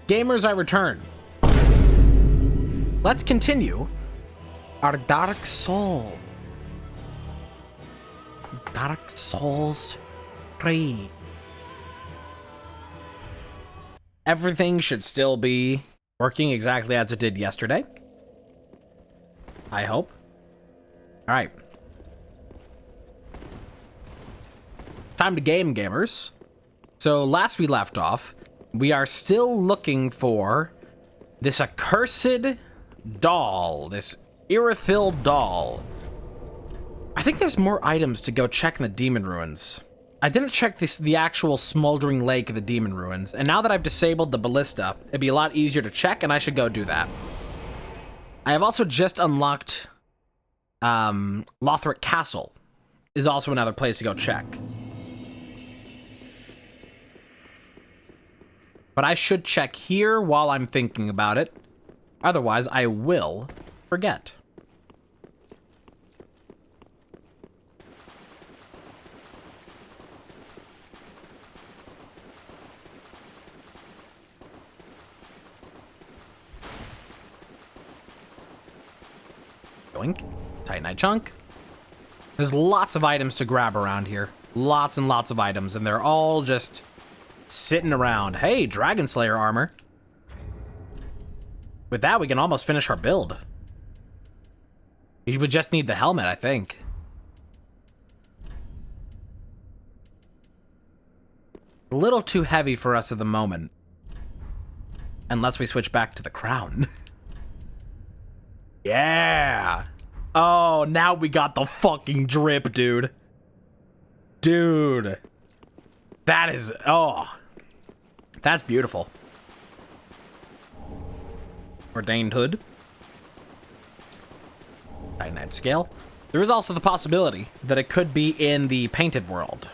Gamers, I return. Let's continue our Dark Souls 3. Everything should still be working exactly as it did yesterday. I hope. Alright. Time to game, gamers. So last we left off, we are still looking for this accursed doll, this Irithil doll. I think there's more items to go check in the demon ruins. I didn't check the actual smoldering lake of the demon ruins, and now that I've disabled the ballista, it'd be a lot easier to check, and I should go do that. I have also just unlocked Lothric Castle, is also another place to go check. But I should check here while I'm thinking about it. Otherwise, I will forget. Yoink. Titanite chunk. There's lots of items to grab around here. Lots and lots of items, and they're all just sitting around. Hey, Dragon Slayer armor. With that, we can almost finish our build. We would just need the helmet, I think. A little too heavy for us at the moment. Unless we switch back to the crown. Yeah! Oh, now we got the fucking drip, dude. Dude. That is... Oh. That's beautiful. Ordained hood. Titanite scale. There is also the possibility that it could be in the painted world.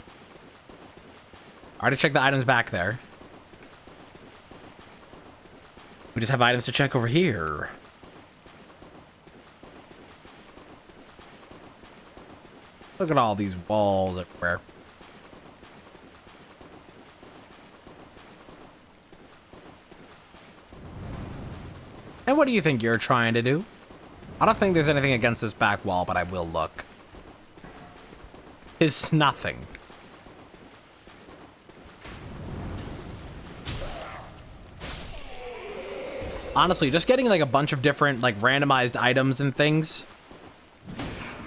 I already checked the items back there. We just have items to check over here. Look at all these walls everywhere. And what do you think you're trying to do? I don't think there's anything against this back wall, but I will look. It's nothing. Honestly, just getting like a bunch of different like randomized items and things.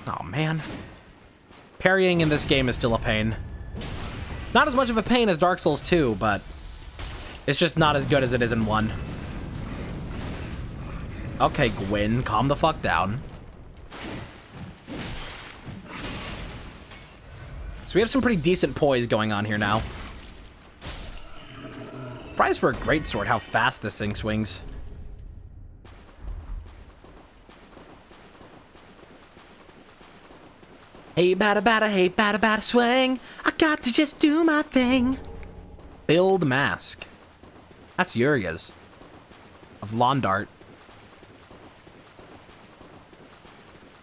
Oh man. Parrying in this game is still a pain. Not as much of a pain as Dark Souls 2, but it's just not as good as it is in 1. Okay, Gwyn, calm the fuck down. So we have some pretty decent poise going on here now. Prize for a greatsword, how fast this thing swings. Hey, bada, swing. I got to just do my thing. Build mask. That's Uria's. Of Londart.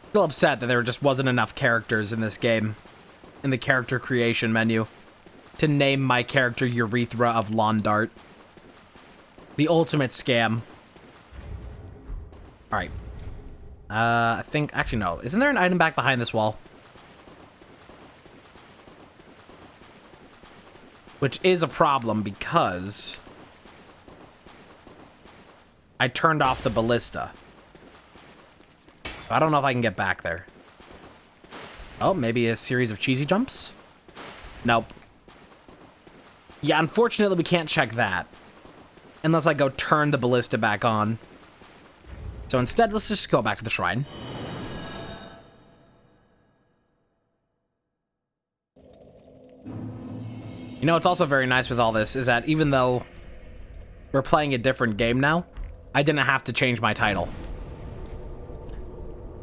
Still upset that there just wasn't enough characters in this game. In the character creation menu. To name my character Urethra of Londart. The ultimate scam. Alright. I think... Actually, no. Isn't there an item back behind this wall? Which is a problem because I turned off the ballista. I don't know if I can get back there. Oh, maybe a series of cheesy jumps? Nope. Yeah, unfortunately we can't check that. Unless I go turn the ballista back on. So instead, let's just go back to the shrine. You know what's also very nice with all this is that even though we're playing a different game now, I didn't have to change my title.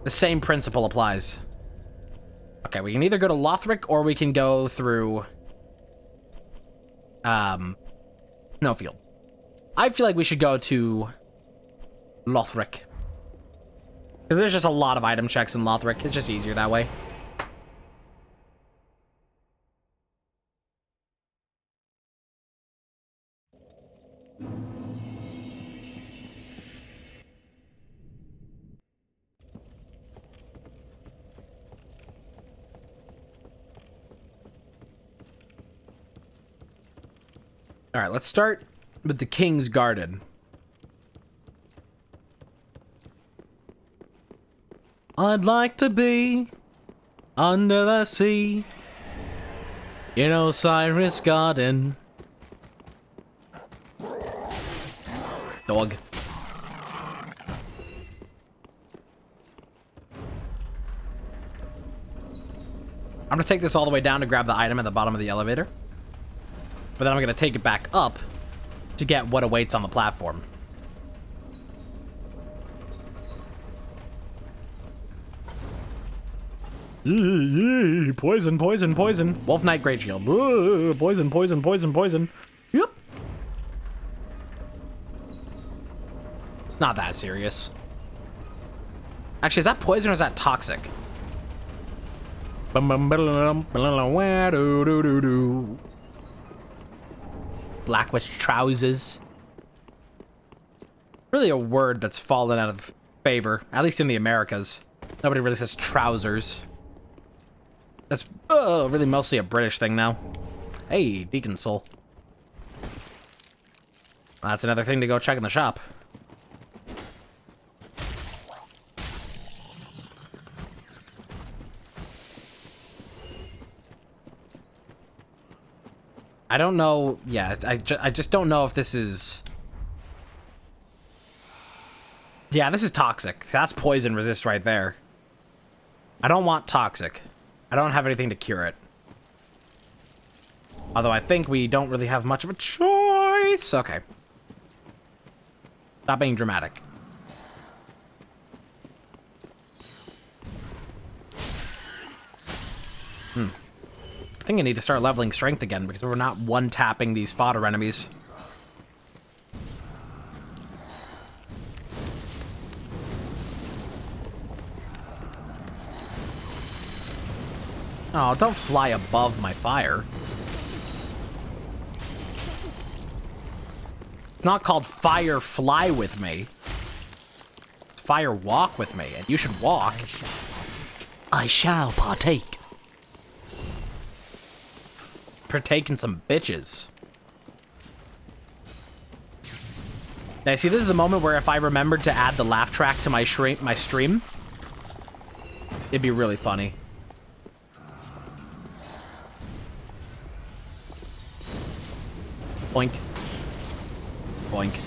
The same principle applies. Okay, we can either go to Lothric or we can go through Snowfield. I feel like we should go to Lothric. Because there's just a lot of item checks in Lothric. It's just easier that way. All right, let's start with the King's Garden. I'd like to be under the sea in Osiris Garden. Dog. I'm gonna take this all the way down to grab the item at the bottom of the elevator. But then I'm gonna take it back up to get what awaits on the platform. Poison, poison, poison. Wolf Knight Great Shield. Poison, poison, poison, poison. Yep. Not that serious. Actually, is that poison or is that toxic? Black Witch trousers. Really a word that's fallen out of favor, at least in the Americas. Nobody really says trousers. That's really mostly a British thing now. Hey, Deacon Soul. That's another thing to go check in the shop. I don't know. Yeah, I just don't know if this is... Yeah, this is toxic. That's poison resist right there. I don't want toxic. I don't have anything to cure it. Although I think we don't really have much of a choice. Okay. Stop being dramatic. I think I need to start leveling strength again because we're not one-tapping these fodder enemies. Oh, don't fly above my fire. It's not called fire fly with me. It's fire walk with me, and you should walk. I shall partake. Partake in some bitches. Now, see, this is the moment where if I remembered to add the laugh track to my stream, it'd be really funny. Boink. Boink.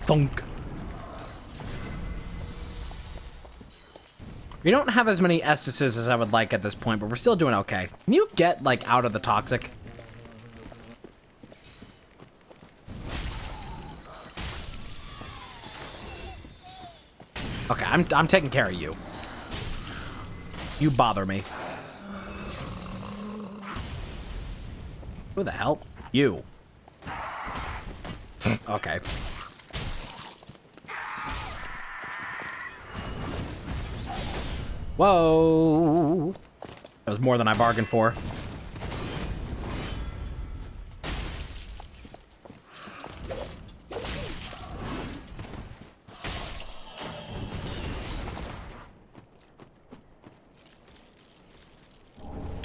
Thunk. We don't have as many Estises as I would like at this point, but we're still doing okay. Can you get, like, out of the toxic? Okay, I'm taking care of you. You bother me. Who the hell? You. Okay. Whoa! That was more than I bargained for.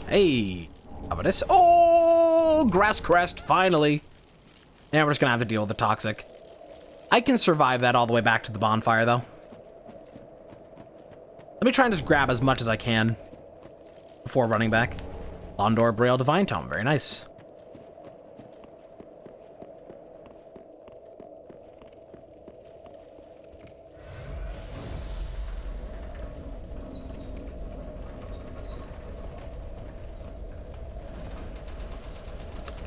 Hey! How about this? Oh! Grass Crest, finally! And we're just gonna have to deal with the toxic. I can survive that all the way back to the bonfire, though. Let me try and just grab as much as I can before running back. Londor Braille Divine Tome, very nice.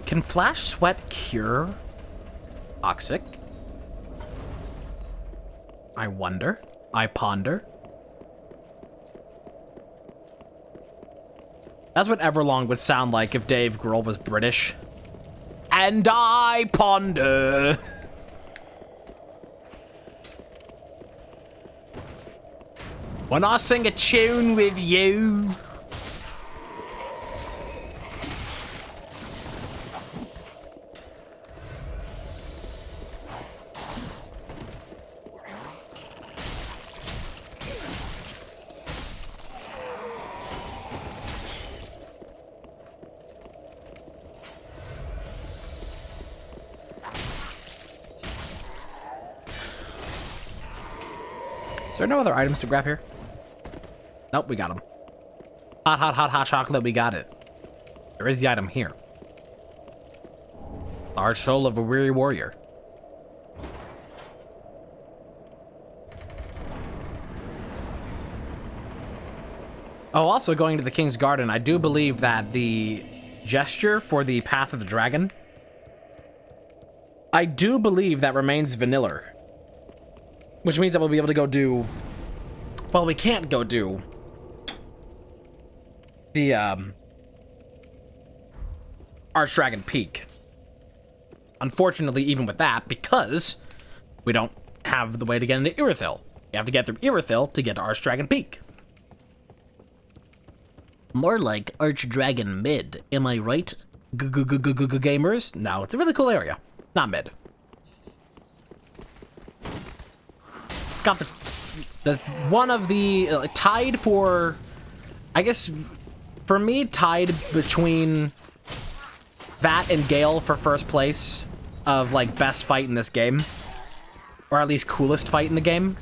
Can Flash Sweat cure toxic? I wonder. I ponder. That's what Everlong would sound like if Dave Grohl was British. And I ponder. When I sing a tune with you. Is there no other items to grab here? Nope, we got them. Hot, hot, hot, hot chocolate, we got it. There is the item here. Large soul of a weary warrior. Oh, also going to the King's Garden, I do believe that the gesture for the Path of the Dragon, I do believe that remains vanilla. Which means that we'll be able to go do... Well, we can't go do... the, Archdragon Peak. Unfortunately, even with that, because we don't have the way to get into Irithyll. You have to get through Irithyll to get to Archdragon Peak. More like Archdragon Mid, am I right? Gamers? No, it's a really cool area. Not mid. It's got the one of the tied for, I guess, for me, tied between that and Gale for first place of like best fight in this game, or at least coolest fight in the game.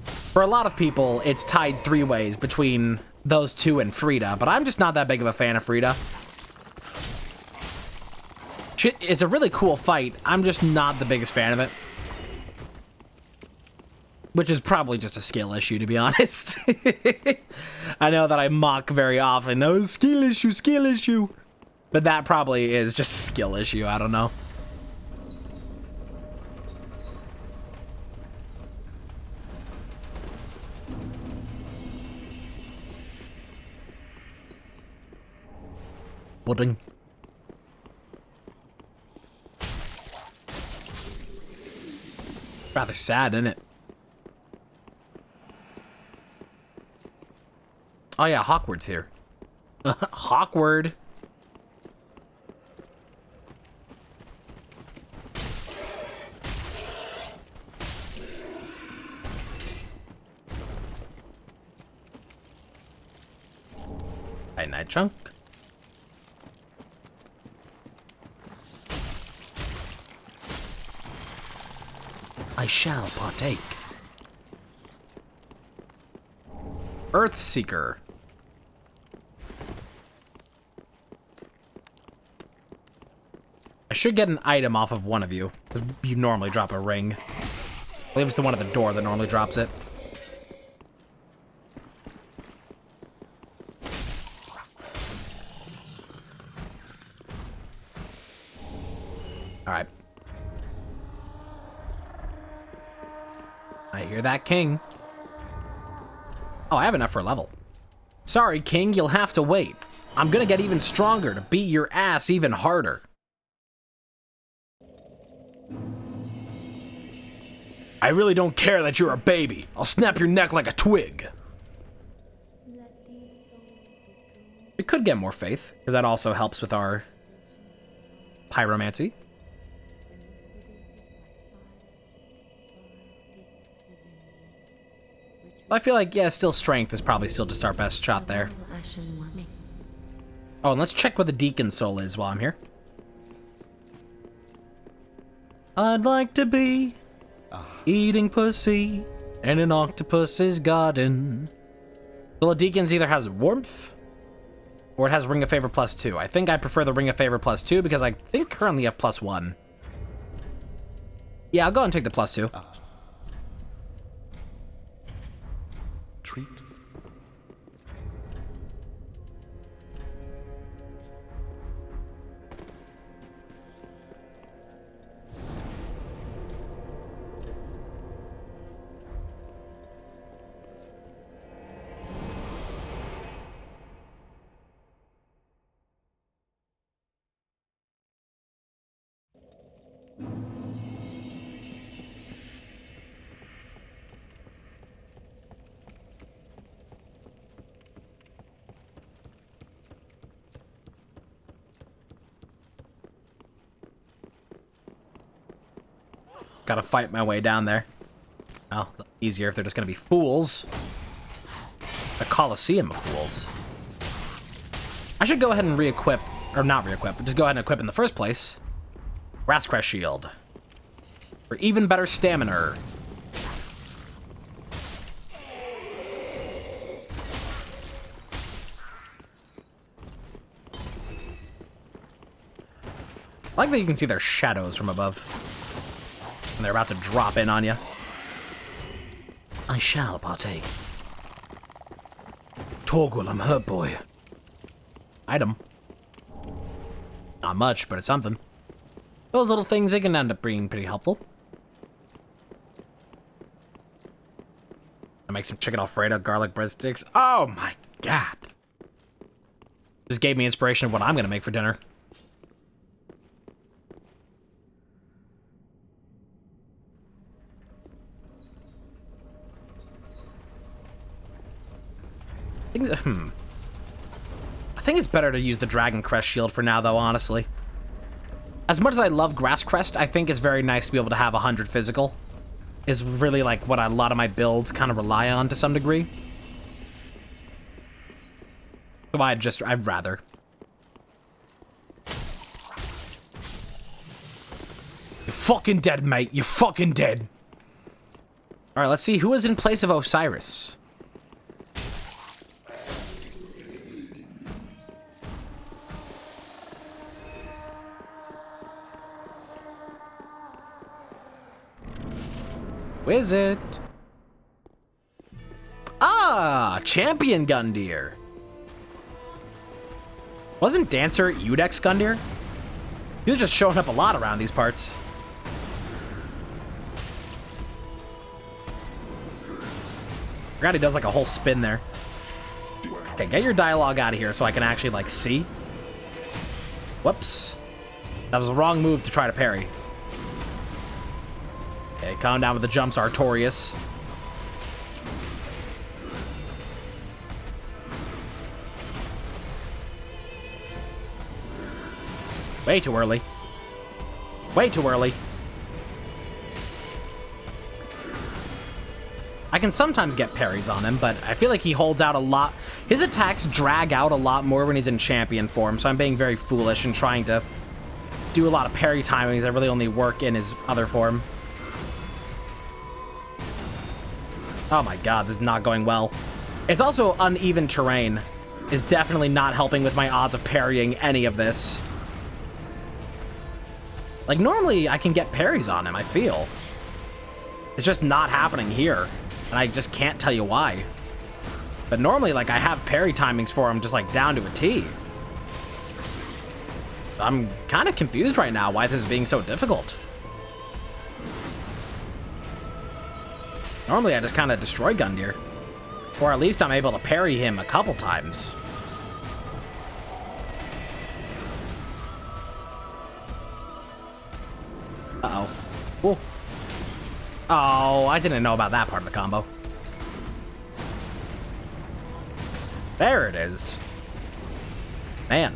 For a lot of people, it's tied 3 ways between those two and Frida, but I'm just not that big of a fan of Frida. It's a really cool fight. I'm just not the biggest fan of it. Which is probably just a skill issue, to be honest. I know that I mock very often. No, skill issue, skill issue. But that probably is just a skill issue. I don't know. Pudding. Rather sad, isn't it? Oh yeah, Hawkward's here. Hawkward. Hi, Night Chunk. I shall partake. Earthseeker. I should get an item off of one of you. You normally drop a ring. I believe it's the one at the door that normally drops it. Alright. I hear that, King. Oh, I have enough for a level. Sorry, King, you'll have to wait. I'm gonna get even stronger to beat your ass even harder. I really don't care that you're a baby. I'll snap your neck like a twig. We could get more faith, because that also helps with our pyromancy. I feel like, yeah, still strength is probably still just our best shot there. Oh, and let's check what the Deacon Soul is while I'm here. I'd like to be eating pussy in an octopus's garden. So the Deacon's either has warmth or it has Ring of Favor +2. I think I prefer the Ring of Favor +2 because I think currently have +1. Yeah, I'll go and take the +2. Treat. Gotta fight my way down there. Well, easier if they're just gonna be fools. A Coliseum of fools. I should go ahead and re-equip, or not re-equip, but just go ahead and equip in the first place. Rascrest Shield. For even better stamina. I like that you can see their shadows from above. And they're about to drop in on you. I shall partake. Torgul, I'm hurt, boy. Item. Not much, but it's something. Those little things, they can end up being pretty helpful. I make some chicken Alfredo, garlic breadsticks. Oh my god. This gave me inspiration of what I'm gonna make for dinner. I think it's better to use the Dragon Crest shield for now, though, honestly. As much as I love Grass Crest, I think it's very nice to be able to have 100 physical. Is really, like, what a lot of my builds kind of rely on to some degree. So I'd rather. You're fucking dead, mate. You're fucking dead. Alright, let's see who is in place of Osiris. Who is it? Ah, Champion Gundyr. Wasn't Dancer Udex Gundyr? He was just showing up a lot around these parts. Forgot he does like a whole spin there. Okay, get your dialogue out of here so I can actually like see. Whoops. That was the wrong move to try to parry. Okay, calm down with the jumps, Artorias. Way too early. Way too early. I can sometimes get parries on him, but I feel like he holds out a lot. His attacks drag out a lot more when he's in champion form, so I'm being very foolish and trying to do a lot of parry timings that really only work in his other form. Oh my god, this is not going well. It's also uneven terrain. Is definitely not helping with my odds of parrying any of this. Like, normally I can get parries on him, I feel. It's just not happening here. And I just can't tell you why. But normally, like, I have parry timings for him just, like, down to a T. I'm kind of confused right now why this is being so difficult. Normally, I just kind of destroy Gundyr. Or at least I'm able to parry him a couple times. Uh-oh. Whoa. Oh, I didn't know about that part of the combo. There it is. Man.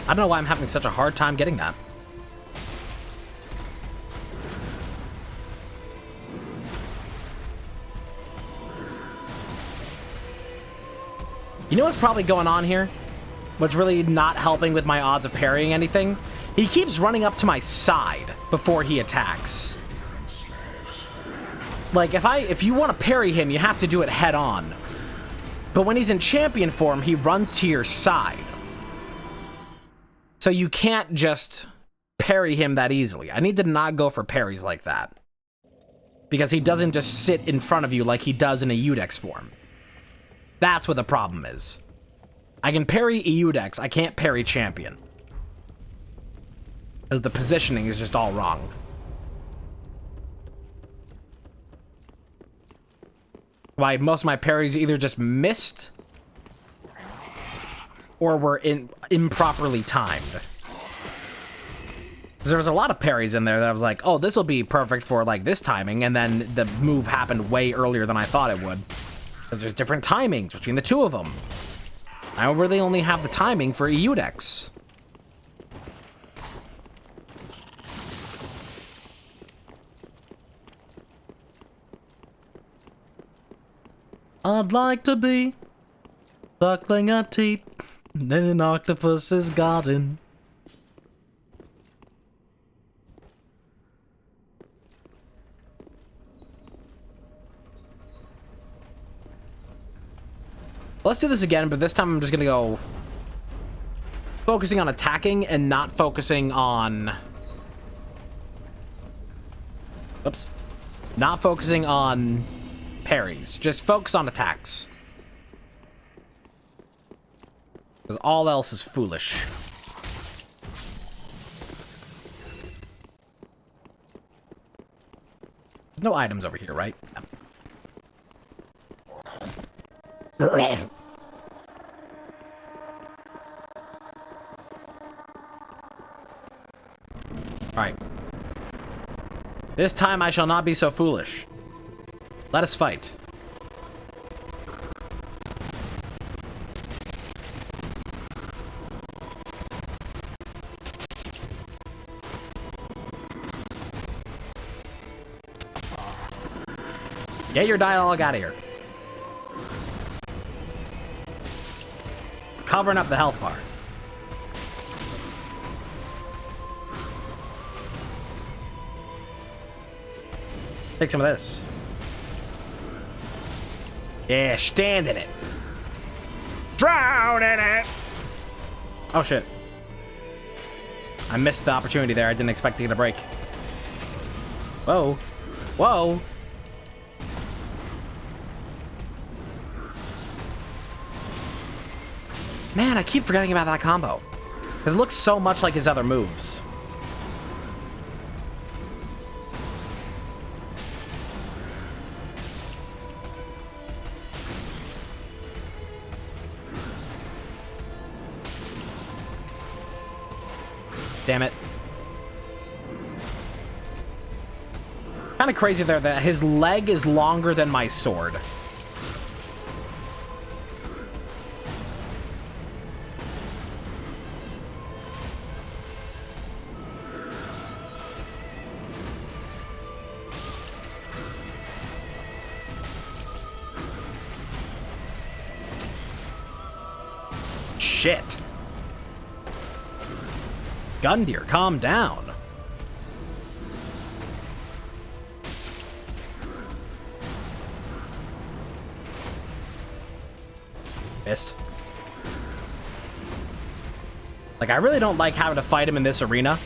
I don't know why I'm having such a hard time getting that. You know what's probably going on here? What's really not helping with my odds of parrying anything? He keeps running up to my side before he attacks. Like, if you want to parry him, you have to do it head on. But when he's in champion form, he runs to your side. So you can't just parry him that easily. I need to not go for parries like that. Because he doesn't just sit in front of you like he does in a Udex form. That's what the problem is. I can parry Eudex, I can't parry champion. Because the positioning is just all wrong. Why most of my parries either just missed or were improperly timed. There was a lot of parries in there that I was like, oh, this will be perfect for like this timing, and then the move happened way earlier than I thought it would. Because there's different timings between the two of them. I really only have the timing for Eudex. I'd like to be suckling a teat in an octopus's garden. Let's do this again, but this time I'm just gonna go focusing on attacking and not focusing on... Oops. Not focusing on parries. Just focus on attacks. Because all else is foolish. There's no items over here, right? Alright. This time I shall not be so foolish. Let us fight. Get your dialogue out of here. Covering up the health bar. Take some of this. Yeah, stand in it. Drown in it! Oh, shit. I missed the opportunity there. I didn't expect to get a break. Whoa. Whoa. Man, I keep forgetting about that combo. Because it looks so much like his other moves. Damn it. Kind of crazy there that his leg is longer than my sword. Shit. Gundyr, calm down. Missed. Like, I really don't like having to fight him in this arena.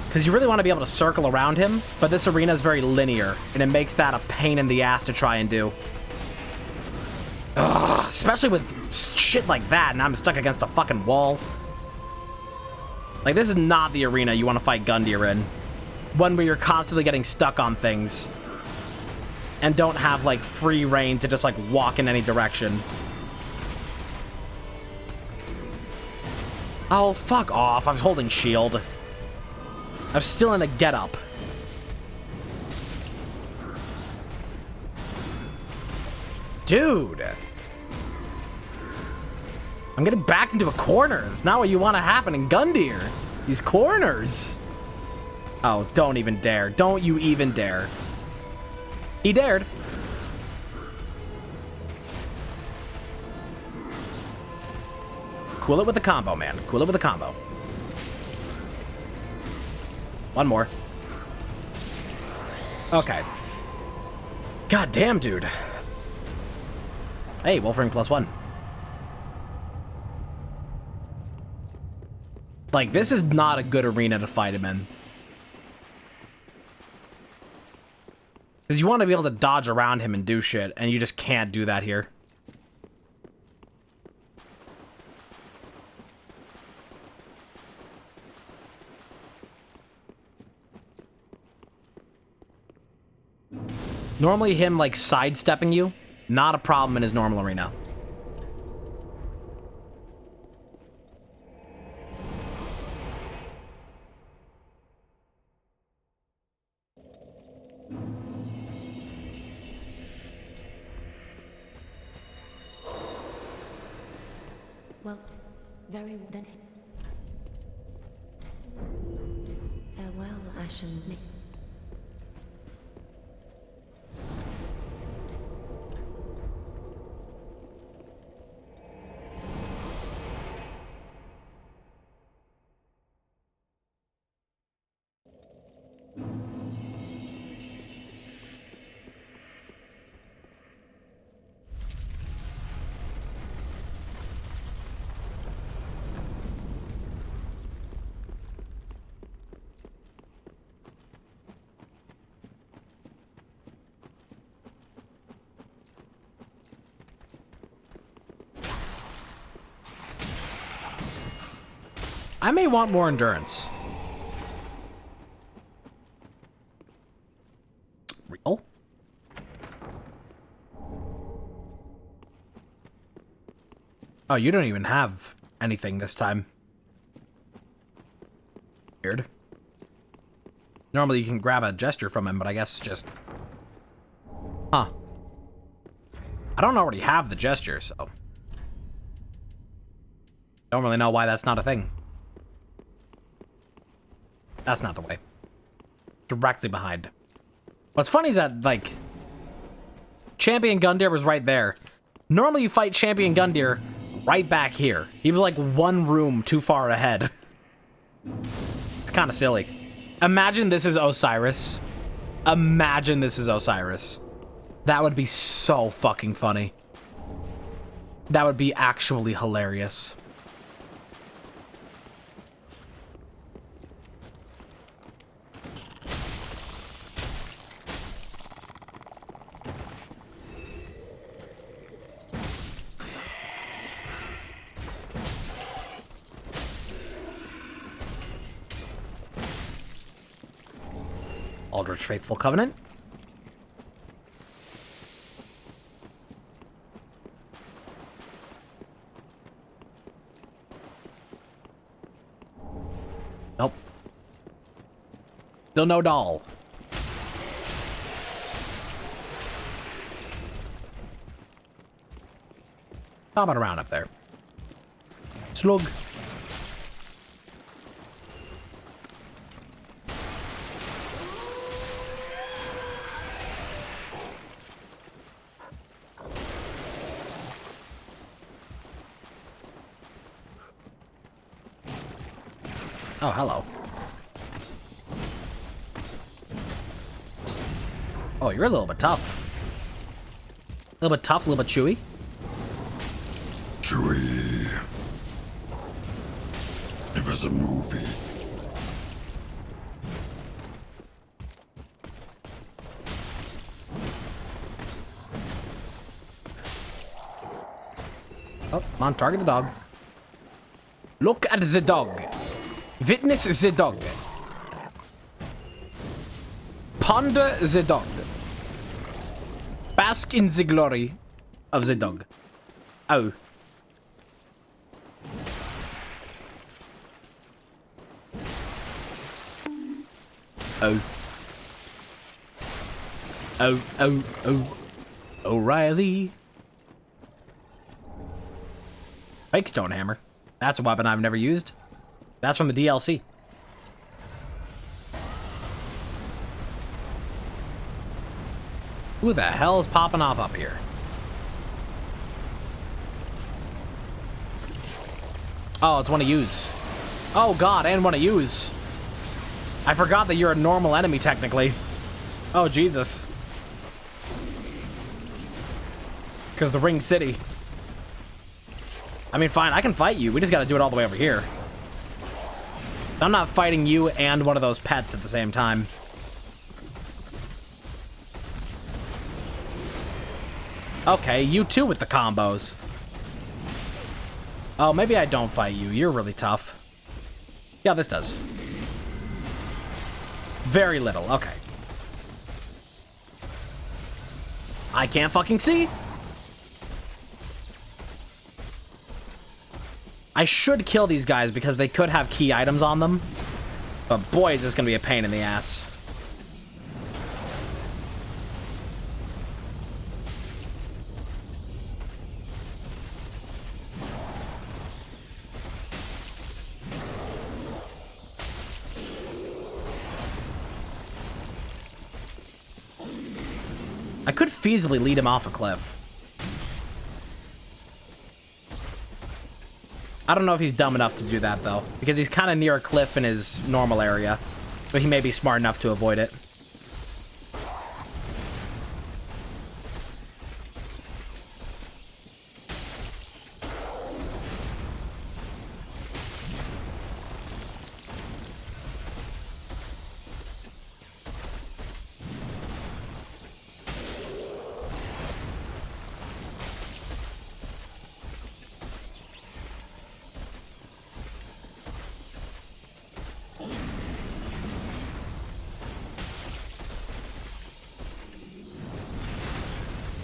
Because you really want to be able to circle around him, but this arena is very linear, and it makes that a pain in the ass to try and do. Ugh, especially with shit like that, and I'm stuck against a fucking wall. Like, this is not the arena you want to fight Gundyr in. One where you're constantly getting stuck on things. And don't have, like, free reign to just, like, walk in any direction. Oh, fuck off. I was holding shield. I'm still in a get-up. Dude. I'm getting backed into a corner. It's not what you want to happen in Gundyr. These corners. Oh, don't even dare. Don't you even dare. He dared. Cool it with the combo, man. Cool it with the combo. One more. Okay. God damn, dude. Hey, Wolfring +1. Like, this is not a good arena to fight him in. Because you want to be able to dodge around him and do shit, and you just can't do that here. Normally him, like, sidestepping you, not a problem in his normal arena. Well, very well then. Farewell, Ashen Mick. I may want more endurance. Real? Oh, you don't even have anything this time. Weird. Normally you can grab a gesture from him, but I guess just... Huh. I don't already have the gesture, so... Don't really know why that's not a thing. That's not the way. Directly behind. What's funny is that, like... Champion Gundyr was right there. Normally you fight Champion Gundyr right back here. He was like one room too far ahead. It's kind of silly. Imagine this is Osiris. Imagine this is Osiris. That would be so fucking funny. That would be actually hilarious. Aldrich Faithful Covenant. Nope. Still no doll. Bobbing around up there. Slug. Oh, hello. Oh, you're a little bit tough. A little bit tough, a little bit chewy. Chewie. It was a movie. Oh, come on, target the dog. Look at the dog. Witness the dog. Ponder the dog. Bask in the glory of the dog. Oh. Oh. Oh, oh, oh. O'Reilly. Fake stone hammer. That's a weapon I've never used. That's from the DLC. Who the hell is popping off up here? Oh, it's one to use. Oh god, and one to use. I forgot that you're a normal enemy, technically. Oh, Jesus. Because the Ring City. I mean, fine, I can fight you. We just gotta do it all the way over here. I'm not fighting you and one of those pets at the same time. Okay, you too with the combos. Oh, maybe I don't fight you. You're really tough. Yeah, this does. Very little. Okay. I can't fucking see. I should kill these guys because they could have key items on them. But boy, is this gonna be a pain in the ass. I could feasibly lead him off a cliff. I don't know if he's dumb enough to do that, though, because he's kind of near a cliff in his normal area, but he may be smart enough to avoid it.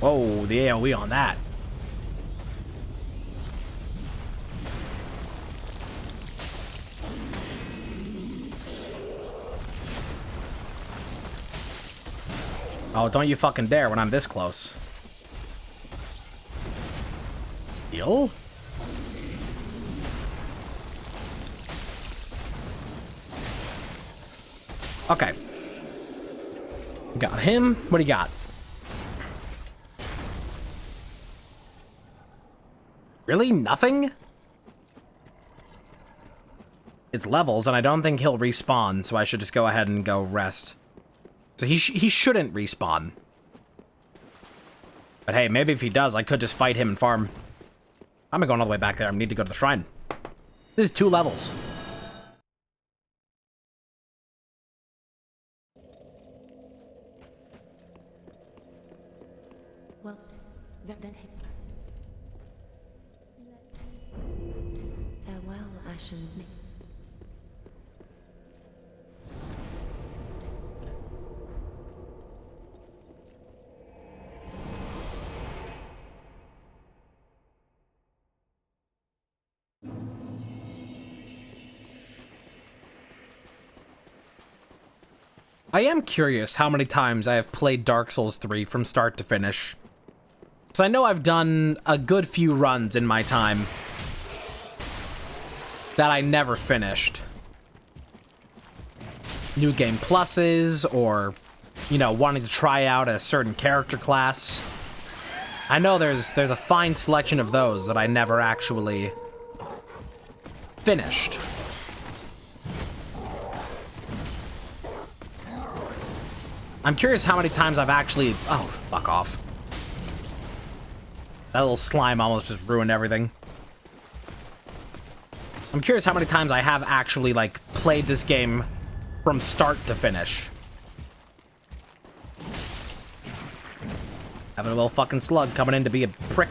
Whoa, the AoE on that. Oh, don't you fucking dare when I'm this close. Heal? Okay. Got him. What do you got? Really? Nothing? It's levels, and I don't think he'll respawn, so I should just go ahead and go rest. So he shouldn't respawn. But hey, maybe if he does, I could just fight him and farm. I'm not going all the way back there. I need to go to the shrine. This is 2 levels. Well, then farewell, Ashen Mick. I am curious how many times I have played Dark Souls 3 from start to finish. So I know I've done a good few runs in my time that I never finished. New Game Pluses, or, you know, wanting to try out a certain character class. I know there's a fine selection of those that I never actually finished. I'm curious how many times I've actually... Oh, fuck off. That little slime almost just ruined everything. I'm curious how many times I have actually, like, played this game from start to finish. Having a little fucking slug coming in to be a prick.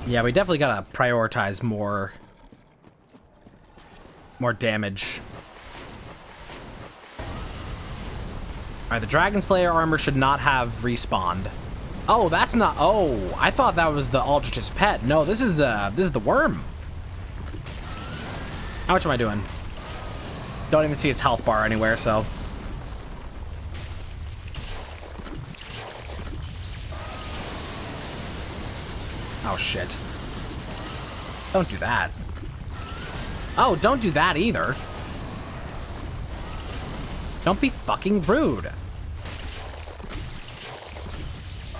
Yeah, we definitely gotta prioritize more damage. Alright, the Dragon Slayer armor should not have respawned. Oh, that's not... Oh, I thought that was the Aldrich's pet. No, this is the worm. How much am I doing? Don't even see its health bar anywhere, so... Oh, shit. Don't do that. Oh, don't do that either. Don't be fucking rude.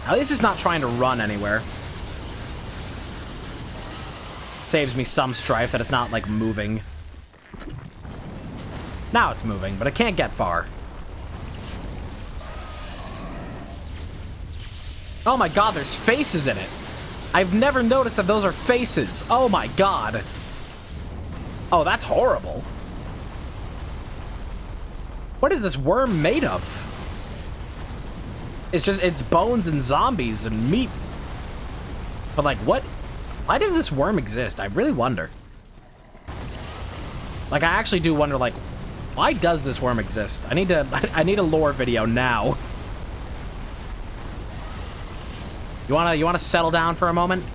At least it's not trying to run anywhere. Saves me some strife that it's not, like, moving. Now it's moving, but it can't get far. Oh my god, there's faces in it. I've never noticed that those are faces. Oh my god. Oh, that's horrible. What is this worm made of? It's bones and zombies and meat. But like, what? Why does this worm exist? I really wonder. Like, I actually do wonder, like, why does this worm exist? I need a lore video now. You wanna settle down for a moment?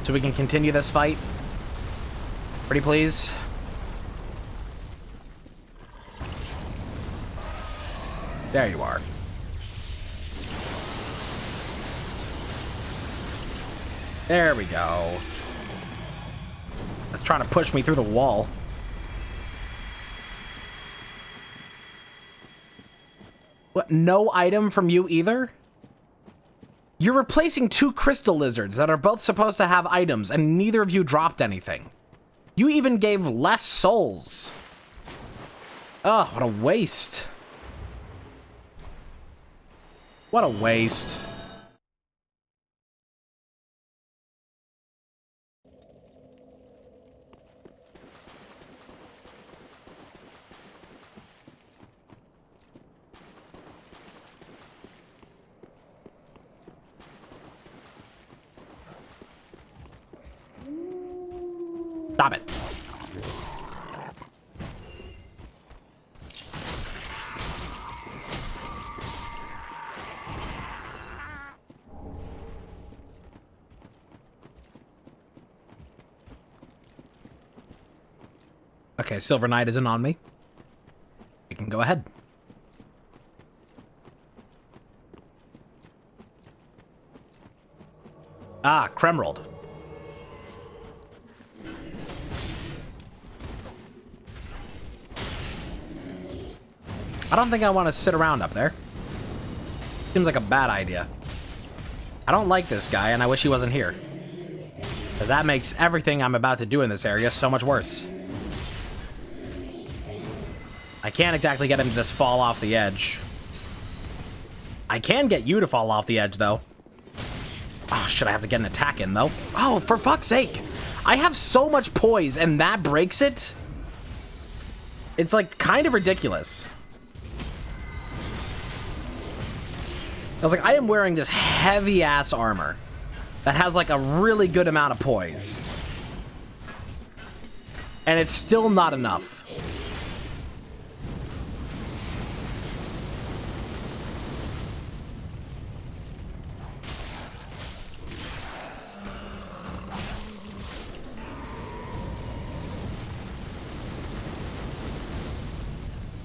So we can continue this fight? Pretty please? There you are. There we go. That's trying to push me through the wall. What? No item from you either? You're replacing 2 crystal lizards that are both supposed to have items, and neither of you dropped anything. You even gave less souls. Oh, what a waste. What a waste. Stop it. Okay, Silver Knight isn't on me. We can go ahead. Ah, Kremrold. I don't think I want to sit around up there. Seems like a bad idea. I don't like this guy, and I wish he wasn't here. Because that makes everything I'm about to do in this area so much worse. I can't exactly get him to just fall off the edge. I can get you to fall off the edge, though. Oh, shit, I have to get an attack in, though. Oh, for fuck's sake. I have so much poise, and that breaks it? It's, like, kind of ridiculous. I was like, I am wearing this heavy-ass armor that has, like, a really good amount of poise. And it's still not enough.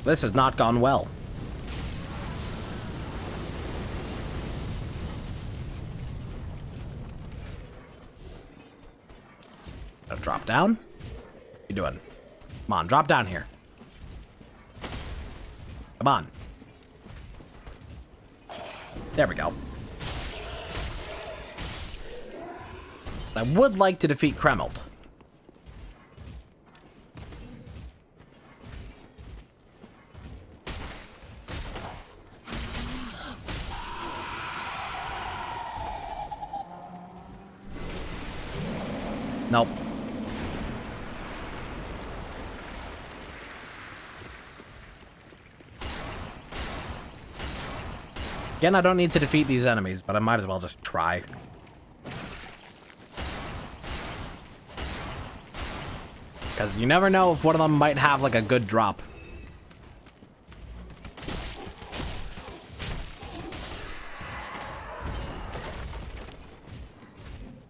This has not gone well. Gotta drop down. What you doing? Come on, drop down here. Come on. There we go. I would like to defeat Kremeld. Nope. Again, I don't need to defeat these enemies, but I might as well just try. Because you never know if one of them might have, like, a good drop.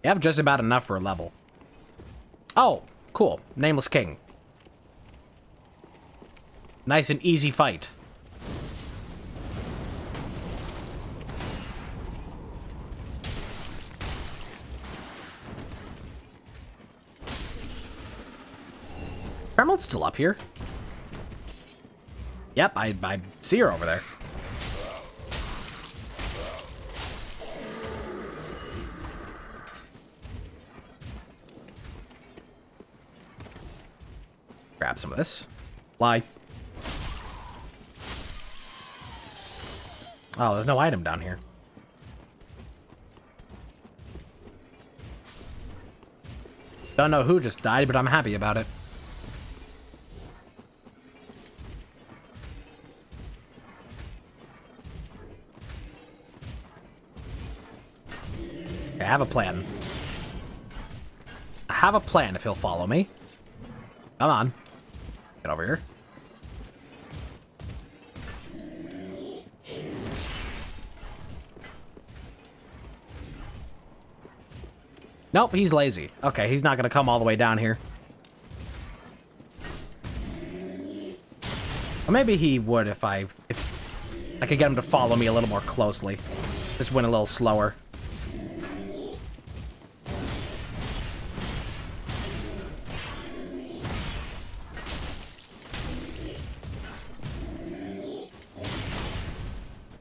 You have just about enough for a level. Oh, cool. Nameless King. Nice and easy fight. Paramount's still up here. Yep, I see her over there. Grab some of this. Fly. Oh, there's no item down here. Don't know who just died, but I'm happy about it. Okay, I have a plan. I have a plan if he'll follow me. Come on. Get over here. Nope, he's lazy. Okay, he's not gonna come all the way down here. Or maybe he would if I could get him to follow me a little more closely. Just went a little slower.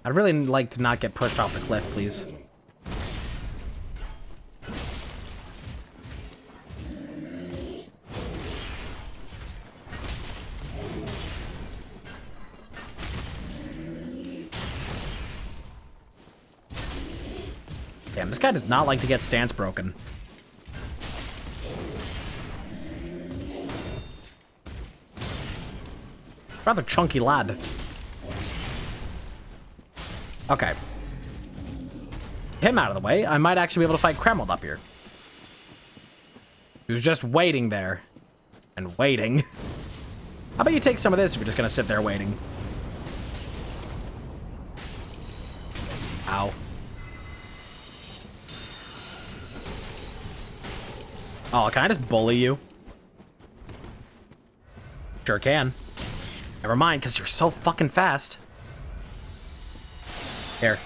I'd really like to not get pushed off the cliff, please. Damn, this guy does not like to get stance broken. Rather chunky lad. Okay. Him out of the way, I might actually be able to fight Kremeld up here. He was just waiting there And waiting. How about you take some of this if you're just gonna sit there waiting? Ow. Oh, can I just bully you? Sure can. Never mind, because you're so fucking fast. Here,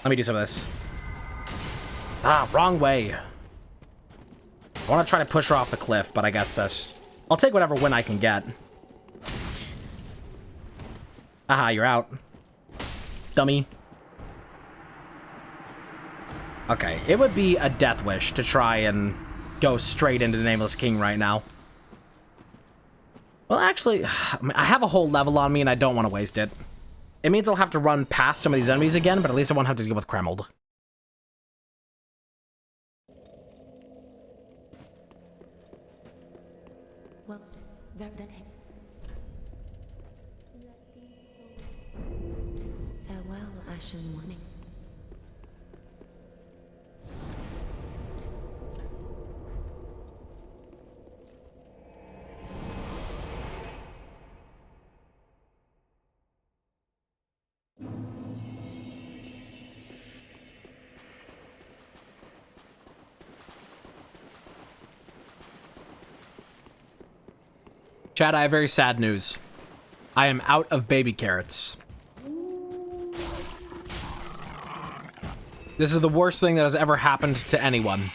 let me do some of this. Ah, wrong way. I want to try to push her off the cliff, but I guess that's... I'll take whatever win I can get. Aha, you're out. Dummy. Okay, it would be a death wish to try and go straight into the Nameless King right now. Well, actually, I have a whole level on me and I don't want to waste it. It means I'll have to run past some of these enemies again, but at least I won't have to deal with Kremled. Farewell, Ashen One. Chad, I have very sad news. I am out of baby carrots. This is the worst thing that has ever happened to anyone.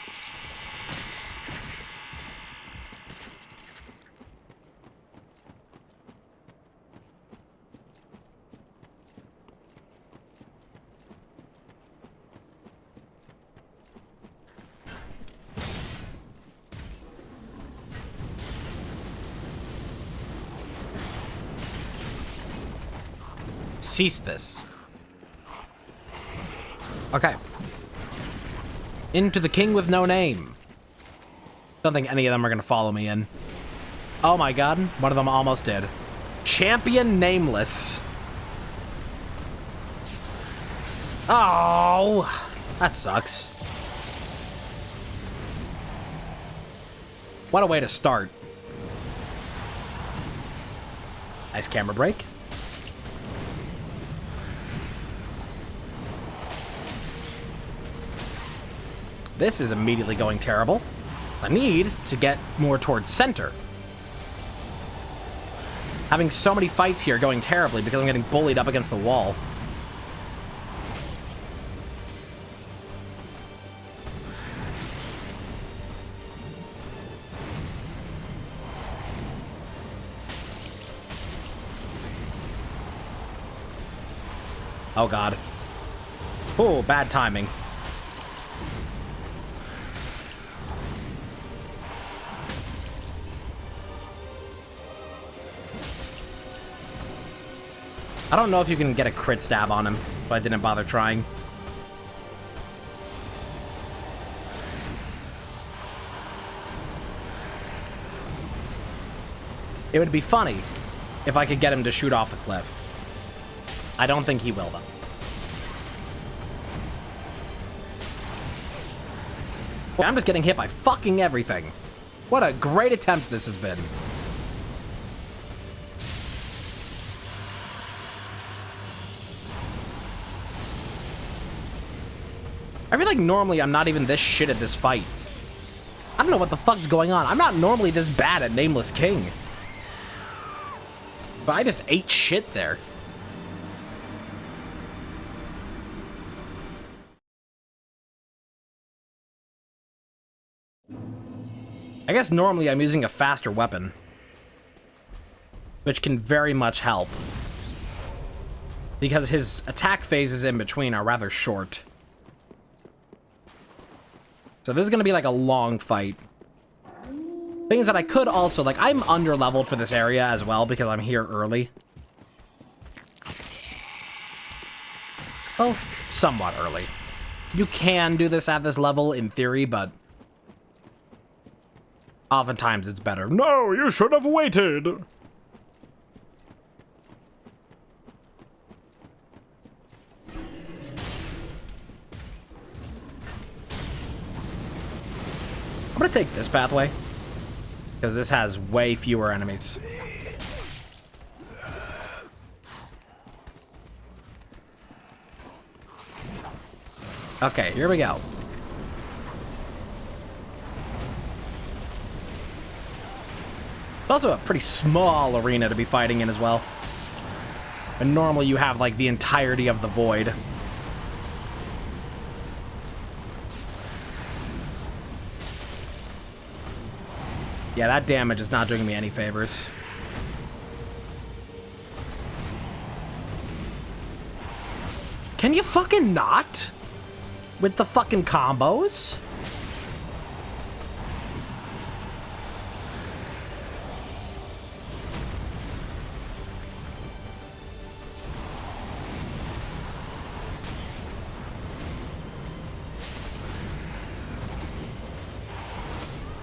Cease this. Okay. Into the king with no name. Don't think any of them are gonna follow me in. Oh my god, one of them almost did. Champion Nameless. Oh, that sucks. What a way to start. Nice camera break. This is immediately going terrible. I need to get more towards center. Having so many fights here going terribly because I'm getting bullied up against the wall. Oh god. Oh, bad timing. I don't know if you can get a crit stab on him, but I didn't bother trying. It would be funny if I could get him to shoot off the cliff. I don't think he will, though. Well, I'm just getting hit by fucking everything. What a great attempt this has been. I feel like normally I'm not even this shit at this fight. I don't know what the fuck's going on. I'm not normally this bad at Nameless King. But I just ate shit there. I guess normally I'm using a faster weapon, which can very much help. Because his attack phases in between are rather short. So this is going to be like a long fight. Thing is that I could also, like, I'm under-leveled for this area as well because I'm here early. Well, somewhat early. You can do this at this level in theory, but oftentimes it's better. No, you should have waited! I'm gonna take this pathway. Because this has way fewer enemies. Okay, here we go. It's also a pretty small arena to be fighting in as well. And normally you have, like, the entirety of the void. Yeah, that damage is not doing me any favors. Can you fucking not? With the fucking combos?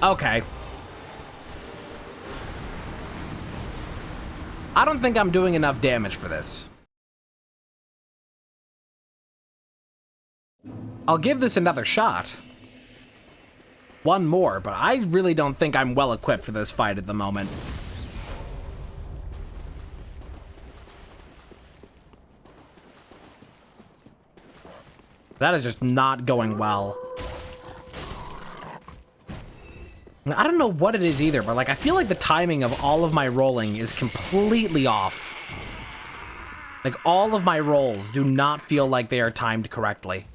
Okay. I don't think I'm doing enough damage for this. I'll give this another shot. One more, but I really don't think I'm well equipped for this fight at the moment. That is just not going well. I don't know what it is either, but like I feel like the timing of all of my rolling is completely off. Like all of my rolls do not feel like they are timed correctly.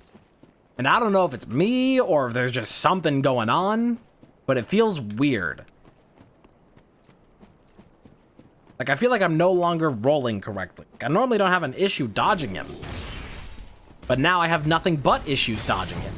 And I don't know if it's me or if there's just something going on, but it feels weird. Like I feel like I'm no longer rolling correctly. I normally don't have an issue dodging him, but now I have nothing but issues dodging him.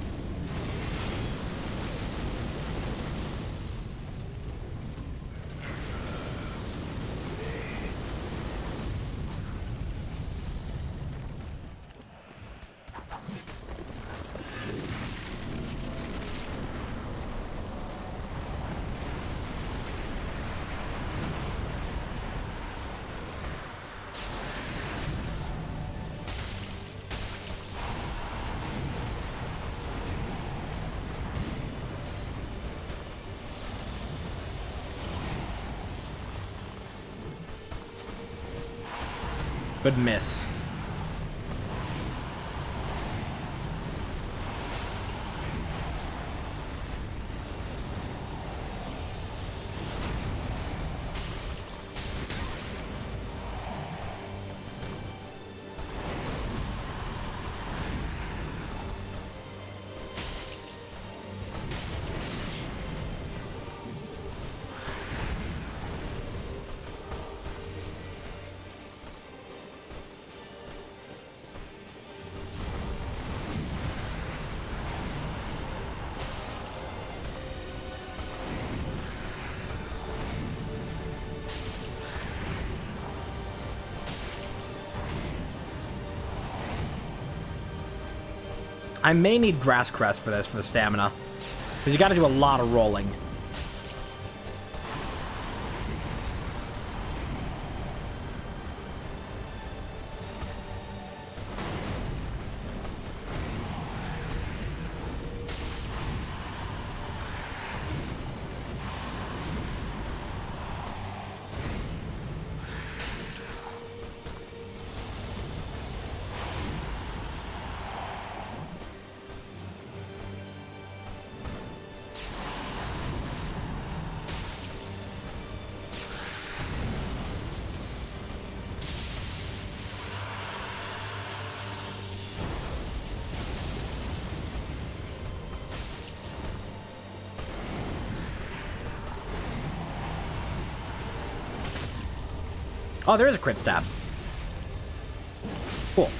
Good miss. I may need Grass Crest for this, for the stamina. Because you gotta do a lot of rolling. Oh, there is a crit stab. Cool.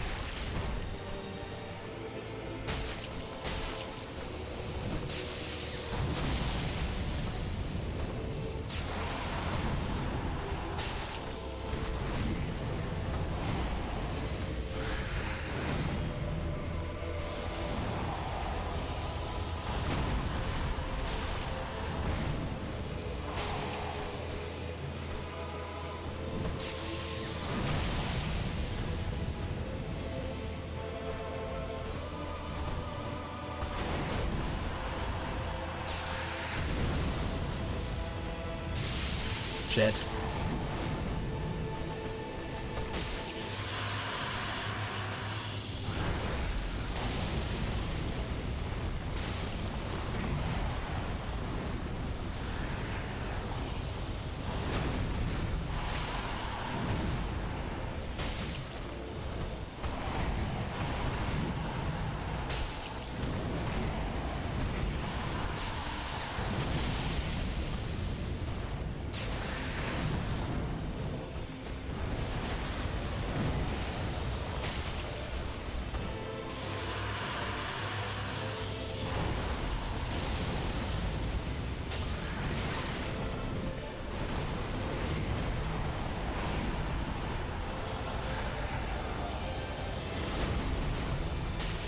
Shit.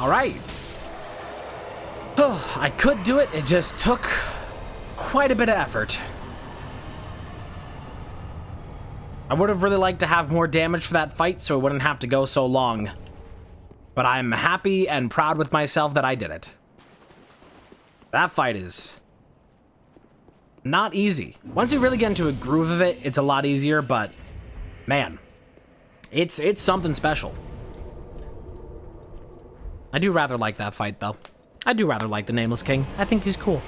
All right. I could do it. It just took quite a bit of effort. I would have really liked to have more damage for that fight so it wouldn't have to go so long. But I'm happy and proud with myself that I did it. That fight is not easy. Once you really get into a groove of it, it's a lot easier, but man, it's something special. I do rather like that fight, though. I do rather like the Nameless King. I think he's cool.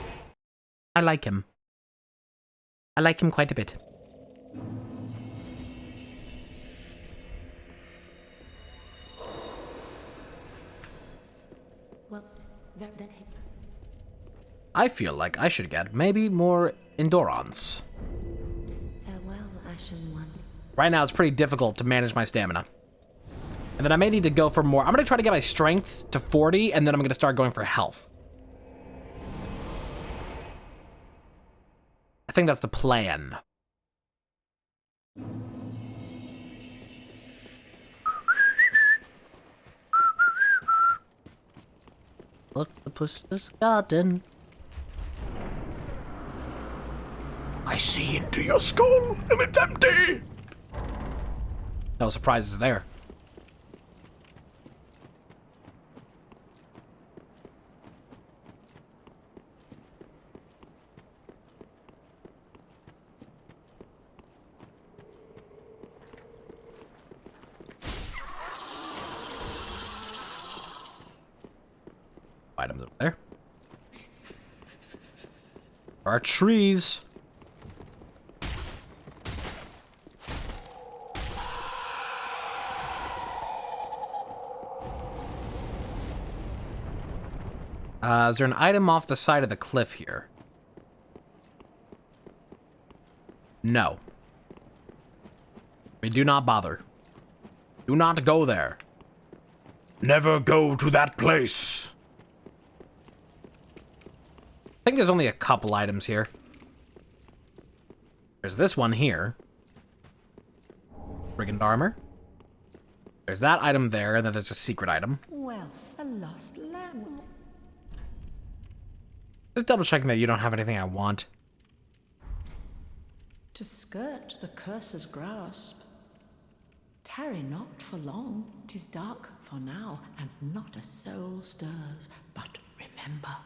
I like him. I like him quite a bit. I feel like I should get maybe more endurance. Farewell, Ashen One. Right now, it's pretty difficult to manage my stamina. And then I may need to go for more. I'm going to try to get my strength to 40, and then I'm going to start going for health. I think that's the plan. Look, the pussy's garden. I see into your skull, and it's empty. No surprises there. Items up there. There are trees. Is there an item off the side of the cliff here? No. We do not bother. Do not go there. Never go to that place. I think there's only a couple items here. There's this one here. Brigand armor. There's that item there, and then there's a secret item. Wealth, a lost lamb. Just double checking that you don't have anything I want. To skirt the curse's grasp. Tarry not for long, 'tis dark for now, and not a soul stirs. But remember,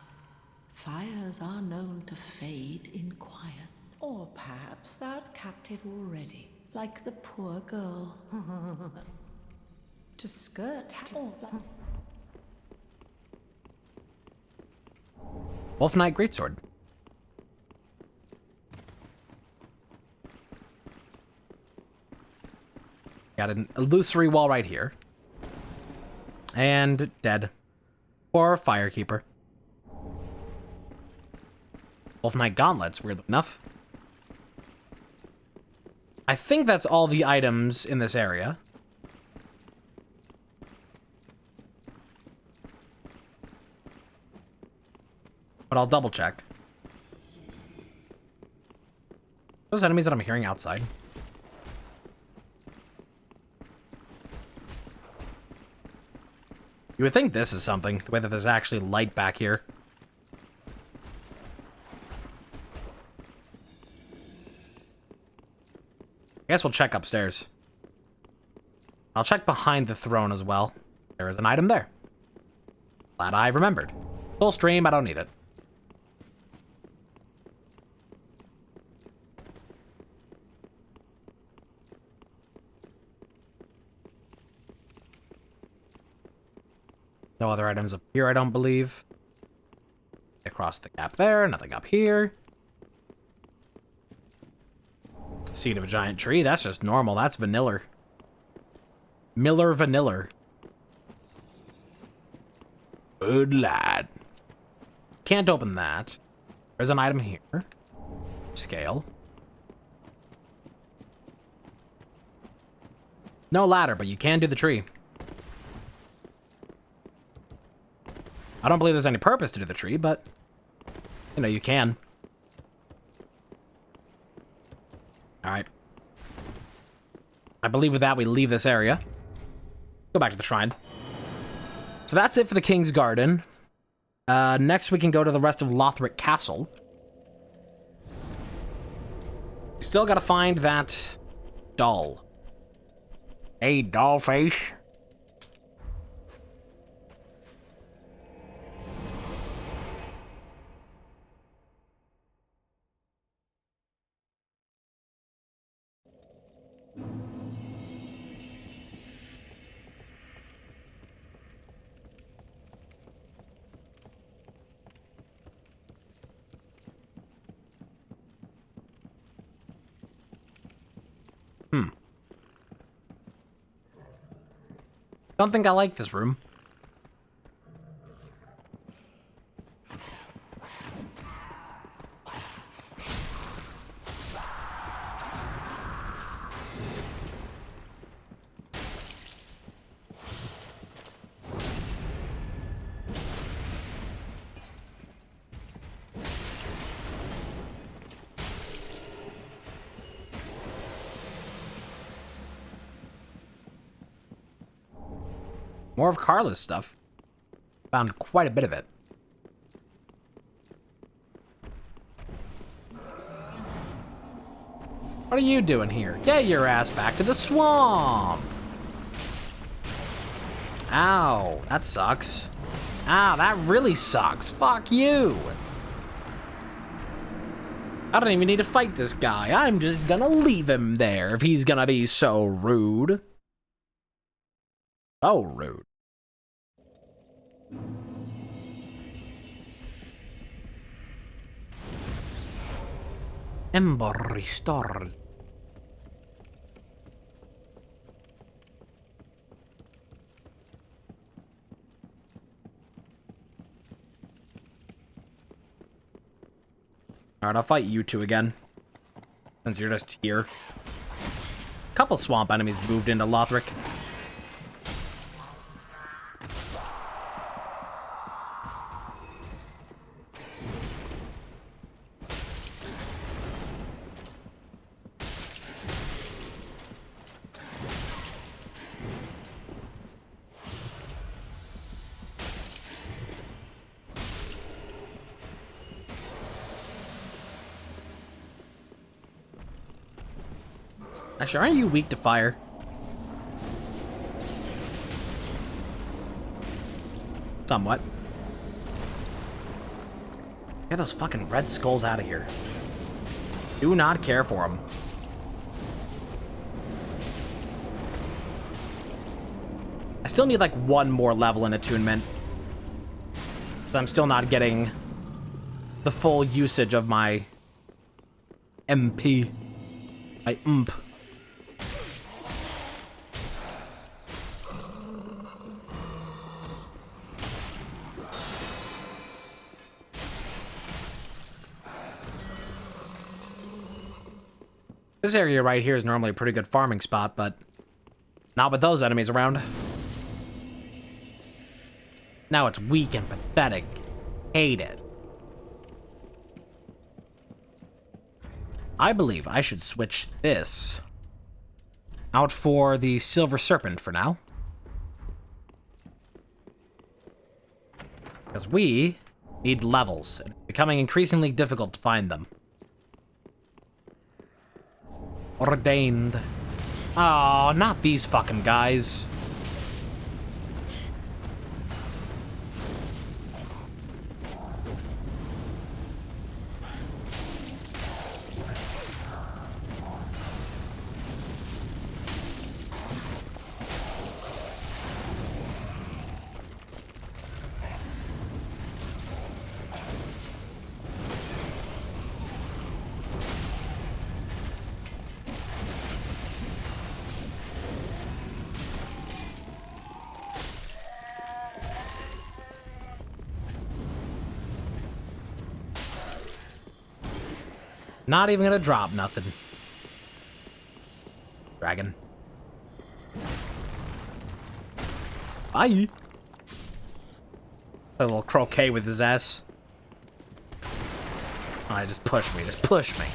fires are known to fade in quiet. Or perhaps thou'rt captive already, like the poor girl. To skirt Wolf Knight Greatsword. Got an illusory wall right here. And dead. Or Firekeeper. Wolf Knight Gauntlets, weird enough. I think that's all the items in this area. But I'll double check. Those enemies that I'm hearing outside. You would think this is something, the way that there's actually light back here. I guess we'll check upstairs. I'll check behind the throne as well. There is an item there. Glad I remembered. Full stream, I don't need it. No other items up here, I don't believe. Across the gap there, nothing up here. Seed of a giant tree, that's just normal, that's vanilla. Miller vanilla. Good lad. Can't open that. There's an item here. Scale. No ladder, but you can do the tree. I don't believe there's any purpose to do the tree, but, you know, you can. Alright. I believe with that, we leave this area. Go back to the shrine. So that's it for the King's Garden. Next, we can go to the rest of Lothric Castle. We still gotta find that doll. Hey, doll face. Don't think I like this room. More of Carla's stuff. Found quite a bit of it. What are you doing here? Get your ass back to the swamp! Ow, that sucks. Ow, that really sucks. Fuck you! I don't even need to fight this guy. I'm just gonna leave him there if he's gonna be so rude. Oh, rude. Ember restored. Alright, I'll fight you two again. Since you're just here. A couple swamp enemies moved into Lothric. Actually, aren't you weak to fire? Somewhat. Get those fucking red skulls out of here. Do not care for them. I still need like one more level in attunement. I'm still not getting the full usage of my MP. My ump. This area right here is normally a pretty good farming spot, but not with those enemies around. Now it's weak and pathetic. Hate it. I believe I should switch this out for the Silver Serpent for now. Because we need levels, and it's becoming increasingly difficult to find them. Ordained. Oh, not these fucking guys. Not even gonna drop nothing. Dragon. Bye. A little croquet with his ass. Alright, just push me. Just push me.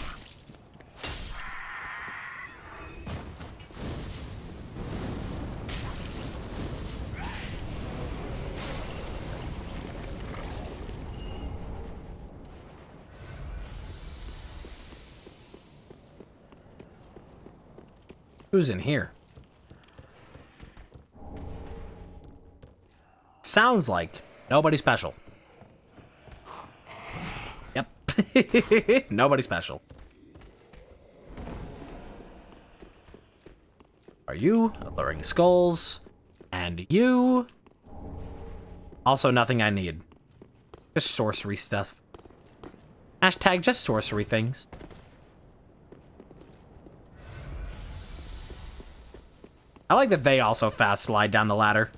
Who's in here? Sounds like nobody special. Yep. Nobody special. Are you alluring skulls? And you? Also nothing I need. Just sorcery stuff. Hashtag just sorcery things. I like that they also fast slide down the ladder.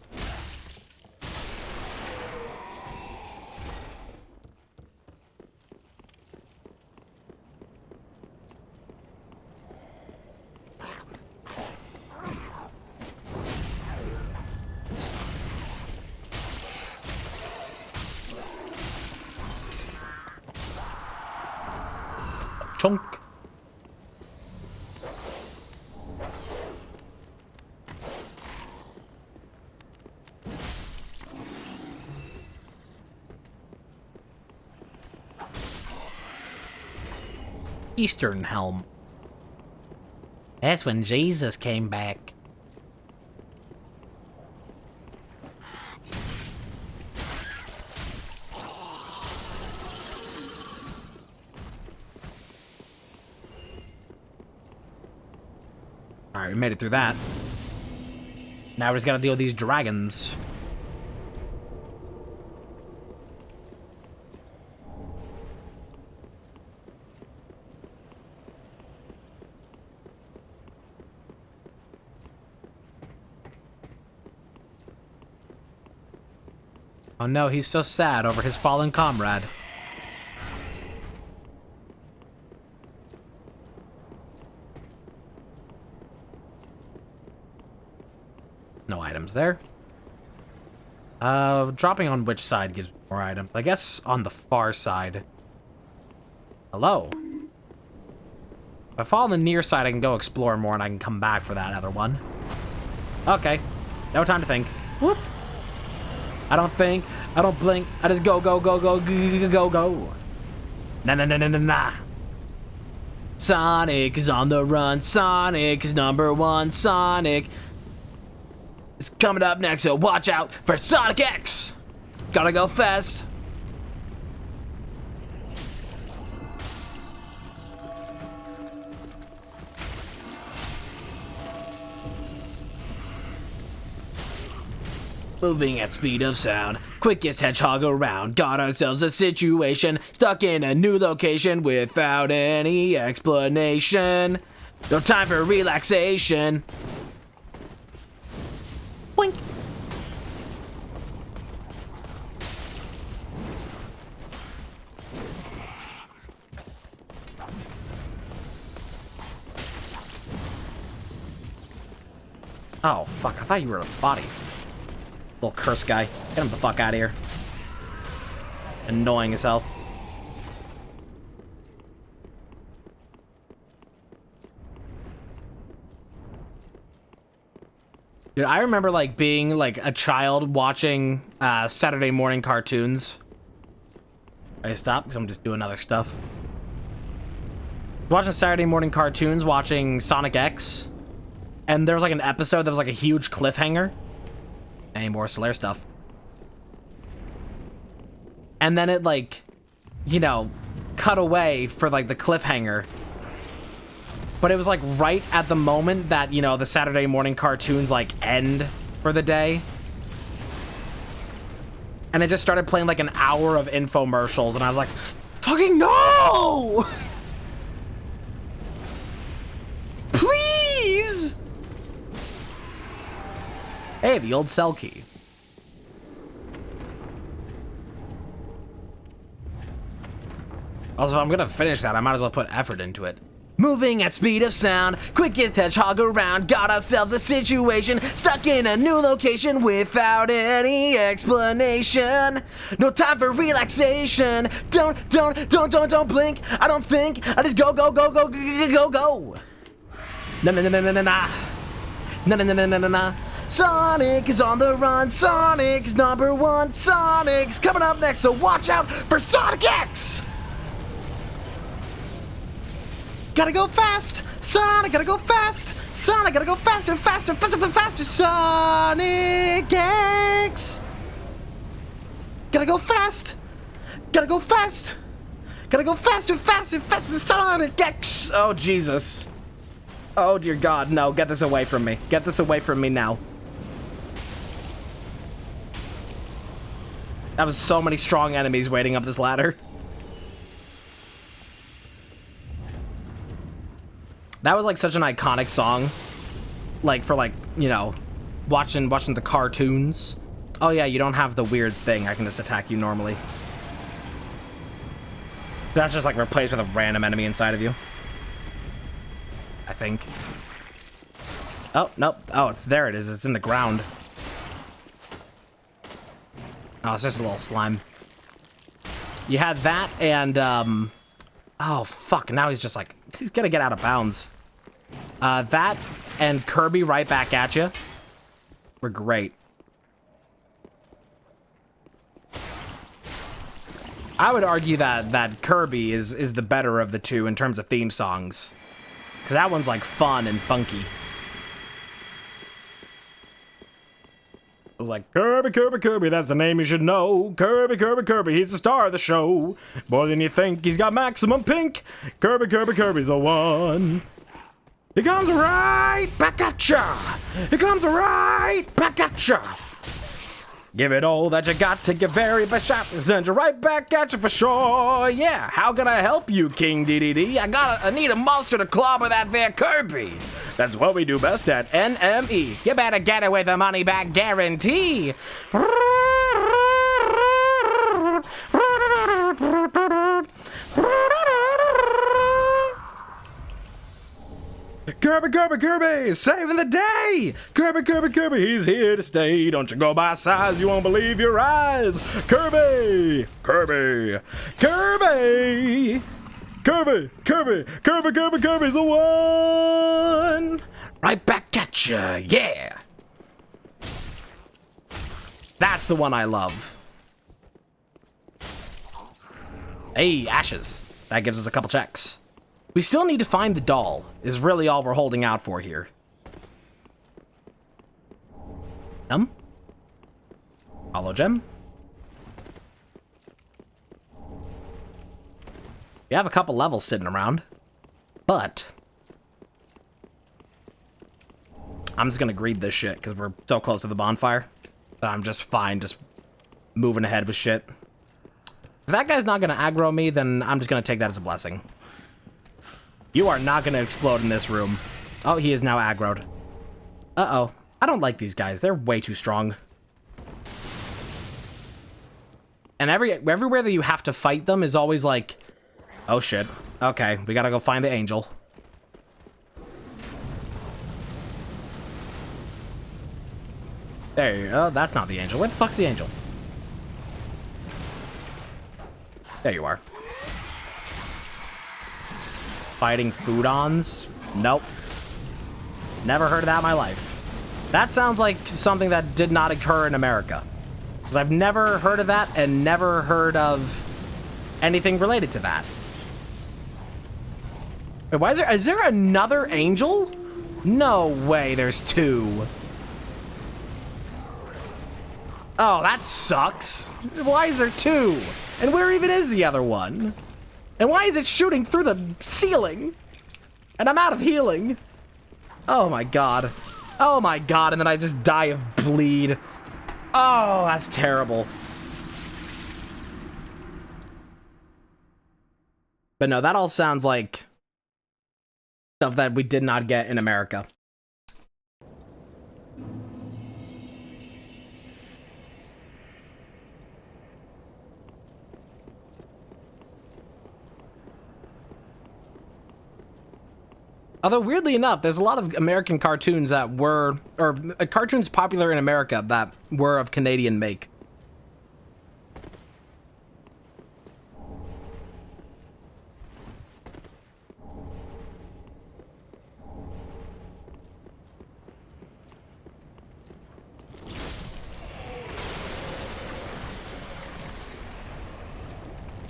Chunk. Eastern Helm. That's when Jesus came back. Alright, we made it through that. Now we just gotta deal with these dragons. Oh no, he's so sad over his fallen comrade. No items there. Dropping on which side gives more items? I guess on the far side. Hello. If I fall on the near side, I can go explore more and I can come back for that other one. Okay. No time to think. Whoop. I don't think. I don't blink. I just go, go, go, go, go, go, go. Nah, nah, nah, nah, nah, nah. Sonic is on the run. Sonic is #1. Sonic is coming up next, so watch out for Sonic X. Gotta go fast. Moving at speed of sound, quickest hedgehog around. Got ourselves a situation, stuck in a new location without any explanation. No time for relaxation. Boink. Oh, fuck, I thought you were a body. Little curse guy. Get him the fuck out of here. Annoying as hell. Dude, I remember like being like a child watching Saturday morning cartoons. I stop because I'm just doing other stuff. Watching Saturday morning cartoons, watching Sonic X, and there was like an episode that was like a huge cliffhanger. Any more Solaire stuff. And then it like, you know, cut away for like the cliffhanger. But it was like right at the moment that, you know, the Saturday morning cartoons like end for the day. And it just started playing like an hour of infomercials and I was like, fucking no! Please! Hey, the old cell key. Also, if I'm gonna finish that, I might as well put effort into it. Moving at speed of sound, quickest hedgehog around, got ourselves a situation, stuck in a new location without any explanation. No time for relaxation. Don't blink. I don't think. I just go. Na. Sonic is on the run. Sonic's number one. Sonic's coming up next, so watch out for Sonic X. Gotta go fast! Sonic, gotta go fast! Sonic, gotta go faster, faster, faster, faster! Sonic X! Gotta go fast! Gotta go fast! Gotta go faster, faster, faster! Sonic X! Oh, Jesus. Oh, dear God, no. Get this away from me. Get this away from me now. That was so many strong enemies waiting up this ladder. That was like such an iconic song, like for like, you know, watching the cartoons. Oh yeah, you don't have the weird thing. I can just attack you normally. That's just like replaced with a random enemy inside of you, I think. Oh, nope. Oh, it's there. It is. It's in the ground. Oh, it's just a little slime. You had that and, oh, fuck. Now he's just like, he's gonna get out of bounds. That and Kirby right back at you were great. I would argue that Kirby is the better of the two in terms of theme songs. Because that one's like fun and funky. It was like, Kirby, Kirby, Kirby, that's the name you should know. Kirby, Kirby, Kirby, he's the star of the show. More than you think, he's got maximum pink. Kirby, Kirby, Kirby's the one. He comes right back at ya. He comes right back at ya. Give it all that you got, take your very best shot, and send you right back at you for sure. Yeah, how can I help you, King DDD? I need a monster to clobber that there Kirby. That's what we do best at NME. You better get it with a money back guarantee. Kirby, Kirby, Kirby, saving the day! Kirby, Kirby, Kirby, he's here to stay. Don't you go by size, you won't believe your eyes. Kirby, Kirby, Kirby, Kirby, Kirby, Kirby, Kirby, Kirby's the one! Right back at ya, yeah! That's the one I love. Hey, ashes. That gives us a couple checks. We still need to find the doll, is really all we're holding out for here. Hollow gem. We have a couple levels sitting around, but I'm just gonna greed this shit because we're so close to the bonfire that I'm just fine just moving ahead with shit. If that guy's not gonna aggro me, then I'm just gonna take that as a blessing. You are not going to explode in this room. Oh, he is now aggroed. Uh-oh. I don't like these guys. They're way too strong. And everywhere that you have to fight them is always like, oh shit. Okay, we gotta go find the angel. There you go. That's not the angel. Where the fuck's the angel? There you are. Fighting Foodons? Nope. Never heard of that in my life. That sounds like something that did not occur in America. Because I've never heard of that and never heard of anything related to that. Wait, why is there another angel? No way, there's two. Oh, that sucks. Why is there two? And where even is the other one? And why is it shooting through the ceiling? And I'm out of healing. Oh my god. Oh my god, and then I just die of bleed. Oh, that's terrible. But no, that all sounds like stuff that we did not get in America. Although, weirdly enough, there's a lot of American cartoons that were, or cartoons popular in America that were of Canadian make.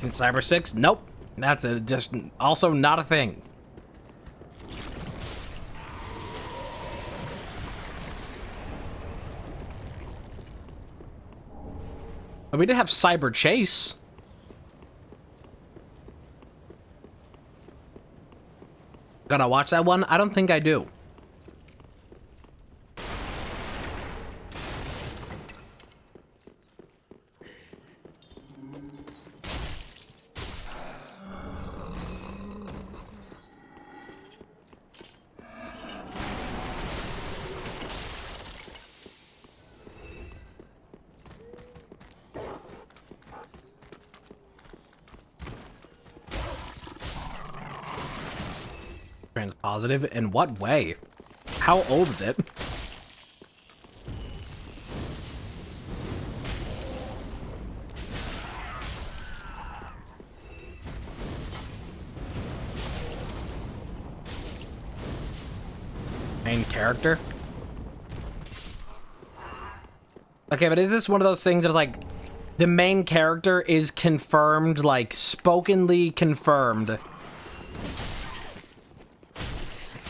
In Cyber 6? Nope. That's just also not a thing. But we did have Cyber Chase. Gotta watch that one? I don't think I do. Transpositive? In what way? How old is it? Main character? Okay, but is this one of those things that's like the main character is confirmed, like spokenly confirmed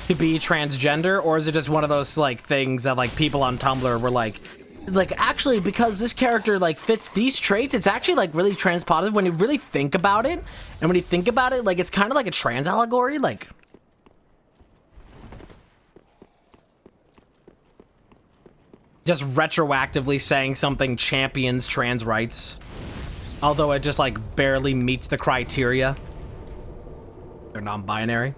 to be transgender, or is it just one of those like things that like people on Tumblr were like, it's like actually because this character like fits these traits, it's actually like really transpositive when you really think about it, and when you think about it, like it's kind of like a trans allegory, like. Just retroactively saying something champions trans rights, although it just like barely meets the criteria. They're non-binary.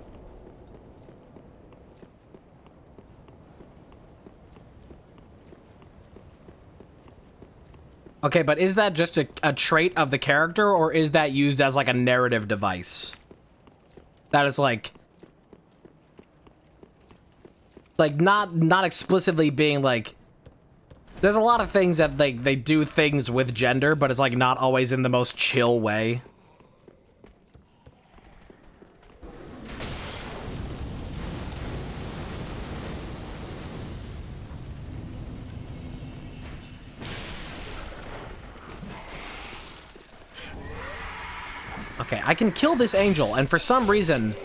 Okay, but is that just a trait of the character, or is that used as like a narrative device? That is like not explicitly being like. There's a lot of things that they do things with gender, but it's like not always in the most chill way. Okay, I can kill this angel, and for some reason,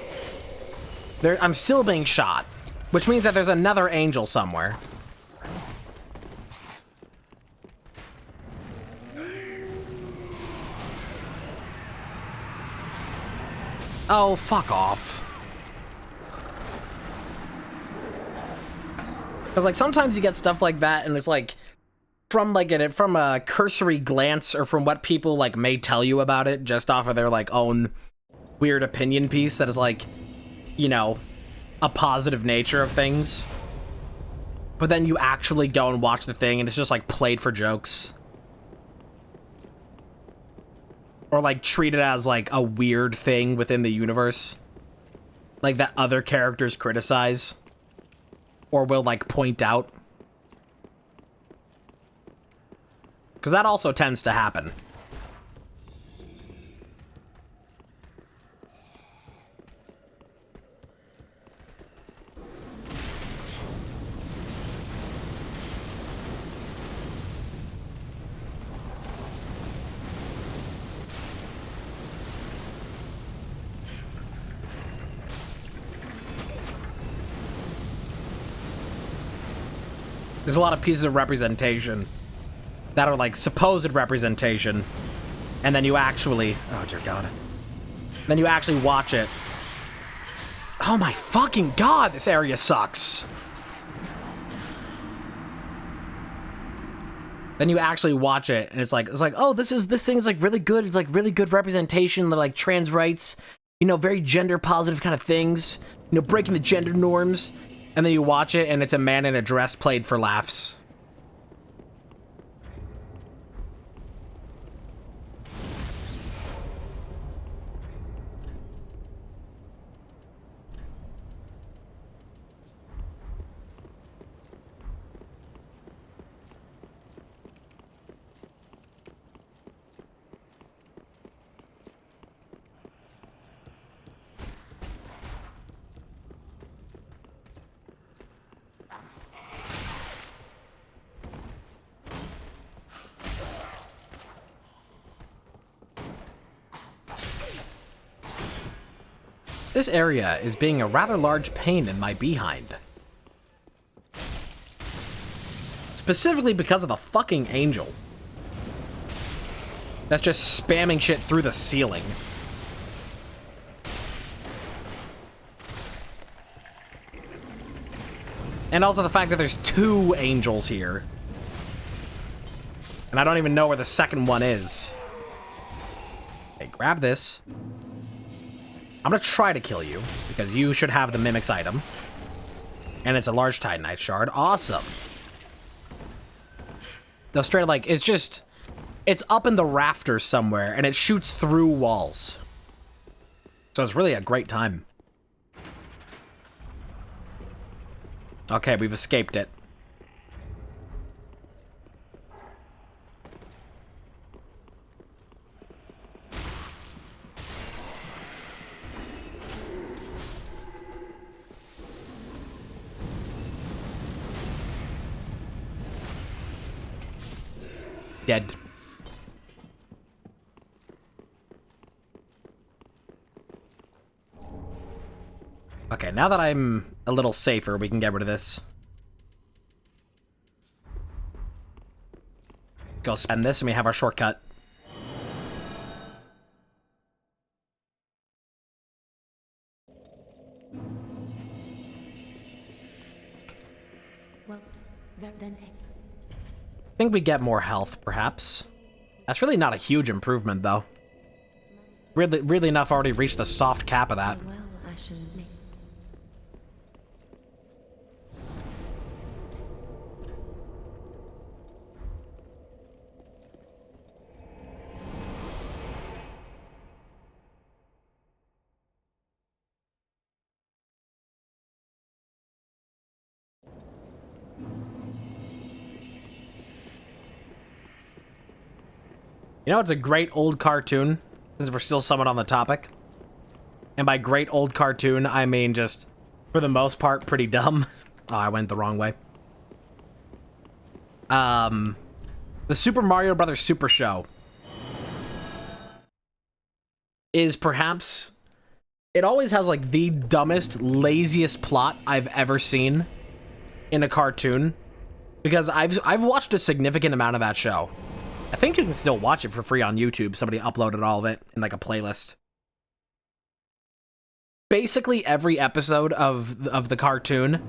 I'm still being shot, which means that there's another angel somewhere. Oh, fuck off. Because, like, sometimes you get stuff like that, and it's, like, from a cursory glance, or from what people, like, may tell you about it, just off of their, like, own weird opinion piece that is, like, you know, a positive nature of things. But then you actually go and watch the thing, and it's just, like, played for jokes. Or, like, treat it as, like, a weird thing within the universe. Like, that other characters criticize. Or will, like, point out. Because that also tends to happen. There's a lot of pieces of representation that are like supposed representation, and then you actually, oh dear God, then you actually watch it. Oh my fucking God, this area sucks. Then you actually watch it, and it's like, oh, this thing is like really good. It's like really good representation of like trans rights, you know, very gender positive kind of things, you know, breaking the gender norms. And then you watch it, and it's a man in a dress played for laughs. This area is being a rather large pain in my behind. Specifically because of the fucking angel. That's just spamming shit through the ceiling. And also the fact that there's 2 angels here. And I don't even know where the second one is. Okay, grab this. I'm gonna try to kill you, because you should have the Mimic's item. And it's a large Titanite shard. Awesome. No, straight like, it's just... It's up in the rafters somewhere, and it shoots through walls. So it's really a great time. Okay, we've escaped it. Dead. Okay, now that I'm a little safer, we can get rid of this. Go spend this and we have our shortcut. Well, then take. I think we get more health, perhaps. That's really not a huge improvement, though. Really enough already reached the soft cap of that. Well, Ashen, me. You know, it's a great old cartoon, since we're still somewhat on the topic. And by great old cartoon, I mean just, for the most part, pretty dumb. Oh, I went the wrong way. The Super Mario Brothers Super Show is perhaps... It always has, like, the dumbest, laziest plot I've ever seen in a cartoon. Because I've watched a significant amount of that show. I think you can still watch it for free on YouTube. Somebody uploaded all of it in, like, a playlist. Basically, every episode of the cartoon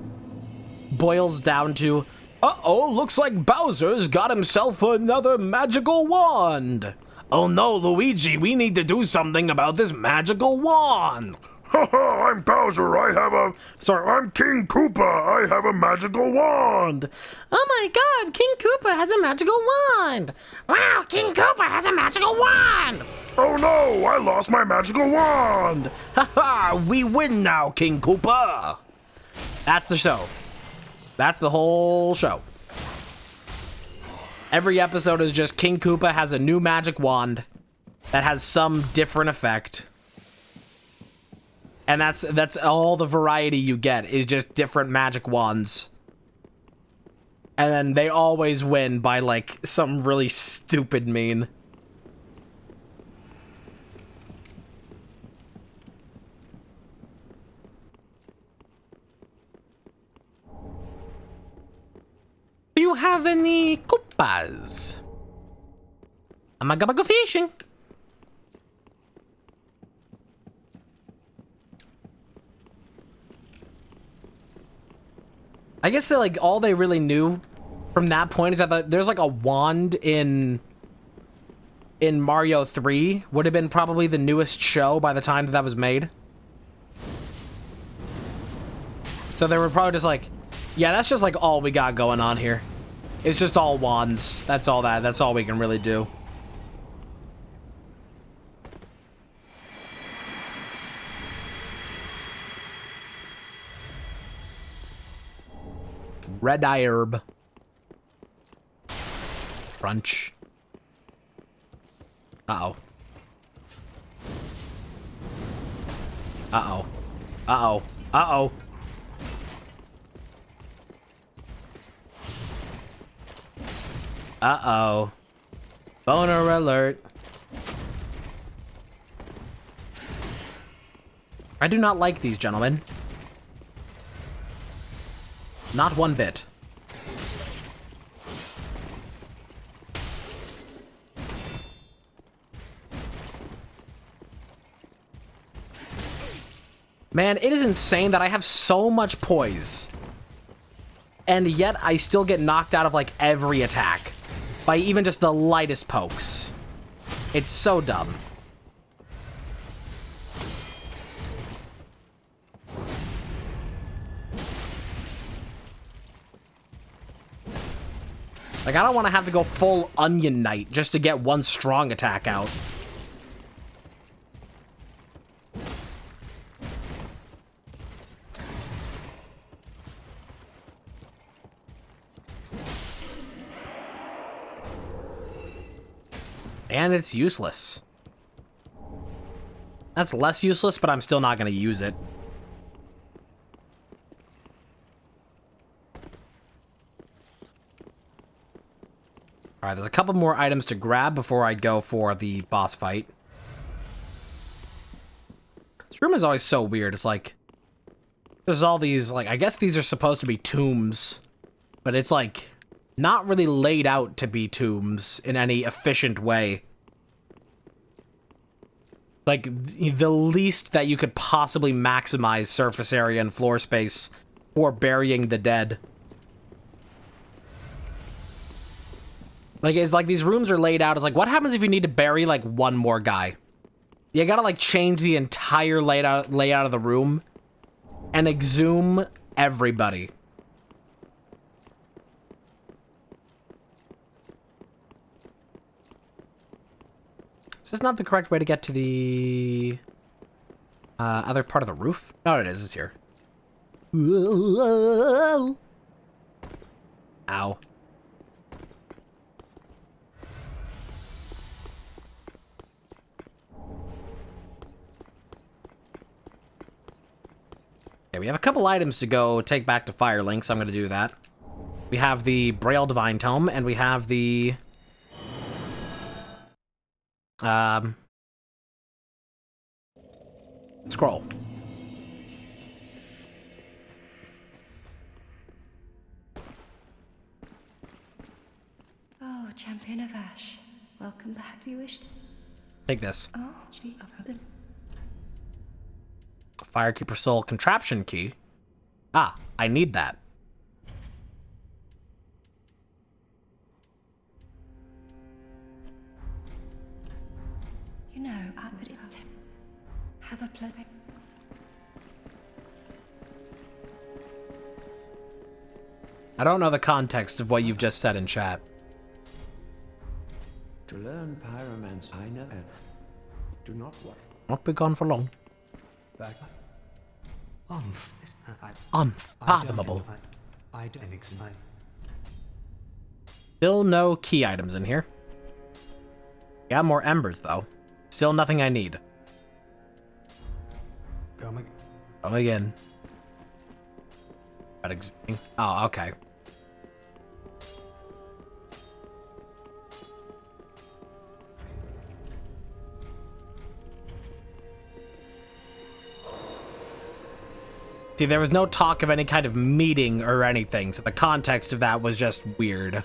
boils down to, uh-oh, looks like Bowser's got himself another magical wand. Oh no, Luigi, we need to do something about this magical wand. Haha, I'm Bowser, I'm King Koopa, I have a magical wand! Oh my god, King Koopa has a magical wand! Wow, King Koopa has a magical wand! Oh no, I lost my magical wand! Haha, we win now, King Koopa! That's the show. That's the whole show. Every episode is just King Koopa has a new magic wand that has some different effect. And that's all the variety you get, is just different magic wands. And then they always win by, like, some really stupid mean. Do you have any Koopas? I'm gonna go fishing. I guess that, like, all they really knew from that point is that there's, like, a wand in Mario 3. Would have been probably the newest show by the time that was made. So they were probably just like, yeah, that's just, like, all we got going on here. It's just all wands. That's all we can really do. Red eye herb. Crunch. Uh-oh. Uh-oh. Uh-oh. Uh-oh. Uh-oh. Boner alert. I do not like these gentlemen. Not one bit. Man, it is insane that I have so much poise. And yet I still get knocked out of like every attack. By even just the lightest pokes. It's so dumb. Like, I don't want to have to go full Onion Knight just to get one strong attack out. And it's useless. That's less useless, but I'm still not going to use it. Alright, there's a couple more items to grab before I go for the boss fight. This room is always so weird. It's like, there's all these, like, I guess these are supposed to be tombs, but it's like, not really laid out to be tombs in any efficient way. Like, the least that you could possibly maximize surface area and floor space for burying the dead. Like, it's like these rooms are laid out as like, what happens if you need to bury, like, one more guy? You gotta, like, change the entire layout of the room and exhume everybody. Is this not the correct way to get to the other part of the roof? No, it is. It's here. Ow. Okay, we have a couple items to go take back to Firelink, so I'm going to do that. We have the Braille Divine Tome, and we have the... scroll. Oh, Champion of Ash. Welcome back. Do you wish to... Take this. Oh, gee, I've heard Firekeeper Soul Contraption Key. Ah, I need that. You know, but it... Have a pleasant... I don't know the context of what you've just said in chat. To learn pyromancy, I know. Do not worry. Not be gone for long. Back. Unfathomable. I don't explain. Still no key items in here. Got more embers, though. Still nothing I need. Come again. About exuding. Oh, okay. See, there was no talk of any kind of meeting or anything, so the context of that was just weird.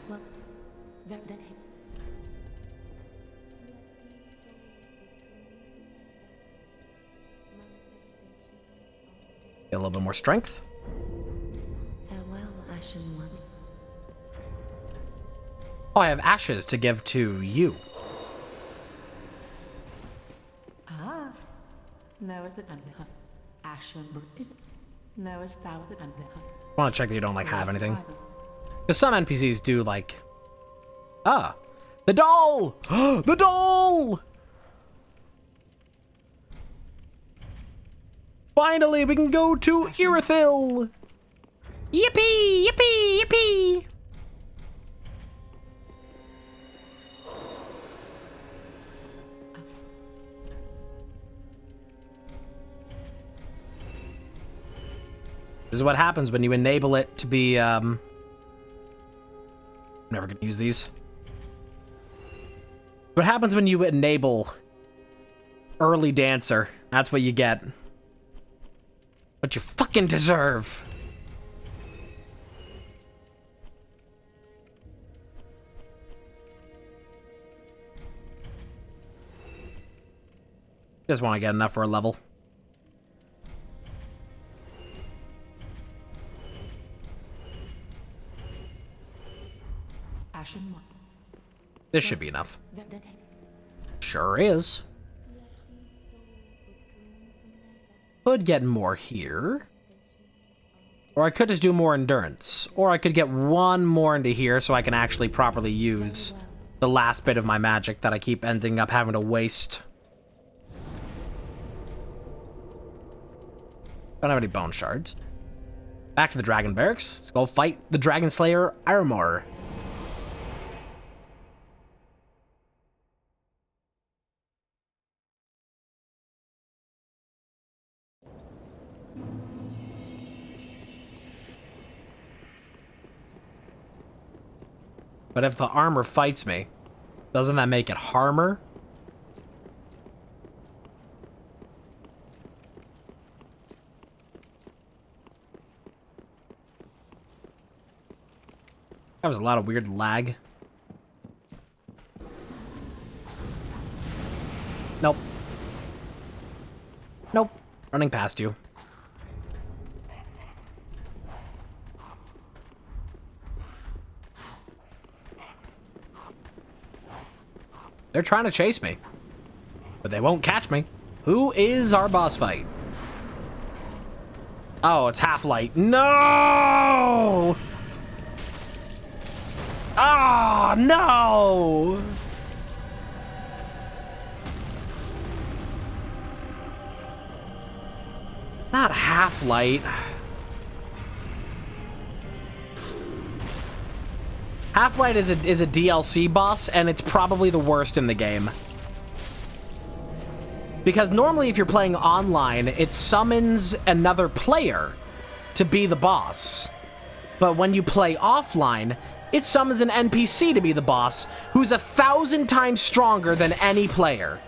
Whoops. Then take... Get a little bit more strength. Farewell, Ashen One. Oh, I have ashes to give to you. Ah, knowest that Ashen is knowest thou that I want to check that you don't, like, have anything. Because some NPCs do, like... Ah! The doll! The doll! Finally, we can go to Irithyll! Yippee! Yippee! Yippee! This is what happens when you enable it to be, never gonna use these. What happens when you enable early dancer? That's what you get. What you fucking deserve. Just want to get enough for a level. Ashen one. This should be enough. That head. Sure is. Could get more here. Or I could just do more endurance. Or I could get one more into here so I can actually properly use the last bit of my magic that I keep ending up having to waste. Don't have any bone shards. Back to the Dragon Barracks. Let's go fight the Dragon Slayer Armor. But if the armor fights me, doesn't that make it harmer? That was a lot of weird lag. Nope. Nope. Running past you. They're trying to chase me, but they won't catch me. Who is our boss fight? Oh, it's Half-Light. No! Ah, no! Not Half-Light. Half-Light is a DLC boss, and it's probably the worst in the game. Because normally if you're playing online, it summons another player to be the boss. But when you play offline, it summons an NPC to be the boss, who's 1,000 times stronger than any player.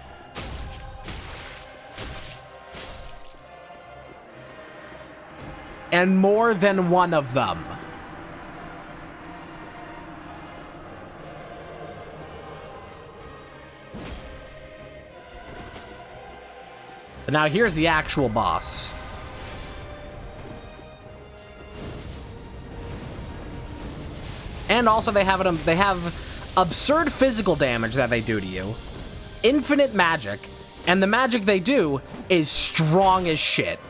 And more than one of them. But now here's the actual boss. And also they have absurd physical damage that they do to you, infinite magic, and the magic they do is strong as shit.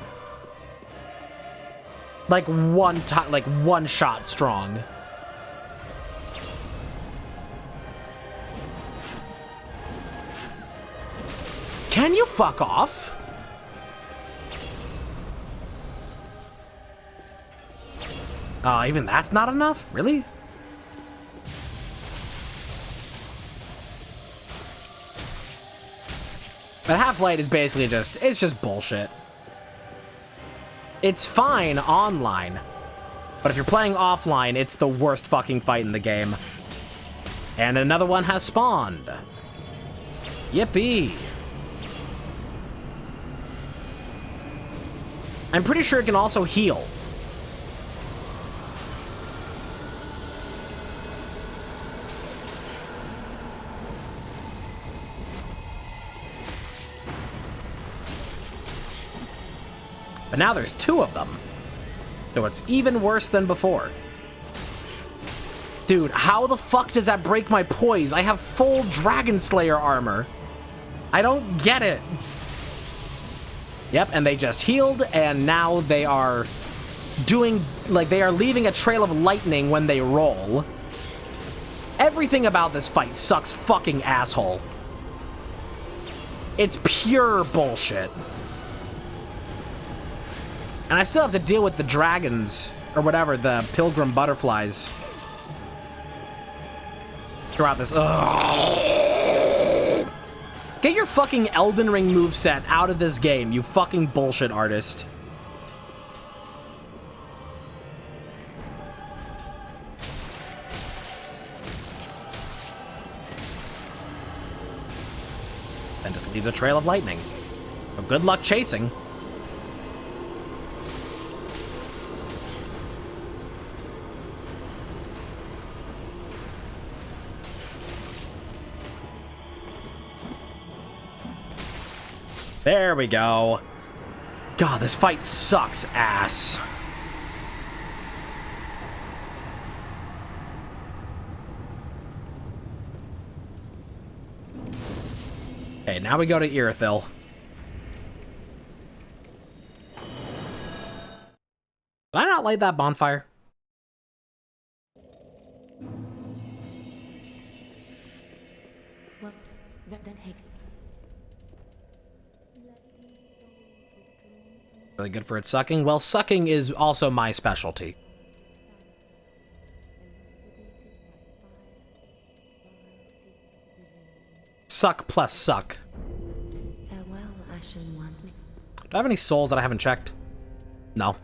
Like one shot strong. Can you fuck off? Even that's not enough? Really? But Half-Light is basically it's just bullshit. It's fine online, but if you're playing offline, it's the worst fucking fight in the game. And another one has spawned. Yippee. I'm pretty sure it can also heal. But now there's two of them. So it's even worse than before. Dude, how the fuck does that break my poise? I have full Dragon Slayer armor. I don't get it. Yep, and they just healed, and now they are doing, like, they are leaving a trail of lightning when they roll. Everything about this fight sucks fucking asshole. It's pure bullshit. And I still have to deal with the dragons, or whatever, the pilgrim butterflies. Throughout this. Ugh. Get your fucking Elden Ring moveset out of this game, you fucking bullshit artist. Then just leaves a trail of lightning. So good luck chasing. There we go. God, this fight sucks ass. Okay, now we go to Irithyll. Did I not light that bonfire? What's that hate? Really good for its sucking. Well, sucking is also my specialty. Suck plus suck. Farewell, Ashen One. Do I have any souls that I haven't checked? No.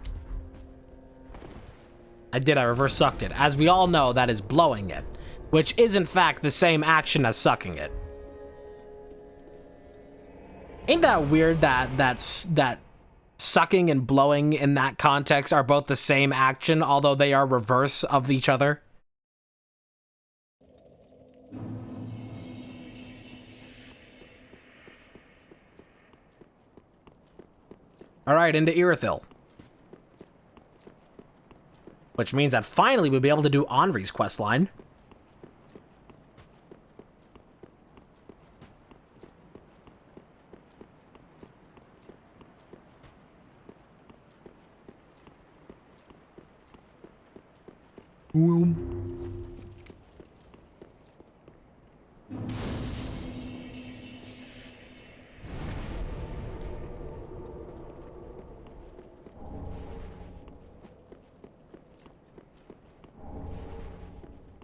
I did, I reverse sucked it. As we all know, that is blowing it, which is in fact the same action as sucking it. Ain't that weird that sucking and blowing in that context are both the same action, although they are reverse of each other? Alright, into Irithyll. Which means that finally we'll be able to do Henri's questline.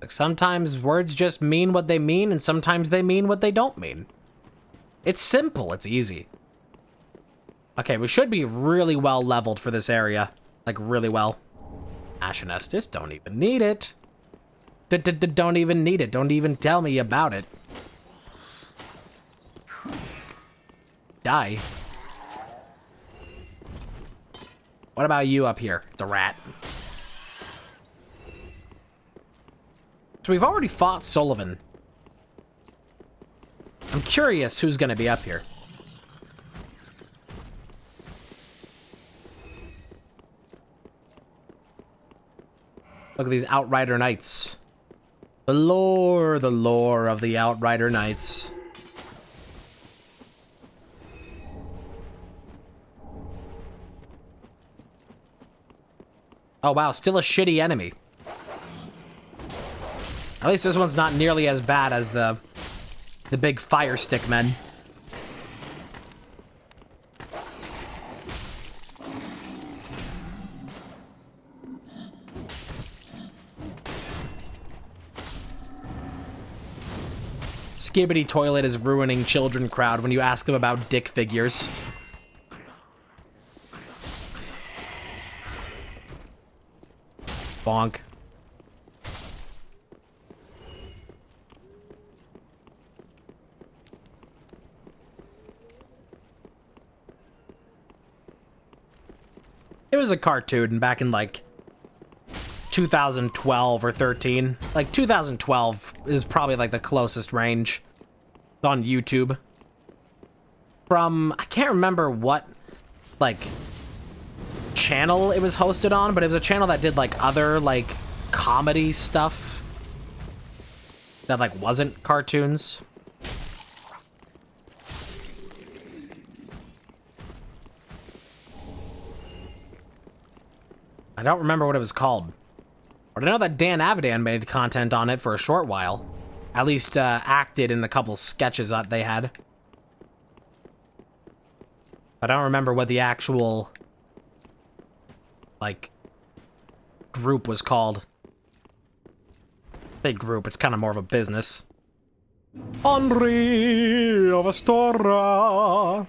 Like, sometimes words just mean what they mean, and sometimes they mean what they don't mean. It's simple, it's easy. Okay, we should be really well leveled for this area. Like, really well. Ashen Estus, don't even need it. Don't even need it. Don't even tell me about it. Die. What about you up here? It's a rat. So we've already fought Sullivan. I'm curious who's gonna be up here. Look at these Outrider Knights. The lore of the Outrider Knights. Oh wow, still a shitty enemy. At least this one's not nearly as bad as the big fire stick men. Skibbity Toilet is ruining children crowd when you ask them about dick figures. Bonk. It was a cartoon back in like 2012 or 13. Like 2012 is probably like the closest range on YouTube. From, I can't remember what like channel it was hosted on, but it was a channel that did like other like comedy stuff that like wasn't cartoons. I don't remember what it was called. But I know that Dan Avidan made content on it for a short while. At least acted in a couple sketches that they had. I don't remember what the actual like group was called. Big group, it's kind of more of a business. Henri of Astora.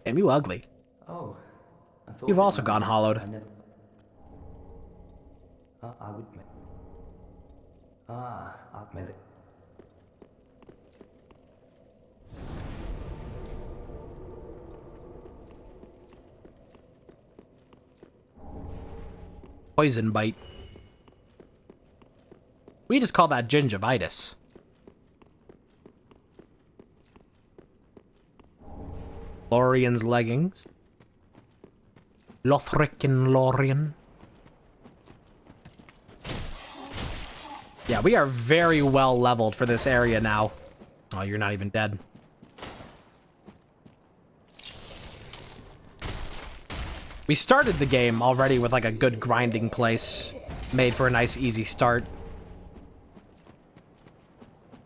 Damn, you ugly. Oh, I thought You've it also might gone be- hollowed. I never. I would make. I've made it. poison bite. We just call that gingivitis. Lorian's leggings. Lothric and Lorian. Yeah, we are very well leveled for this area now. Oh, you're not even dead. We started the game already with like a good grinding place, made for a nice easy start.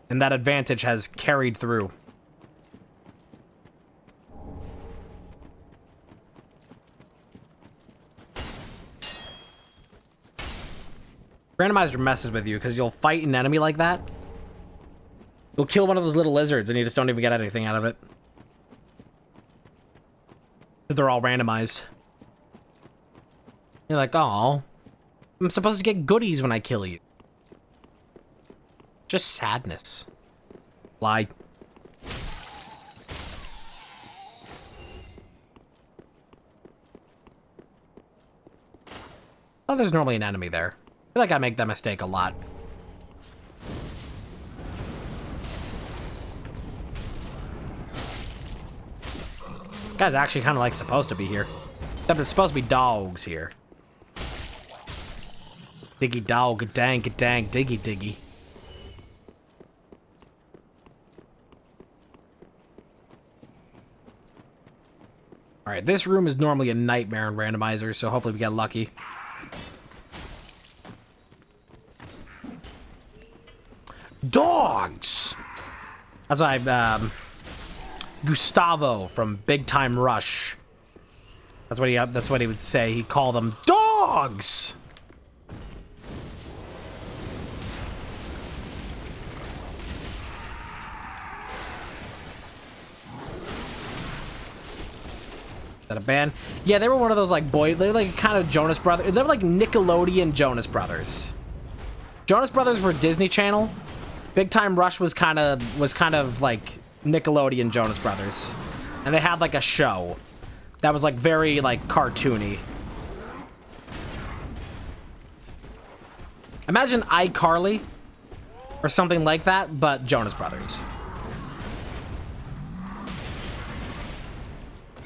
And that advantage has carried through. Randomizer messes with you because you'll fight an enemy like that. You'll kill one of those little lizards and you just don't even get anything out of it. They're all randomized. You're like, oh, I'm supposed to get goodies when I kill you. Just sadness. Lie. Oh, there's normally an enemy there. I feel like I make that mistake a lot. This guy's actually kind of like supposed to be here. Except it's supposed to be dogs here. Diggy dog, dang, dang, diggy diggy. Alright, this room is normally a nightmare in randomizer, so hopefully we get lucky. Dogs! That's why Gustavo from Big Time Rush. That's what he would say. He'd call them dogs! Is that a band? Yeah, they were one of those like they were like kind of Jonas Brothers. They were like Nickelodeon Jonas Brothers. Jonas Brothers were Disney Channel. Big Time Rush was kind of like Nickelodeon Jonas Brothers. And they had like a show that was like very like cartoony. Imagine iCarly or something like that, but Jonas Brothers.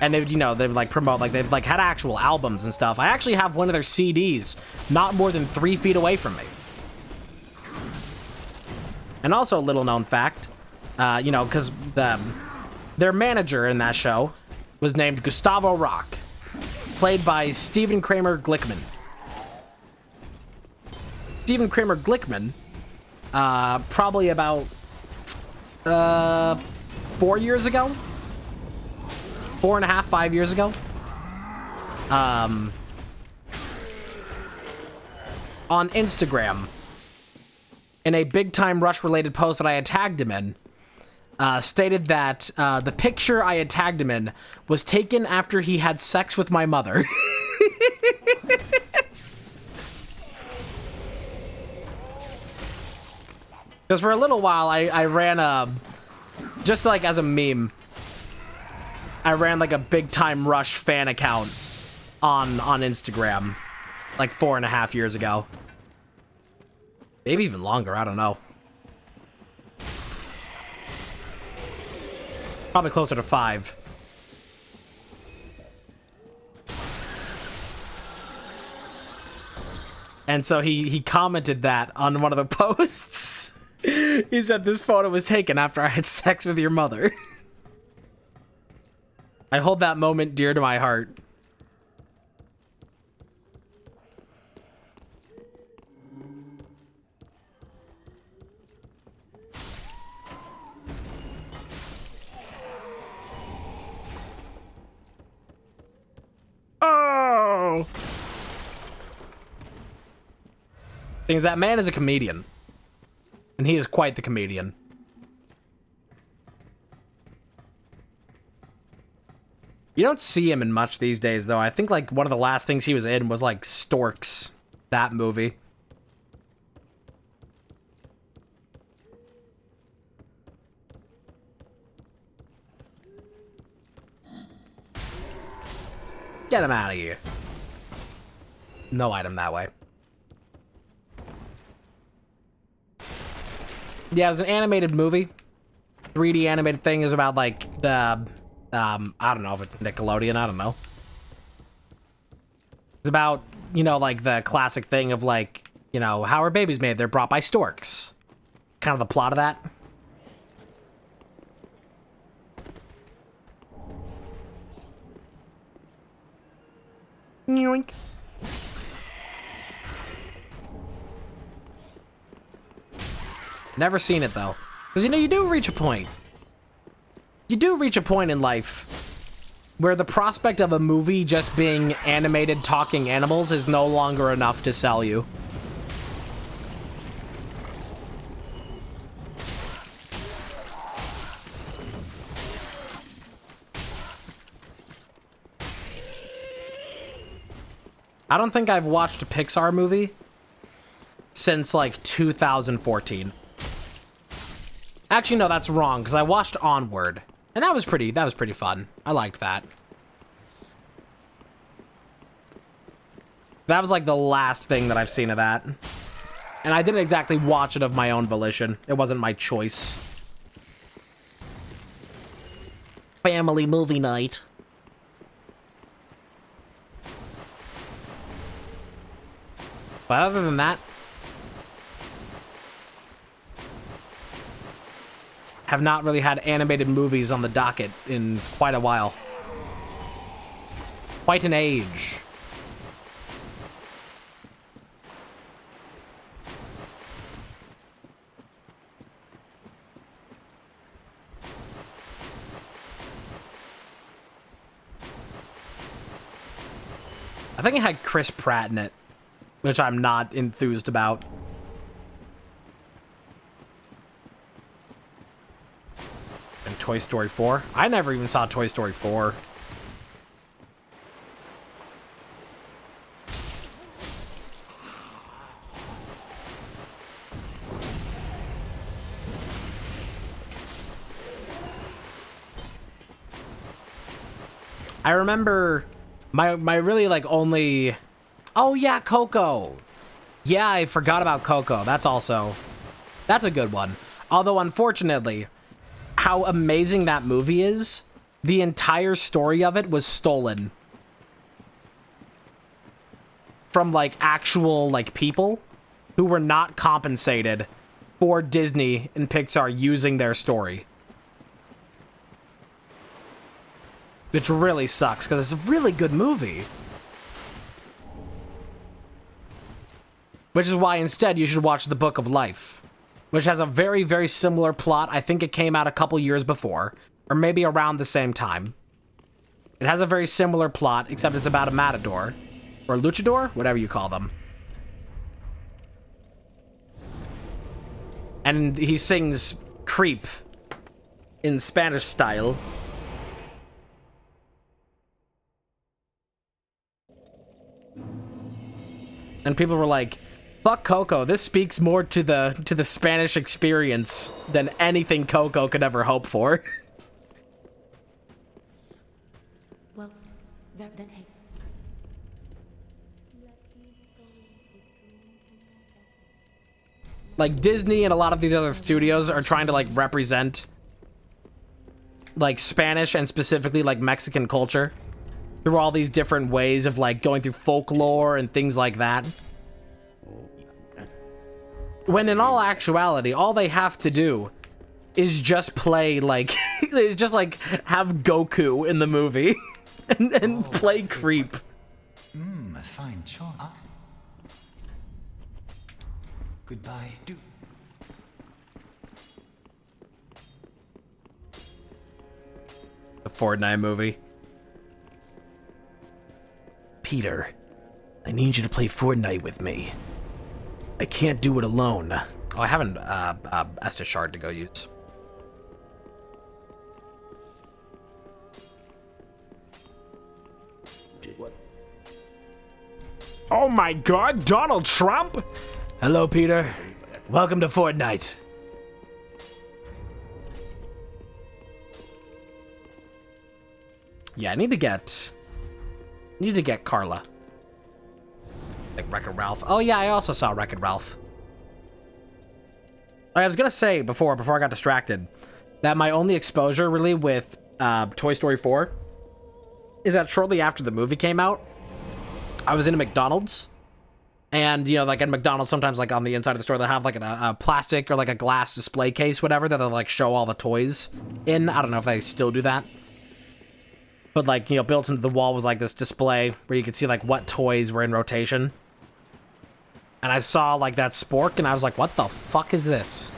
And they would, you know, they would like promote, like they've like had actual albums and stuff. I actually have one of their CDs not more than 3 feet away from me. And also a little known fact, you know, because their manager in that show was named Gustavo Rock, played by Stephen Kramer Glickman. Stephen Kramer Glickman, probably about 4 years ago, 4.5, 5 years ago, on Instagram, in a Big Time Rush related post that I had tagged him in, stated that the picture I had tagged him in was taken after he had sex with my mother. Because for a little while, I ran just like as a meme, I ran like a Big Time Rush fan account on Instagram like 4.5 years ago. Maybe even longer, I don't know. Probably closer to 5. And so he commented that on one of the posts. He said this photo was taken after I had sex with your mother. I hold that moment dear to my heart. Oh! Thing is, that man is a comedian. And he is quite the comedian. You don't see him in much these days, though. I think, like, one of the last things he was in was, like, Storks. That movie. Get him out of here. No item that way. Yeah, it was an animated movie. 3D animated thing. Is about like the I don't know if it's Nickelodeon, I don't know. It's about, you know, like the classic thing of like, you know, how are babies made? They're brought by storks. Kind of the plot of that. Yoink. Never seen it though. Because, you know, you do reach a point. You do reach a point in life where the prospect of a movie just being animated talking animals is no longer enough to sell you. I don't think I've watched a Pixar movie since like 2014. Actually, no, that's wrong, because I watched Onward. And that was pretty fun. I liked that. That was like the last thing that I've seen of that. And I didn't exactly watch it of my own volition. It wasn't my choice. Family movie night. But other than that, have not really had animated movies on the docket in quite a while. Quite an age. I think it had Chris Pratt in it, which I'm not enthused about. And Toy Story 4? I never even saw Toy Story 4. I remember my really like only... Oh yeah, Coco! Yeah, I forgot about Coco. That's a good one. Although unfortunately, how amazing that movie is, the entire story of it was stolen from like actual like people who were not compensated for Disney and Pixar using their story. Which really sucks because it's a really good movie. Which is why instead you should watch The Book of Life, which has a very, very similar plot. I think it came out a couple years before, or maybe around the same time. It has a very similar plot, except it's about a matador, or luchador, whatever you call them. And he sings Creep in Spanish style. And people were like, fuck Coco, this speaks more to the Spanish experience than anything Coco could ever hope for. Well, then hey. Like, Disney and a lot of these other studios are trying to, like, represent, like, Spanish and specifically, like, Mexican culture through all these different ways of, like, going through folklore and things like that. When in all actuality, all they have to do is just play, like, is just, like, have Goku in the movie and play Creep. A fine choice. Goodbye. Do. The Fortnite movie. Peter, I need you to play Fortnite with me. I can't do it alone. Oh, I haven't Estus Shard to go use. What? Oh my god, Donald Trump? Hello, Peter. Welcome to Fortnite. Yeah, I need to get Carla. Like Wreck-It Ralph. Oh yeah, I also saw Wreck-It Ralph. I was gonna say before I got distracted, that my only exposure really with Toy Story 4 is that shortly after the movie came out, I was in a McDonald's, and you know, like at McDonald's, sometimes like on the inside of the store, they have like a plastic or like a glass display case, whatever, that they'll like show all the toys in. I don't know if they still do that, but like, you know, built into the wall was like this display where you could see like what toys were in rotation. And I saw like that spork, and I was like, what the fuck is this?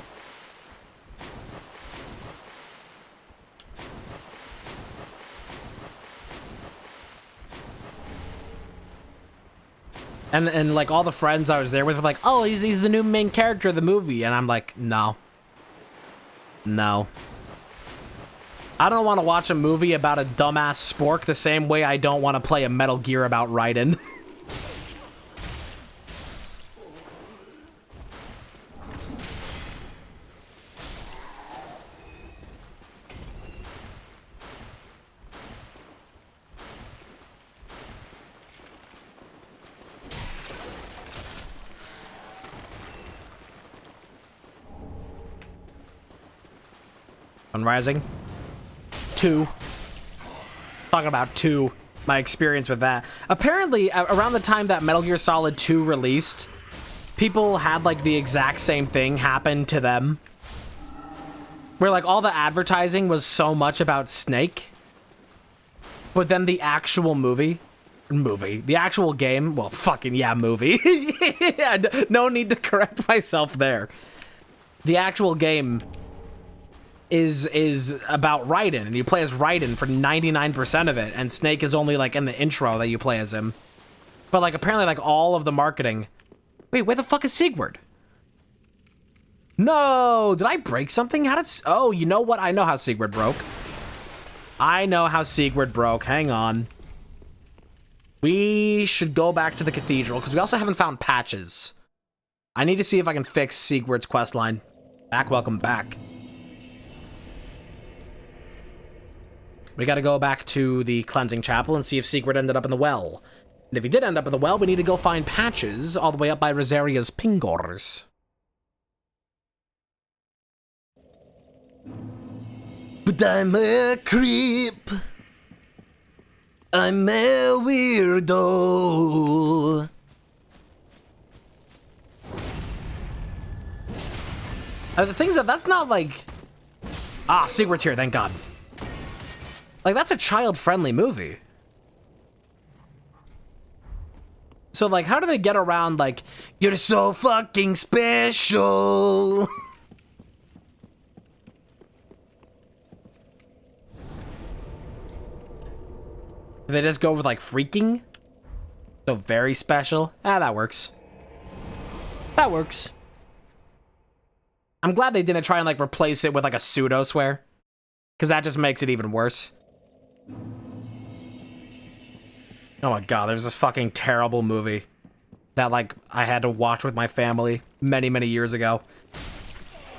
And like all the friends I was there with were like, oh, he's the new main character of the movie. And I'm like, no. No. I don't want to watch a movie about a dumbass spork the same way I don't want to play a Metal Gear about Raiden. Rising 2. Talking about 2, my experience with that. Apparently, around the time that Metal Gear Solid 2 released, people had like the exact same thing happen to them. Where like all the advertising was so much about Snake, but then the actual the actual game, well, fucking yeah, movie. Yeah, no need to correct myself there. The actual game is about Raiden, and you play as Raiden for 99% of it, and Snake is only like in the intro that you play as him. But like apparently like all of the marketing. Wait, where the fuck is Sigurd? No, did I break something? How did? Oh, you know what? I know how Sigurd broke. I know how Sigurd broke. Hang on. We should go back to the cathedral because we also haven't found patches. I need to see if I can fix Sigurd's questline. Welcome back. We gotta go back to the cleansing chapel and see if Sigurd ended up in the well. And if he did end up in the well, we need to go find patches all the way up by Rosaria's Pingors. But I'm a creep. I'm a weirdo. The things that's not like... Ah, Sigurd's here, thank God. Like, that's a child-friendly movie. So, like, how do they get around, like, you're so fucking special? Do they just go with, like, freaking? So very special? Ah, that works. That works. I'm glad they didn't try and, like, replace it with, like, a pseudo-swear. Because that just makes it even worse. Oh my god, there's this fucking terrible movie that, like, I had to watch with my family many, many years ago.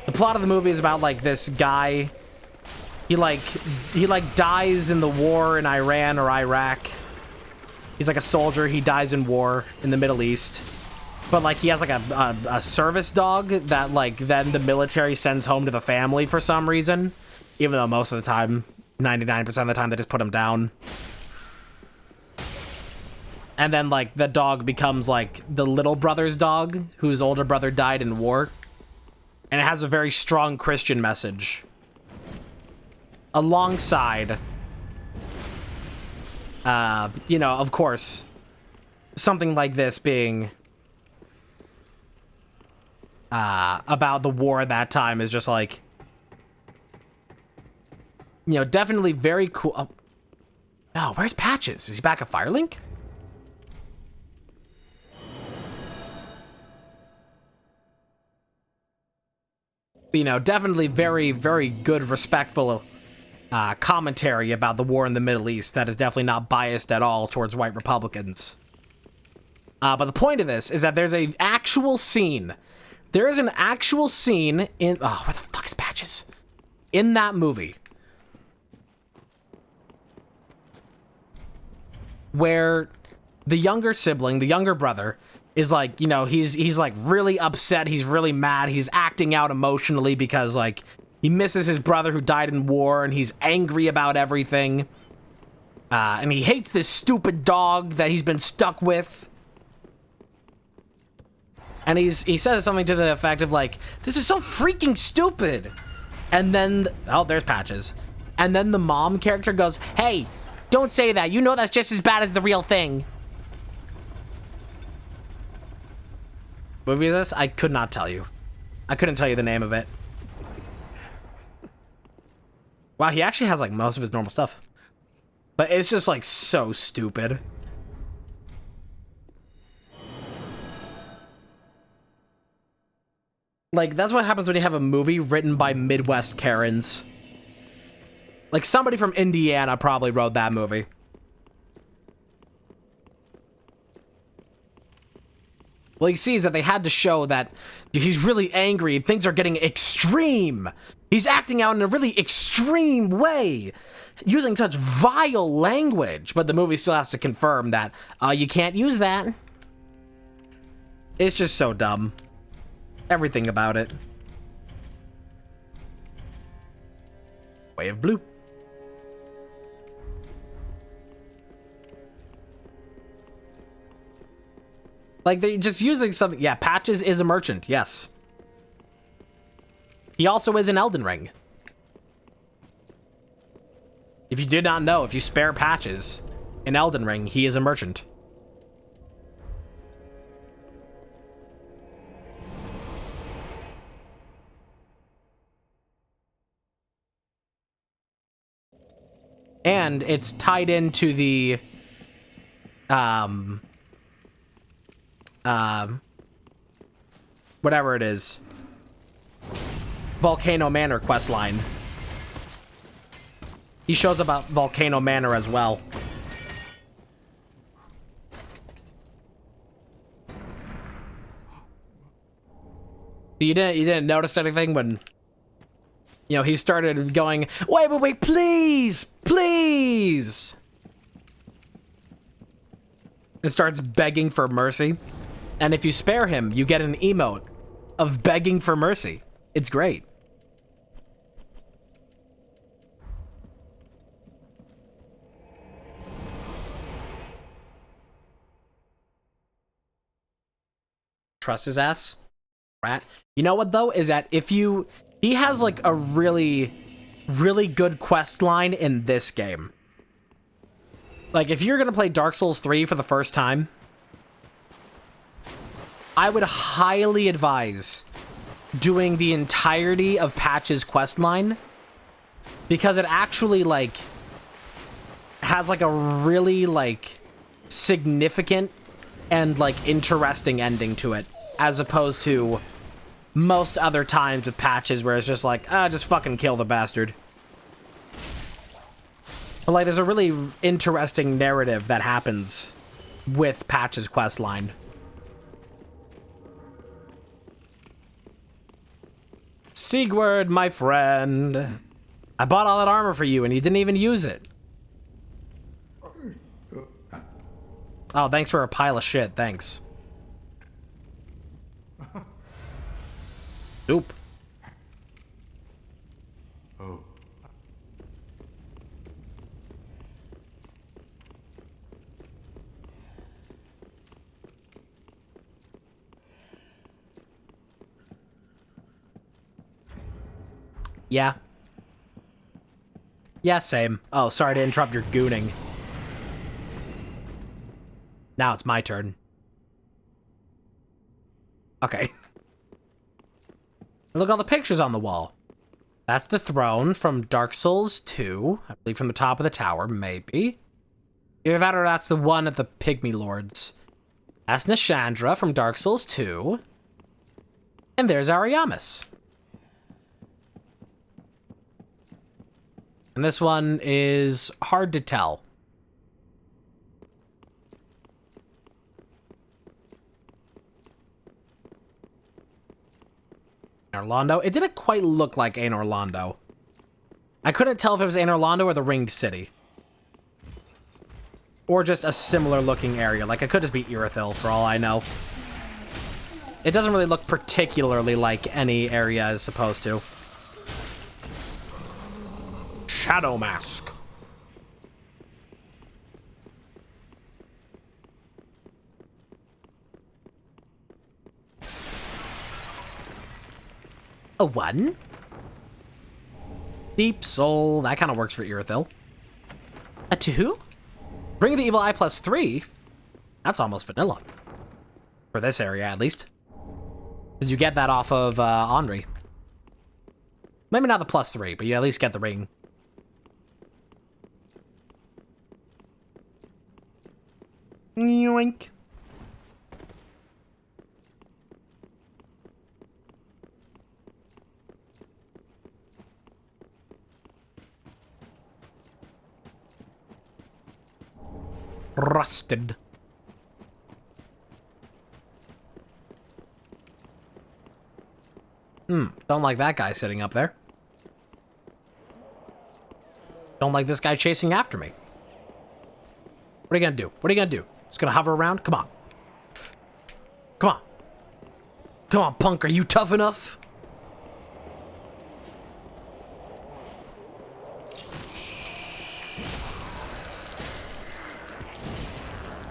The plot of the movie is about, like, this guy. He dies in the war in Iran or Iraq. He's, like, a soldier. He dies in war in the Middle East. But, like, he has, like, a service dog that, like, then the military sends home to the family for some reason. Even though most of the time, 99% of the time, they just put him down. And then, like, the dog becomes, like, the little brother's dog, whose older brother died in war. And it has a very strong Christian message. Alongside, you know, of course, something like this being about the war at that time is just, like, you know, definitely very cool. Oh, no, where's Patches? Is he back at Firelink? You know, definitely very, very good, respectful commentary about the war in the Middle East that is definitely not biased at all towards white Republicans. But the point of this is that there's an actual scene. There is an actual scene in... Oh, where the fuck is Patches? In that movie. Where the younger sibling, the younger brother, is like, you know, he's like really upset, he's really mad, he's acting out emotionally because like he misses his brother who died in war and he's angry about everything. And he hates this stupid dog that he's been stuck with. And he says something to the effect of like, this is so freaking stupid. And then, oh, there's Patches. And then the mom character goes, hey, don't say that. You know that's just as bad as the real thing. What movie is this? I could not tell you. I couldn't tell you the name of it. Wow, he actually has like most of his normal stuff. But it's just like so stupid. Like, that's what happens when you have a movie written by Midwest Karens. Like, somebody from Indiana probably wrote that movie. Well, you see is that they had to show that he's really angry, things are getting extreme. He's acting out in a really extreme way, using such vile language, but the movie still has to confirm that, you can't use that. It's just so dumb. Everything about it. Way of Blue. Like, they're just using something. Yeah, Patches is a merchant, yes. He also is in Elden Ring. If you did not know, if you spare Patches in Elden Ring, he is a merchant. And it's tied into the whatever it is, Volcano Manor questline. He shows up at Volcano Manor as well. You didn't notice anything when, you know, he started going, wait, please, please, and starts begging for mercy. And if you spare him, you get an emote of begging for mercy. It's great. Trust his ass. Rat. You know what though, is that if you, he has like a really good quest line in this game. Like, if you're gonna play Dark Souls 3 for the first time, I would highly advise doing the entirety of Patch's questline, because it actually, like, has, like, a really, like, significant and, like, interesting ending to it, as opposed to most other times with Patches where it's just like, just fucking kill the bastard. But, like, there's a really interesting narrative that happens with Patch's questline. Sigurd, my friend. I bought all that armor for you and you didn't even use it. Oh, thanks for a pile of shit, thanks. Soup. Oh. Yeah. Yeah, same. Oh, sorry to interrupt your gooning. Now it's my turn. Okay. Look at all the pictures on the wall. That's the throne from Dark Souls 2. I believe from the top of the tower, maybe. Either that or that's the one at the Pygmy Lords. That's Nashandra from Dark Souls 2. And there's Ariamis. And this one is hard to tell. Orlando? It didn't quite look like Ain Orlando. I couldn't tell if it was Ain Orlando or the Ringed City. Or just a similar looking area. Like, it could just be Irithyll for all I know. It doesn't really look particularly like any area is supposed to. Shadow Mask. A 1? Deep Soul. That kind of works for Irithyll. A 2? Bring the Evil Eye +3? That's almost vanilla. For this area, at least. Because you get that off of Henri. Maybe not the +3, but you at least get the ring. Yoink. Rusted. Don't like that guy sitting up there. Don't like this guy chasing after me. What are you gonna do? What are you gonna do? Just gonna hover around? Come on. Come on. Come on, punk. Are you tough enough?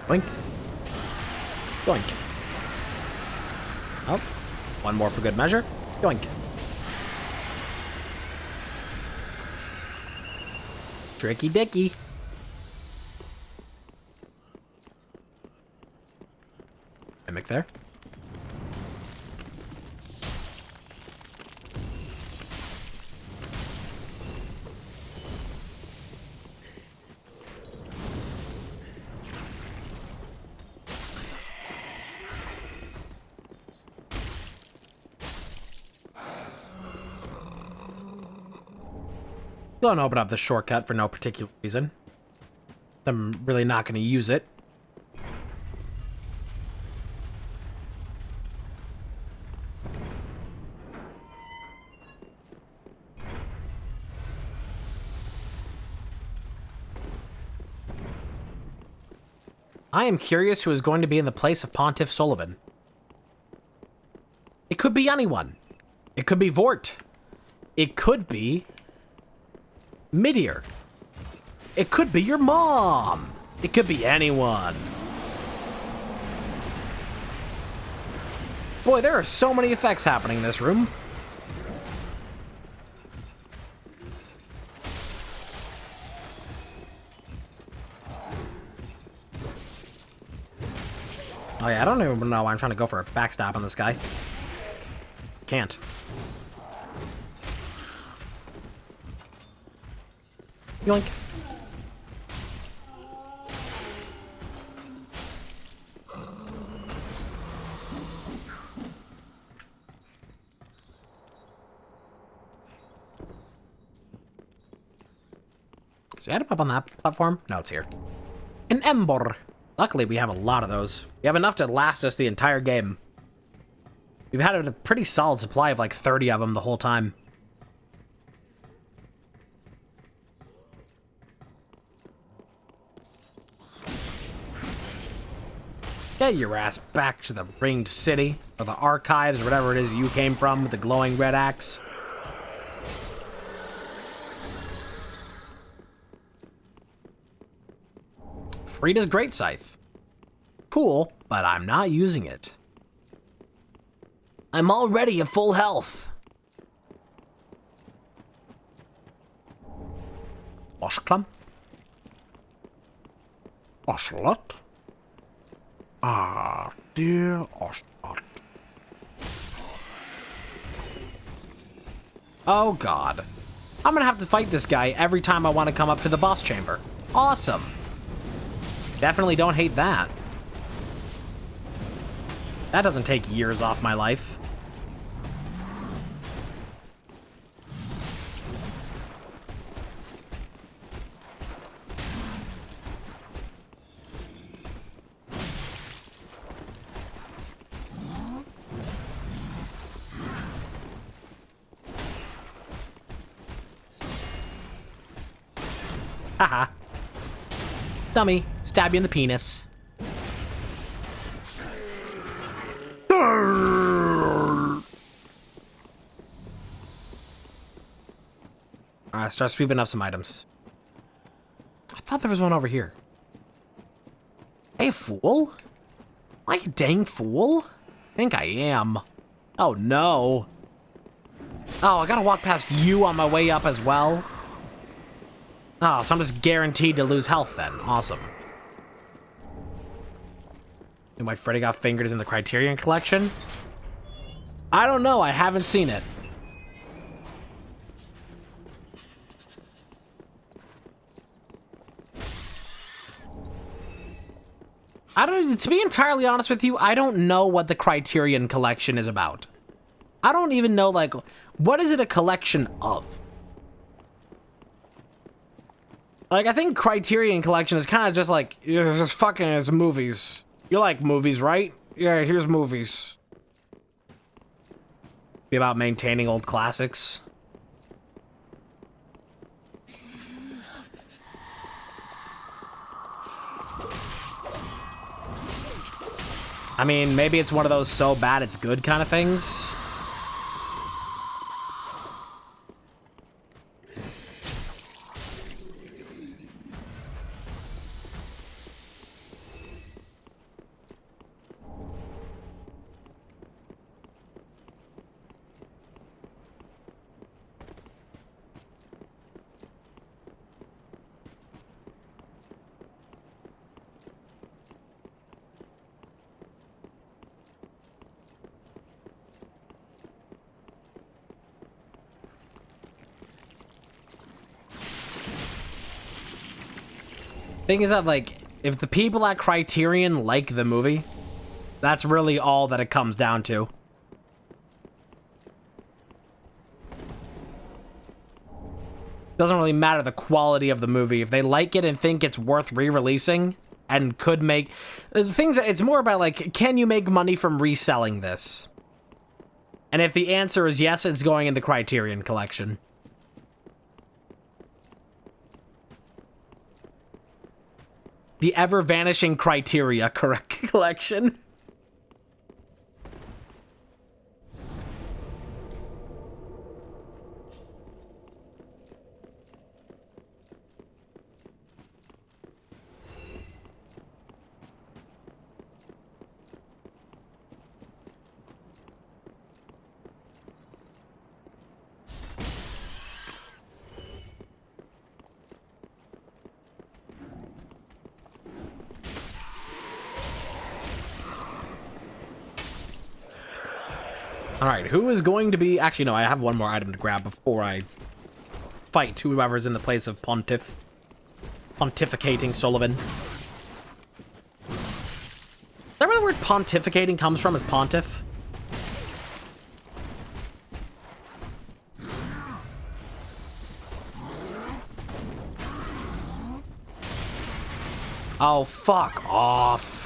Boink. Boink. Oh. One more for good measure. Yoink. Tricky dicky. Mimic there. Don't open up the shortcut for no particular reason. I'm really not going to use it. I am curious who is going to be in the place of Pontiff Sullivan. It could be anyone. It could be Vort. It could be Midir. It could be your mom. It could be anyone. Boy, there are so many effects happening in this room. Oh yeah, I don't even know why I'm trying to go for a backstab on this guy. Can't. Yoink. Is the item up on that platform? No, it's here. An Ember. Luckily, we have a lot of those. We have enough to last us the entire game. We've had a pretty solid supply of like 30 of them the whole time. Get your ass back to the Ringed City, or the Archives, or whatever it is you came from with the glowing red axe. Frida's Great Scythe. Cool, but I'm not using it. I'm already at full health. Oshklam? Ocelot? Ah, dear Ocelot. Oh god. I'm gonna have to fight this guy every time I want to come up to the boss chamber. Awesome. Definitely don't hate that. That doesn't take years off my life. Haha. Dummy. Stab you in the penis. Arr! Alright, start sweeping up some items. I thought there was one over here. Hey, fool? Am I a dang fool? I think I am. Oh, no. Oh, I gotta walk past you on my way up as well? Oh, so I'm just guaranteed to lose health then. Awesome. And why Freddy Got Fingered is in the Criterion Collection? I don't know. I haven't seen it. To be entirely honest with you, I don't know what the Criterion Collection is about. I don't even know, like, what is it a collection of? Like, I think Criterion Collection is kind of just like, just fucking as movies. You like movies, right? Yeah, here's movies. Be about maintaining old classics. I mean, maybe it's one of those so bad it's good kind of things. Thing is that, like, if the people at Criterion like the movie, that's really all that it comes down to. Doesn't really matter the quality of the movie. If they like it and think it's worth re-releasing and could make... things, it's more about, like, can you make money from reselling this? And if the answer is yes, it's going in the Criterion Collection. The ever-vanishing Criteria collection. Alright, who is going to be... Actually, no, I have one more item to grab before I fight whoever's in the place of Pontificating Sullivan. Is that where the word pontificating comes from, is pontiff? Oh, fuck off.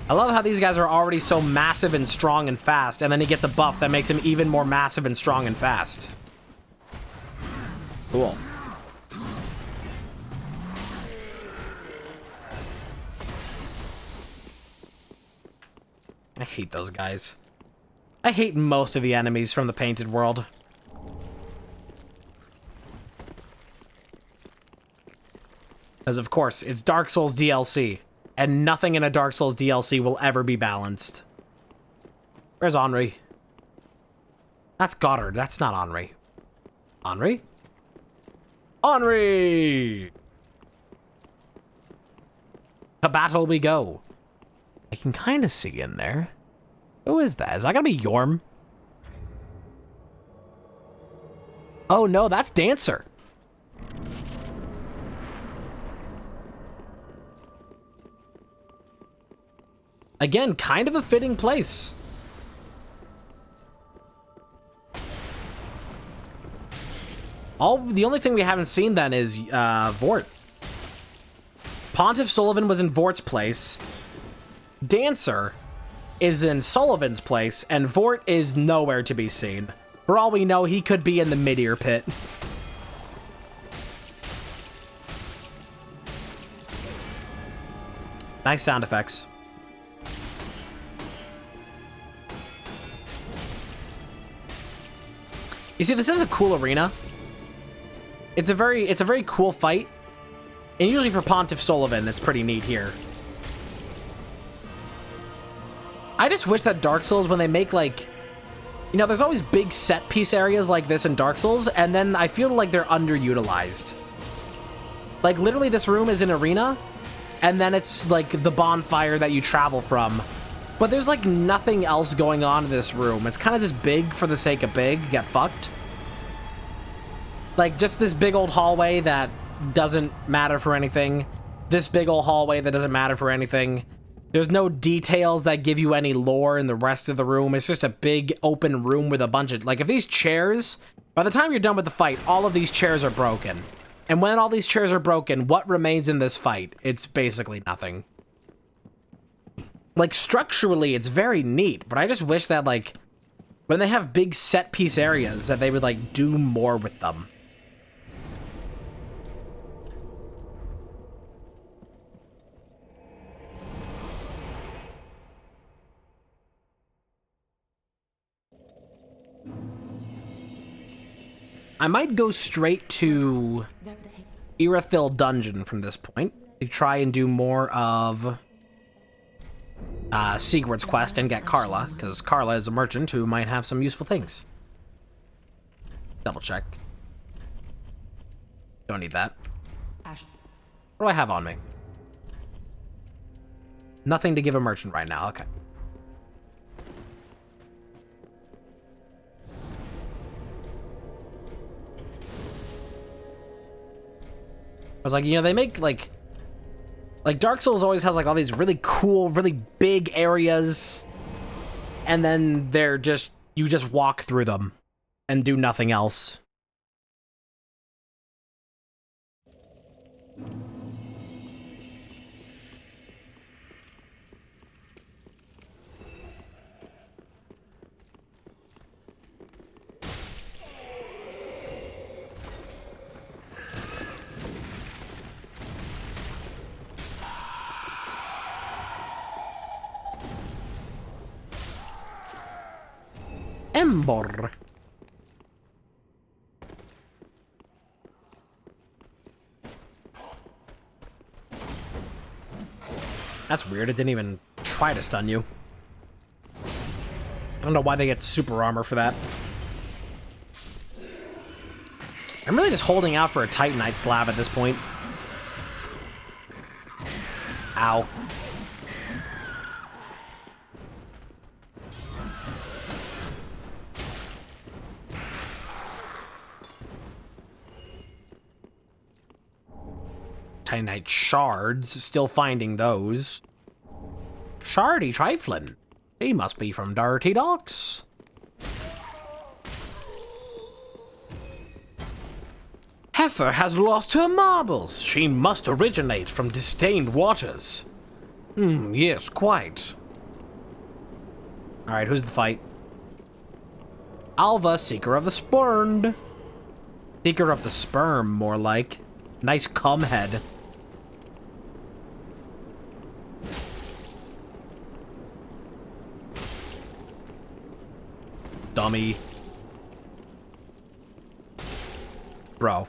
I love how these guys are already so massive and strong and fast, and then he gets a buff that makes him even more massive and strong and fast. Cool. I hate those guys. I hate most of the enemies from the Painted World. Because, of course, it's Dark Souls DLC. And nothing in a Dark Souls DLC will ever be balanced. Where's Henri? That's Goddard. That's not Henri. Henri? Henri! To battle we go. I can kind of see in there. Who is that? Is that gonna be Yorm? Oh no, that's Dancer. Again, kind of a fitting place. The only thing we haven't seen then is Vort. Pontiff Sullivan was in Vort's place. Dancer is in Sullivan's place, and Vort is nowhere to be seen. For all we know, he could be in the mid-ear pit. Nice sound effects. You see, this is a cool arena. It's a very cool fight. And usually for Pontiff Sullivan, it's pretty neat here. I just wish that Dark Souls, when they make, like... You know, there's always big set-piece areas like this in Dark Souls, and then I feel like they're underutilized. Like, literally, this room is an arena, and then it's, like, the bonfire that you travel from. But there's, like, nothing else going on in this room. It's kind of just big for the sake of big. Get fucked. Like, just this big old hallway that doesn't matter for anything. This big old hallway that doesn't matter for anything. There's no details that give you any lore in the rest of the room. It's just a big open room with a bunch of... Like, if these chairs... By the time you're done with the fight, all of these chairs are broken. And when all these chairs are broken, what remains in this fight? It's basically nothing. Like, structurally, it's very neat, but I just wish that, like, when they have big set-piece areas, that they would, like, do more with them. I might go straight to Irithyll Dungeon from this point to try and do more of Sigurd's quest and get Carla, because Carla is a merchant who might have some useful things. Double check. Don't need that. What do I have on me? Nothing to give a merchant right now. Okay. I was like, you know, they make, like Dark Souls always has, like, all these really cool, really big areas, and then they're just, you just walk through them and do nothing else. Embor. That's weird. It didn't even try to stun you. I don't know why they get super armor for that. I'm really just holding out for a Titanite slab at this point. Ow. Titanite shards, still finding those. Shardy triflin'. He must be from Dirty Docks. Heifer has lost her marbles. She must originate from disdained waters. Yes, quite. Alright, who's the fight? Alva, Seeker of the Spurned. Seeker of the Sperm, more like. Nice cum head. Dummy. Bro.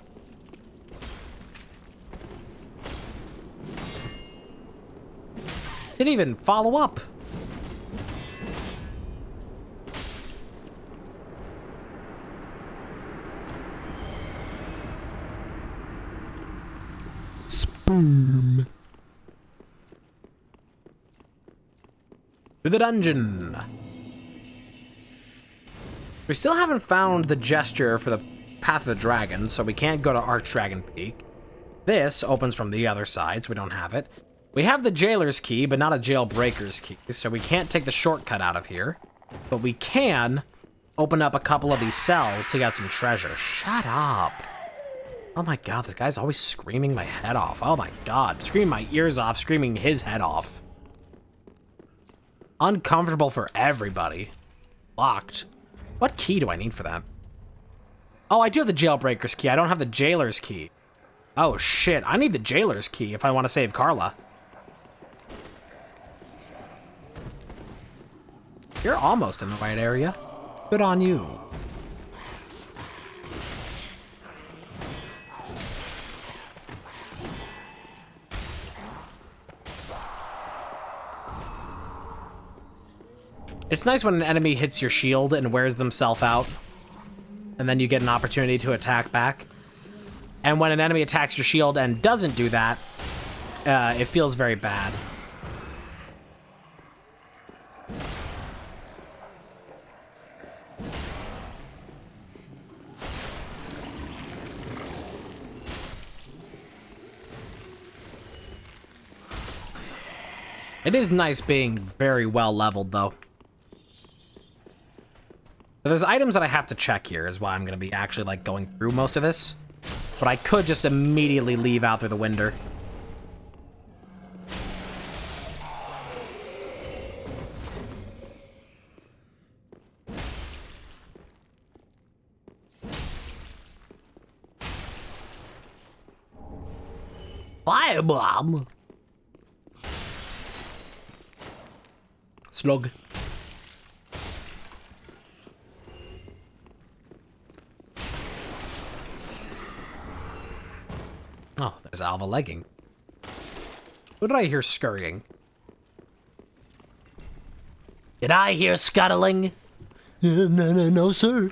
Didn't even follow up. Sperm. To the dungeon. We still haven't found the gesture for the Path of the Dragon, so we can't go to Archdragon Peak. This opens from the other side, so we don't have it. We have the Jailer's Key, but not a Jailbreaker's Key, so we can't take the shortcut out of here. But we can open up a couple of these cells to get some treasure. Shut up. Oh my god, this guy's always screaming my head off. Oh my god, screaming my ears off, screaming his head off. Uncomfortable for everybody. Locked. What key do I need for that? Oh, I do have the Jailbreaker's Key. I don't have the Jailer's Key. Oh shit, I need the Jailer's Key if I want to save Carla. You're almost in the right area. Good on you. It's nice when an enemy hits your shield and wears themselves out, and then you get an opportunity to attack back. And when an enemy attacks your shield and doesn't do that, it feels very bad. It is nice being very well leveled, though. There's items that I have to check here, is why I'm going to be actually, like, going through most of this. But I could just immediately leave out through the window. Firebomb! Slug. Oh, there's Alva legging. What did I hear scurrying? Did I hear scuttling? No, sir.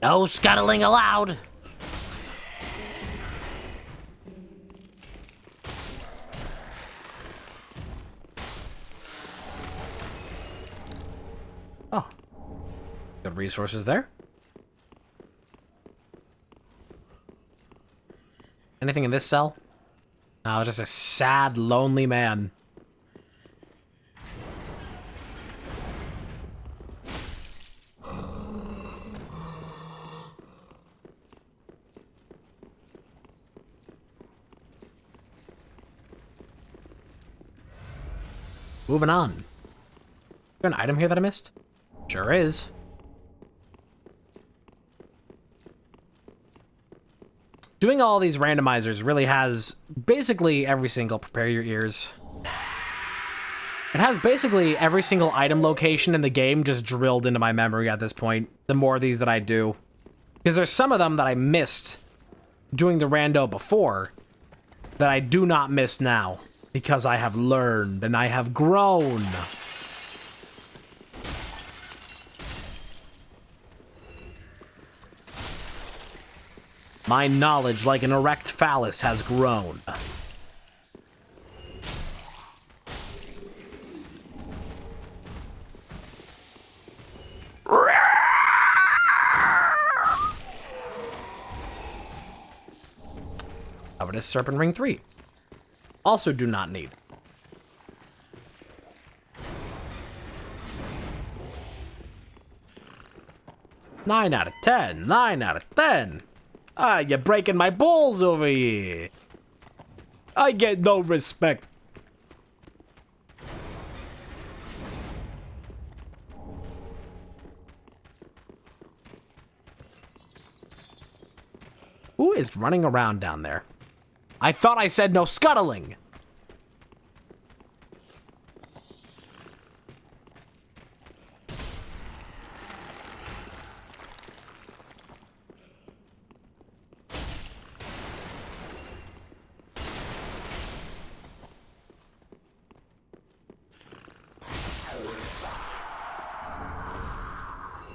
No scuttling allowed. Oh. Good resources there. Anything in this cell? No, just a sad, lonely man. Moving on. Is there an item here that I missed? Sure is. Doing all these randomizers really has basically every single, prepare your ears. It has basically every single item location in the game just drilled into my memory at this point, the more of these that I do. Because there's some of them that I missed doing the rando before that I do not miss now. Because I have learned and I have grown. My knowledge, like an erect phallus, has grown. Covetous Serpent Ring 3. Also do not need. Nine out of 10. 9 out of 10. Ah, you're breaking my balls over here. I get no respect. Who is running around down there? I thought I said no scuttling.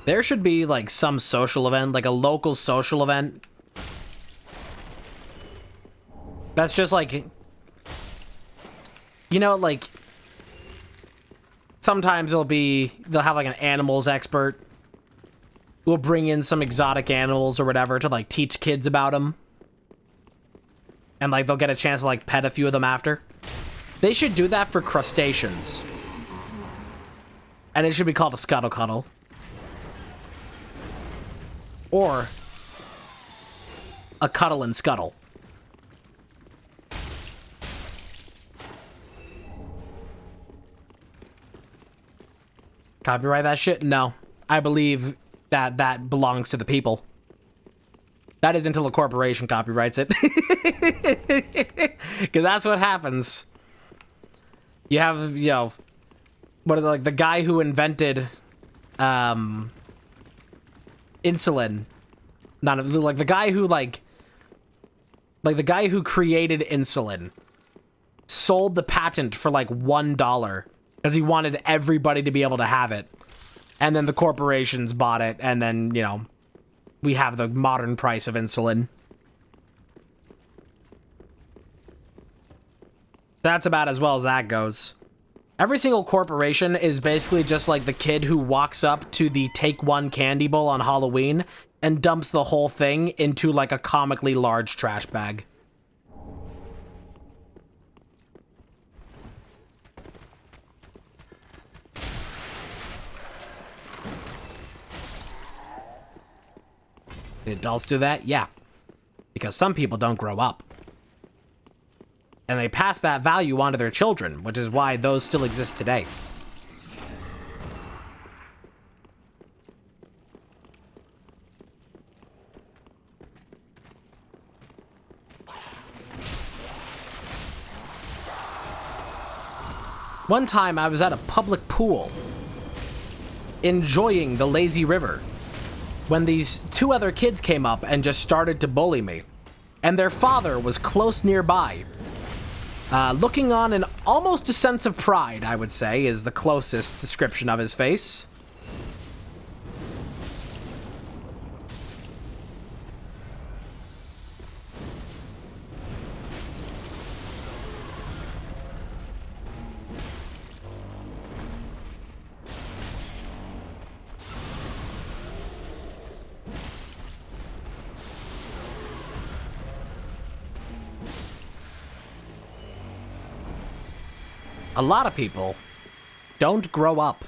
There should be like some social event, like a local social event. That's just like, you know, like, sometimes they'll have like an animals expert who will bring in some exotic animals or whatever to like teach kids about them. And like they'll get a chance to like pet a few of them after. They should do that for crustaceans. And it should be called a scuttle cuddle. Or a cuddle and scuttle. Copyright that shit? No. I believe that that belongs to the people. That is until a corporation copyrights it. Because that's what happens. You have, you know, what is it, like the guy who invented insulin. Not like the guy who like the guy who created insulin sold the patent for like $1 Because he wanted everybody to be able to have it. And then the corporations bought it, and then, you know, we have the modern price of insulin. That's about as well as that goes. Every single corporation is basically just like the kid who walks up to the Take One candy bowl on Halloween and dumps the whole thing into like a comically large trash bag. The adults do that? Yeah. Because some people don't grow up. And they pass that value on to their children, which is why those still exist today. One time I was at a public pool, enjoying the lazy river, when these two other kids came up and just started to bully me. And their father was close nearby. Looking on in almost a sense of pride, I would say, is the closest description of his face. A lot of people don't grow up.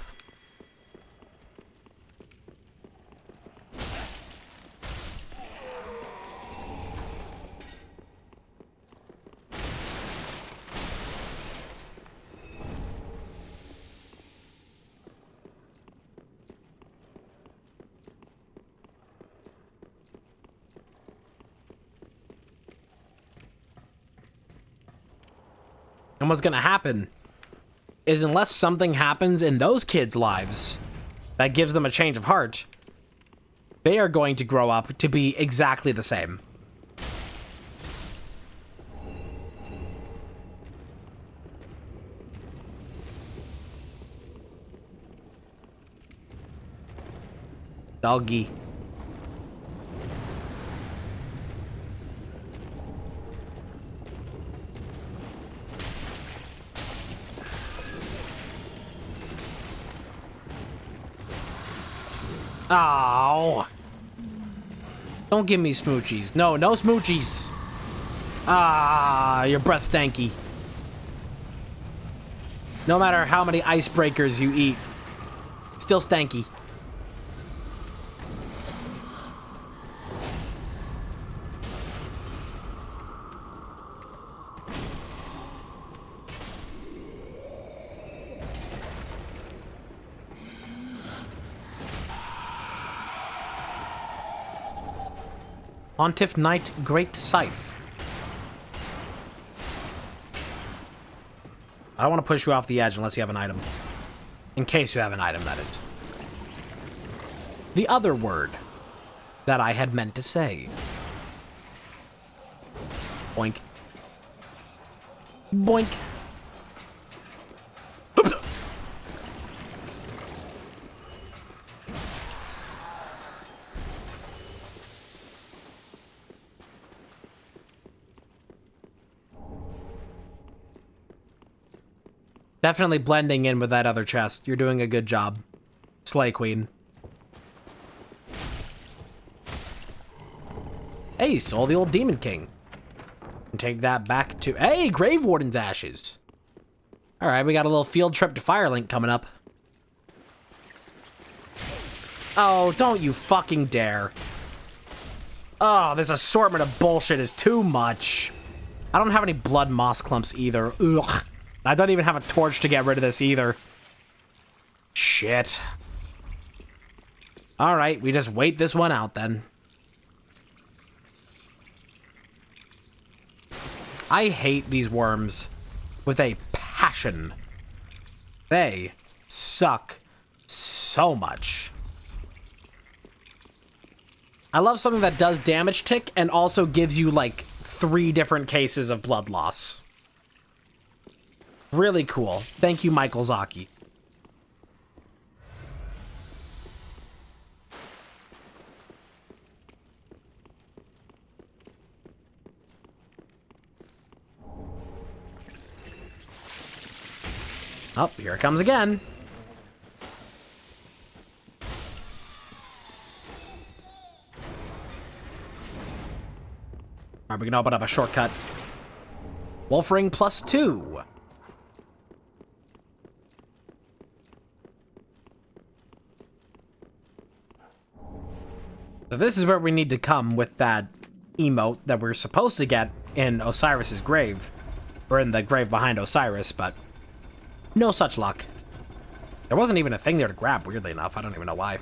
And what's gonna happen is unless something happens in those kids' lives that gives them a change of heart, they are going to grow up to be exactly the same. Doggy. Ow. Don't give me smoochies. No, no smoochies. Ah, your breath stanky. No matter how many icebreakers you eat, still stanky. Pontiff Knight Great Scythe. I don't want to push you off the edge unless you have an item. In case you have an item, that is. The other word that I had meant to say. Boink. Boink. Definitely blending in with that other chest. You're doing a good job. Slay Queen. Hey, stole the old Demon King. And take that back to... Hey, Grave Warden's ashes. Alright, we got a little field trip to Firelink coming up. Oh, don't you fucking dare. Oh, this assortment of bullshit is too much. I don't have any blood moss clumps either. Ugh. I don't even have a torch to get rid of this either. Shit. Alright, we just wait this one out then. I hate these worms with a passion. They suck so much. I love something that does damage tick and also gives you like 3 different cases of blood loss. Really cool. Thank you, Michael Zaki. Oh, here it comes again. Alright, we can open up a shortcut. Wolf Ring +2. So this is where we need to come with that emote that we're supposed to get in Osiris's grave. Or in the grave behind Osiris, but no such luck. There wasn't even a thing there to grab, weirdly enough. I don't even know why.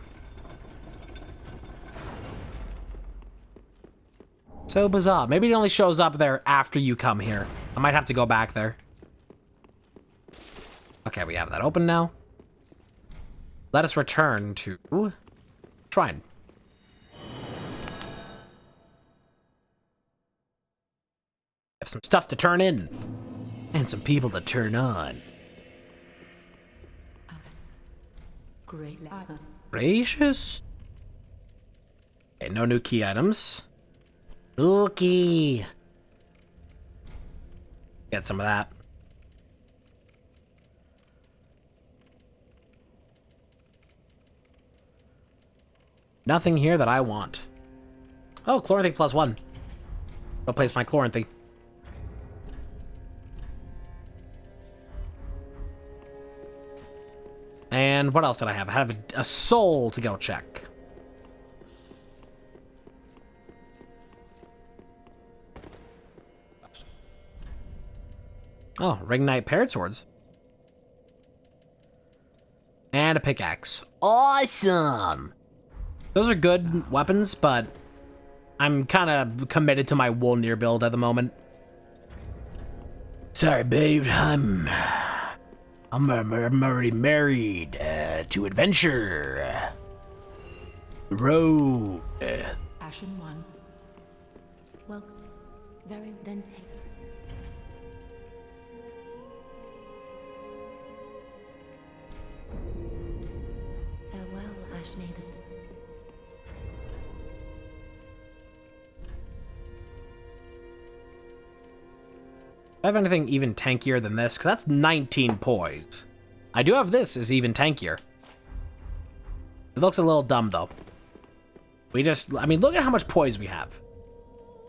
So bizarre. Maybe it only shows up there after you come here. I might have to go back there. Okay, we have that open now. Let us return to Shrine. Have some stuff to turn in. And some people to turn on. Gracious? Okay, no new key items. Okay. Get some of that. Nothing here that I want. Oh, Chloranthy +1. Replace my Chloranthy. And what else did I have? I have a soul to go check. Oh, Ring Knight Parrot Swords. And a pickaxe. Awesome! Those are good weapons, but I'm kind of committed to my Wolnir build at the moment. Sorry, babe. I'm already married to adventure. Road. Ashen one. Well, very then take. Farewell, Ashnath. Do I have anything even tankier than this? Because that's 19 poise. I do have this is even tankier. It looks a little dumb, though. I mean, look at how much poise we have.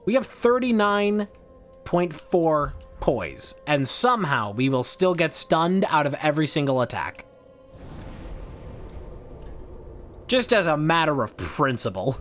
We have 39.4 poise, and somehow we will still get stunned out of every single attack. Just as a matter of principle.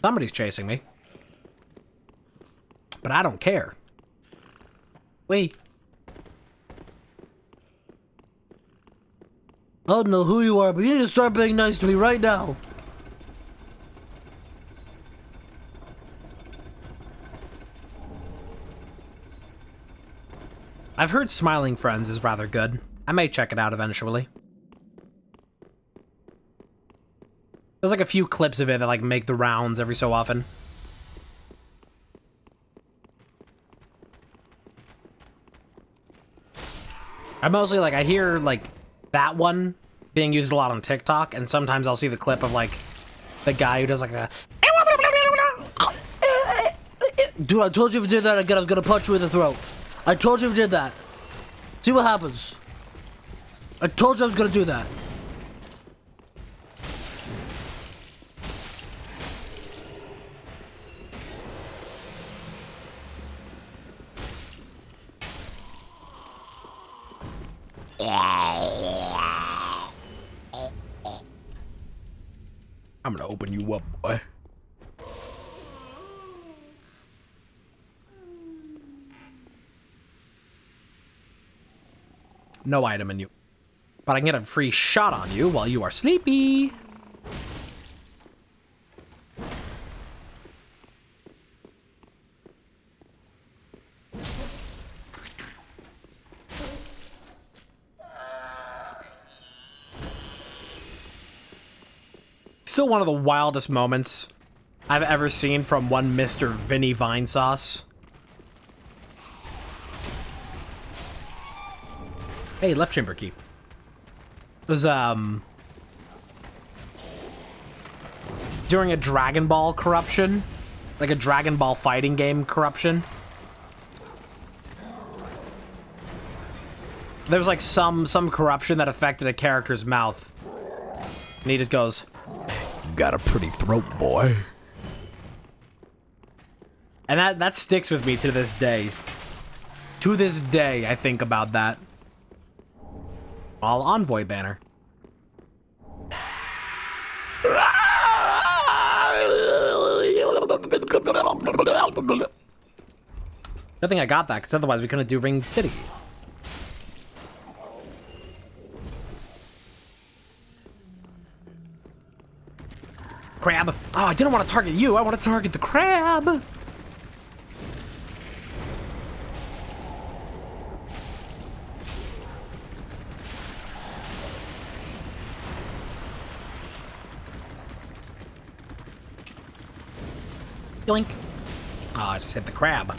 Somebody's chasing me. But I don't care. Wait. I don't know who you are, but you need to start being nice to me right now. I've heard Smiling Friends is rather good. I may check it out eventually. There's like a few clips of it that like make the rounds every so often. I mostly like, I hear like that one being used a lot on TikTok, and sometimes I'll see the clip of like the guy who does like a dude, I told you if you did that again, I was gonna punch you in the throat. I told you if you did that. See what happens. I told you I was gonna do that. I'm gonna open you up, boy. No item in you. But I can get a free shot on you while you are sleepy. Still one of the wildest moments I've ever seen from one Mr. Vinny Vinesauce. Hey, left chamber key. It was, during a Dragon Ball corruption. Like a Dragon Ball fighting game corruption. There was like some corruption that affected a character's mouth. And he just goes, "Got a pretty throat, boy." And that sticks with me to this day. To this day, I think about that. All Envoy banner. Good thing I got that, because otherwise we couldn't do Ring City. Crab. Oh, I didn't want to target you. I want to target the crab. Yoink. Oh, I just hit the crab.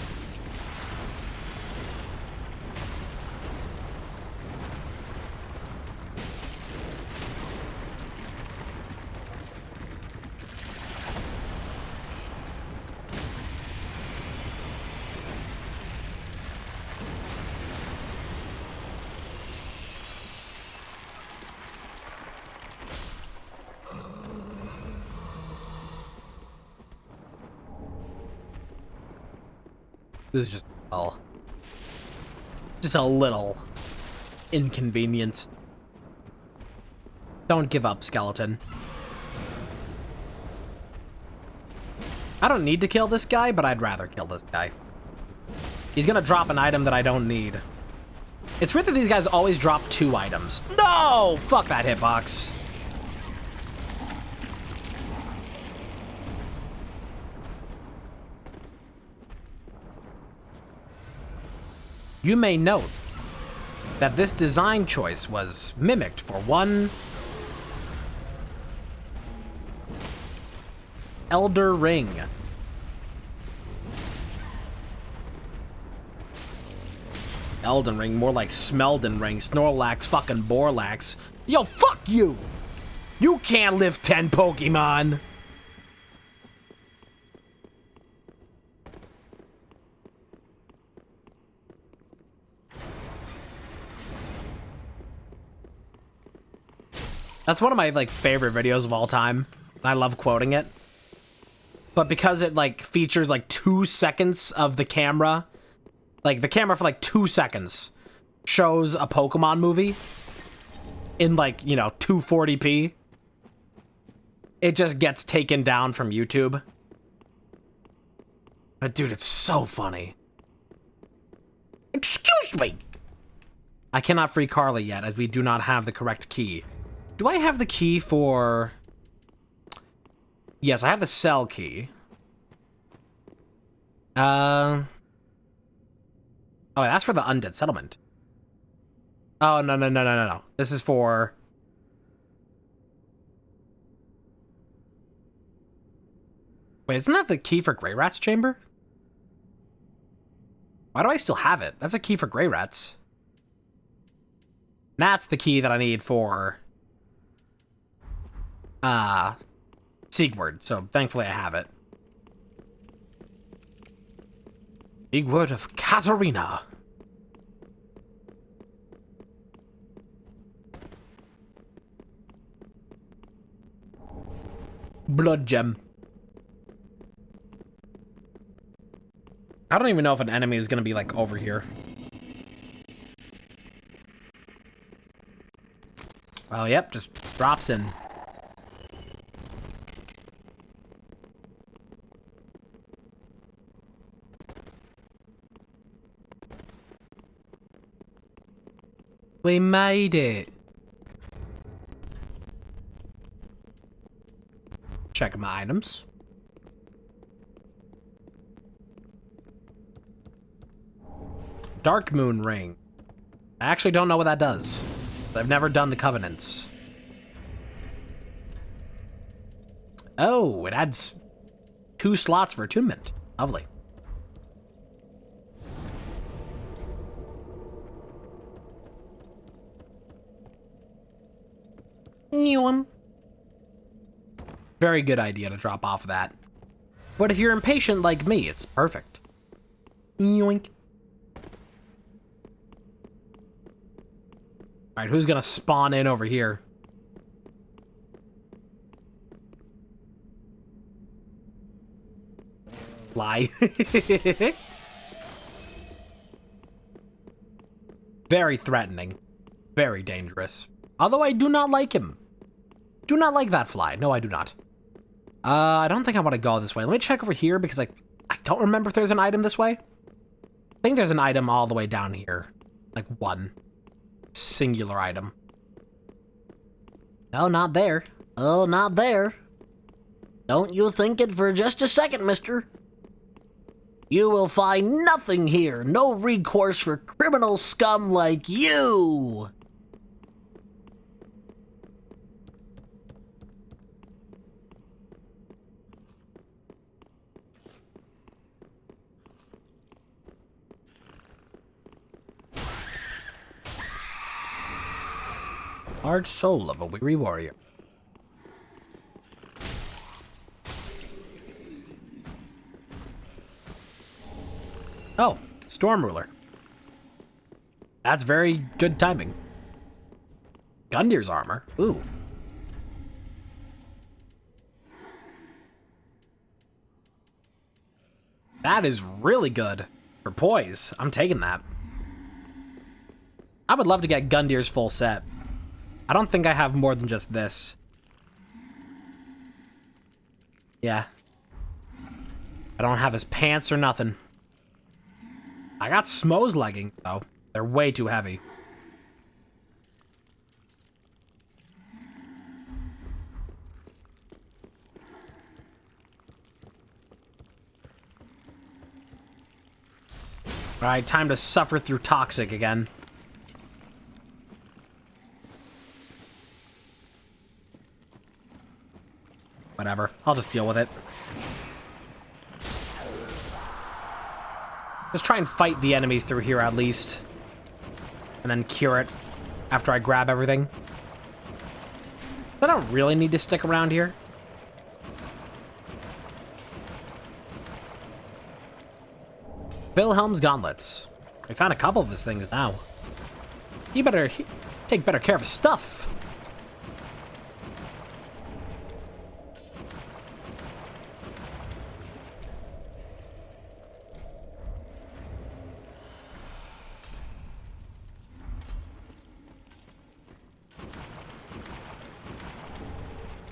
This is just a little inconvenience. Don't give up, skeleton. I don't need to kill this guy, but I'd rather kill this guy. He's gonna drop an item that I don't need. It's weird that these guys always drop 2 items. No! Fuck that hitbox. You may note that this design choice was mimicked for one Elder Ring. Elden Ring, more like Smelden Ring, Snorlax, fucking Borlax. Yo, fuck you! You can't lift 10 Pokemon! That's one of my, like, favorite videos of all time. I love quoting it. But because it, like, features, like, 2 seconds of the camera, like, the camera for, like, 2 seconds shows a Pokemon movie in, like, you know, 240p, it just gets taken down from YouTube. But, dude, it's so funny. Excuse me! I cannot free Carly yet, as we do not have the correct key. Do I have the key for... Yes, I have the cell key. Oh, that's for the Undead Settlement. Oh, no. This is for... Wait, isn't that the key for Grey Rat's chamber? Why do I still have it? That's a key for Grey Rats. That's the key that I need for... Siegward, so thankfully I have it. Siegward of Katarina. Blood gem. I don't even know if an enemy is gonna be, like, over here. Oh, yep, just drops in. We made it. Check my items. Dark Moon Ring. I actually don't know what that does. I've never done the Covenants. Oh, it adds 2 slots for attunement. Lovely. Very good idea to drop off of that. But if you're impatient like me, it's perfect. Yoink. Alright, who's gonna spawn in over here? Fly. Very threatening. Very dangerous. Although I do not like him. Do not like that fly. No, I do not. I don't think I want to go this way. Let me check over here because I don't remember if there's an item this way. I think there's an item all the way down here. Like one. Singular item. No, not there. Oh, not there. Don't you think it for just a second, mister. You will find nothing here. No recourse for criminal scum like you. Large soul of a weary warrior. Oh, Storm Ruler. That's very good timing. Gundir's armor. Ooh. That is really good. For poise. I'm taking that. I would love to get Gundir's full set. I don't think I have more than just this. Yeah. I don't have his pants or nothing. I got Smo's leggings, though. They're way too heavy. Alright, time to suffer through Toxic again. Whatever. I'll just deal with it. Just try and fight the enemies through here at least. And then cure it after I grab everything. I don't really need to stick around here. Wilhelm's gauntlets. We found a couple of his things now. He better take better care of his stuff.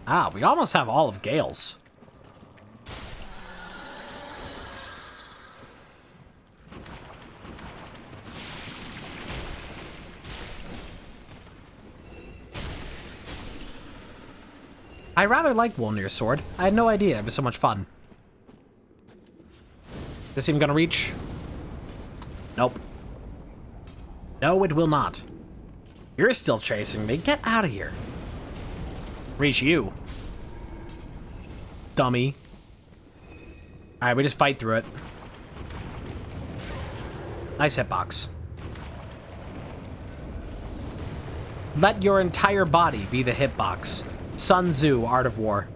Ah, we almost have all of Gale's. I rather like Wolnir's sword. I had no idea it was so much fun. Is this even gonna reach? Nope. No, it will not. You're still chasing me. Get out of here. Reach you. Dummy. Alright, we just fight through it. Nice hitbox. Let your entire body be the hitbox. Sun Tzu, Art of War.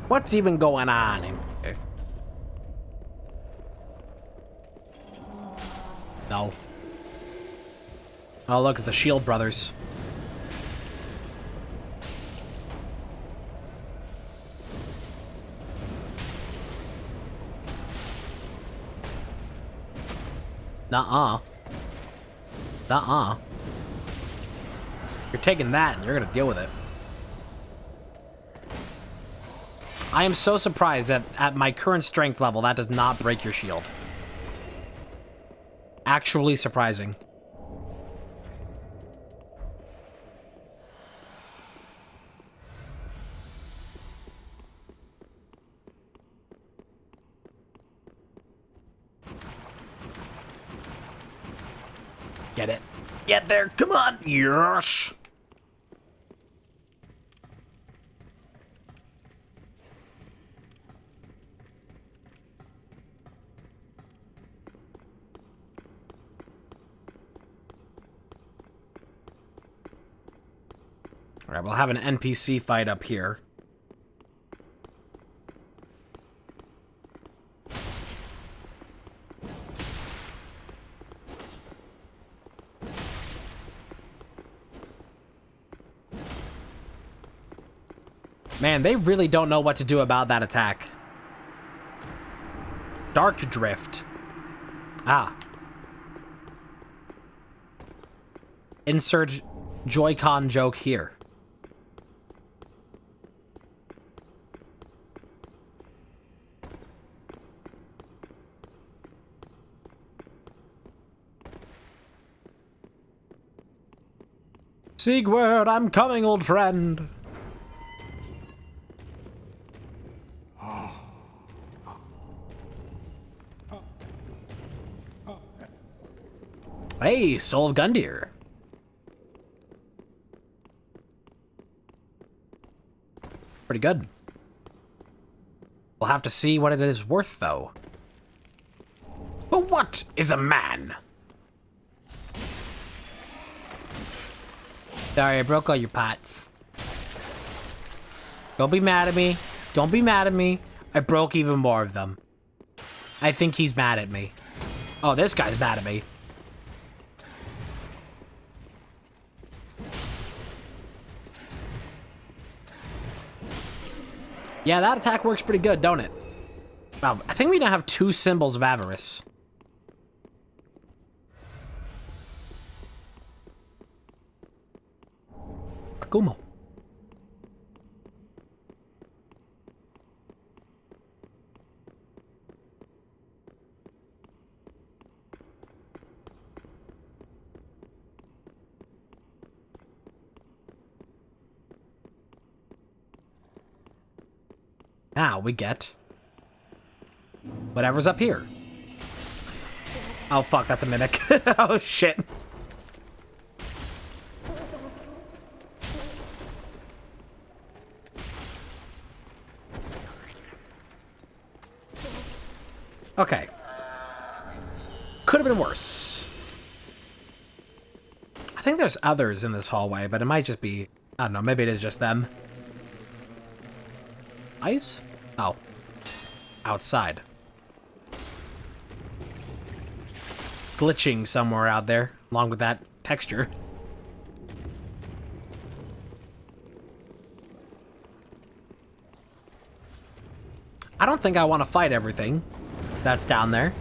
What's even going on in here? No. Oh, look, it's the Shield brothers. Nuh-uh. Nuh-uh. You're taking that and you're gonna deal with it. I am so surprised that at my current strength level, that does not break your shield. Actually surprising. Get it. Get there. Come on. Yes. All right, we'll have an NPC fight up here. Man, they really don't know what to do about that attack. Dark Drift. Ah. Insert Joy-Con joke here. Sigurd, I'm coming, old friend. Hey, Soul of Gundyr. Pretty good. We'll have to see what it is worth, though. But what is a man? Sorry, I broke all your pots. Don't be mad at me. Don't be mad at me. I broke even more of them. I think he's mad at me. Oh, this guy's mad at me. Yeah, that attack works pretty good, don't it? Wow, I think we now have 2 symbols of avarice. Akumo. Now we get whatever's up here. Oh fuck, that's a mimic. Oh shit. Okay. Could have been worse. I think there's others in this hallway, but it might just be... I don't know, maybe it is just them. Eyes? Oh. Outside. Glitching somewhere out there, along with that texture. I don't think I want to fight everything that's down there.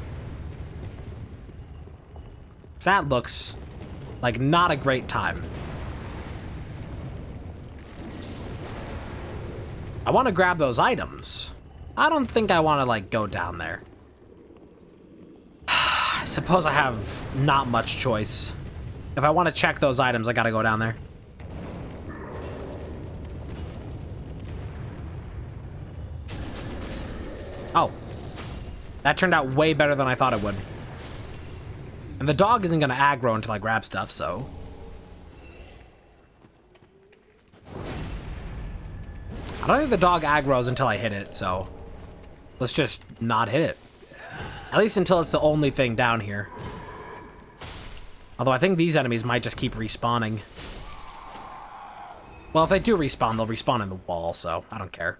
That looks like not a great time. I want to grab those items. I don't think I want to, like, go down there. I suppose I have not much choice. If I want to check those items, I gotta go down there. Oh. That turned out way better than I thought it would. And the dog isn't gonna aggro until I grab stuff, so... I don't think the dog aggroes until I hit it, so... Let's just not hit it. At least until it's the only thing down here. Although I think these enemies might just keep respawning. Well, if they do respawn, they'll respawn in the wall, so I don't care.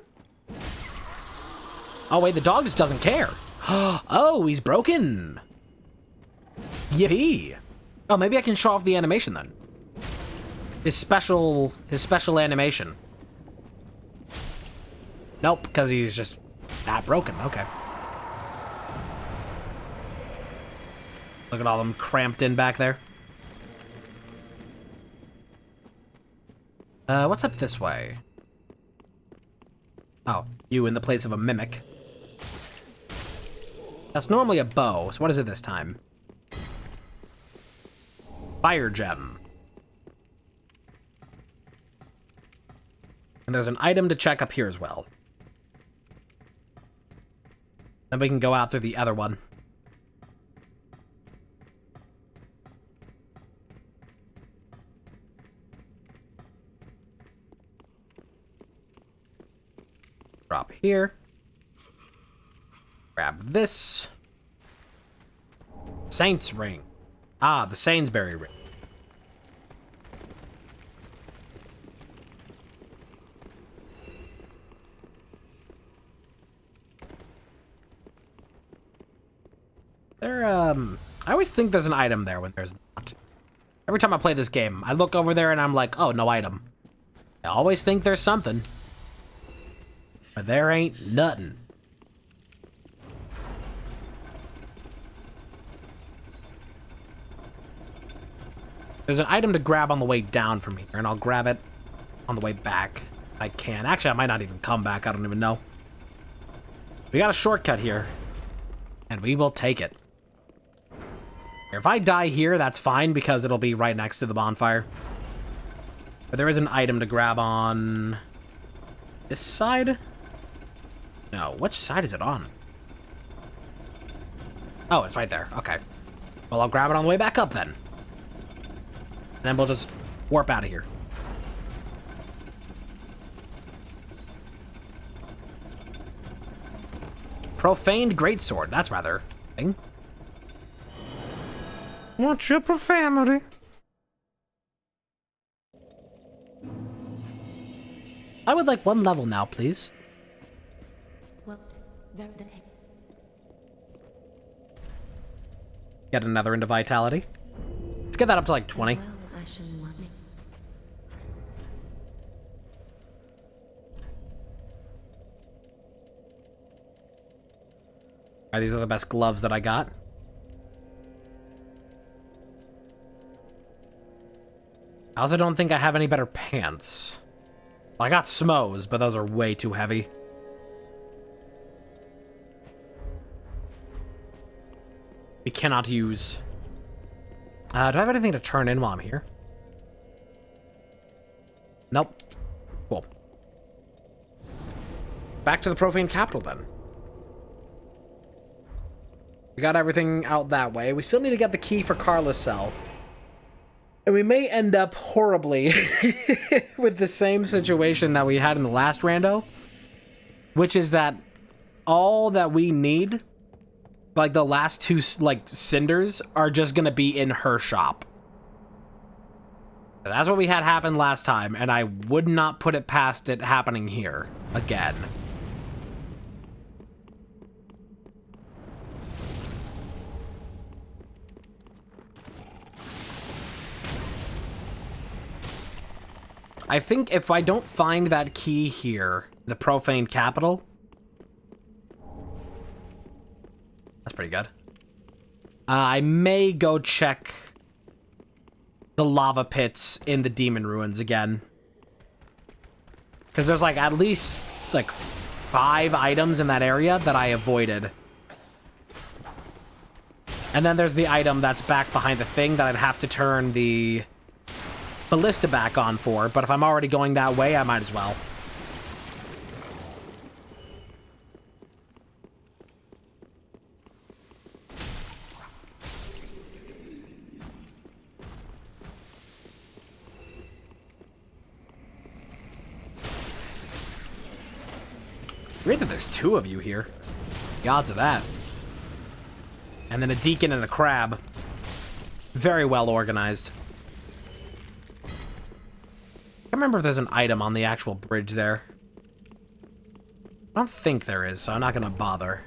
Oh, wait, the dog just doesn't care. Oh, he's broken. Yippee! Oh, maybe I can show off the animation then. His special animation. Nope, because he's just not broken. Okay. Look at all them cramped in back there. What's up this way? Oh, you in the place of a mimic. That's normally a bow, so what is it this time? Fire gem. And there's an item to check up here as well. Then we can go out through the other one. Drop here. Grab this. Saint's ring. Ah, the Sainsbury ring. I always think there's an item there when there's not. Every time I play this game, I look over there and I'm like, oh, no item. I always think there's something. But there ain't nothing. There's an item to grab on the way down from here, and I'll grab it on the way back. If I can. Actually, I might not even come back. I don't even know. We got a shortcut here, and we will take it. If I die here, that's fine, because it'll be right next to the bonfire. But there is an item to grab on this side. No, which side is it on? Oh, it's right there. Okay. Well, I'll grab it on the way back up then. And then we'll just warp out of here. Profaned greatsword. That's rather thing. What's your profanity? I would like one level now, please. Well, very then take. Get another into vitality. Let's get that up to like 20. Well, I shouldn't want me. Alright, these are the best gloves that I got. I also don't think I have any better pants. Well, I got Smos, but those are way too heavy. We cannot use... do I have anything to turn in while I'm here? Nope. Cool. Back to the profane capital, then. We got everything out that way. We still need to get the key for Carla's cell. And we may end up horribly with the same situation that we had in the last rando. Which is that all that we need, like the last two, like, cinders, are just gonna be in her shop. That's what we had happen last time, and I would not put it past it happening here again. I think if I don't find that key here, the profane capital... That's pretty good. I may go check the lava pits in the demon ruins again. Because there's like at least like 5 items in that area that I avoided. And then there's the item that's back behind the thing that I'd have to turn the ballista back on for, but if I'm already going that way, I might as well. Weird that there's 2 of you here. The odds of that. And then a deacon and a crab. Very well organized. I can't remember if there's an item on the actual bridge there. I don't think there is, so I'm not gonna bother.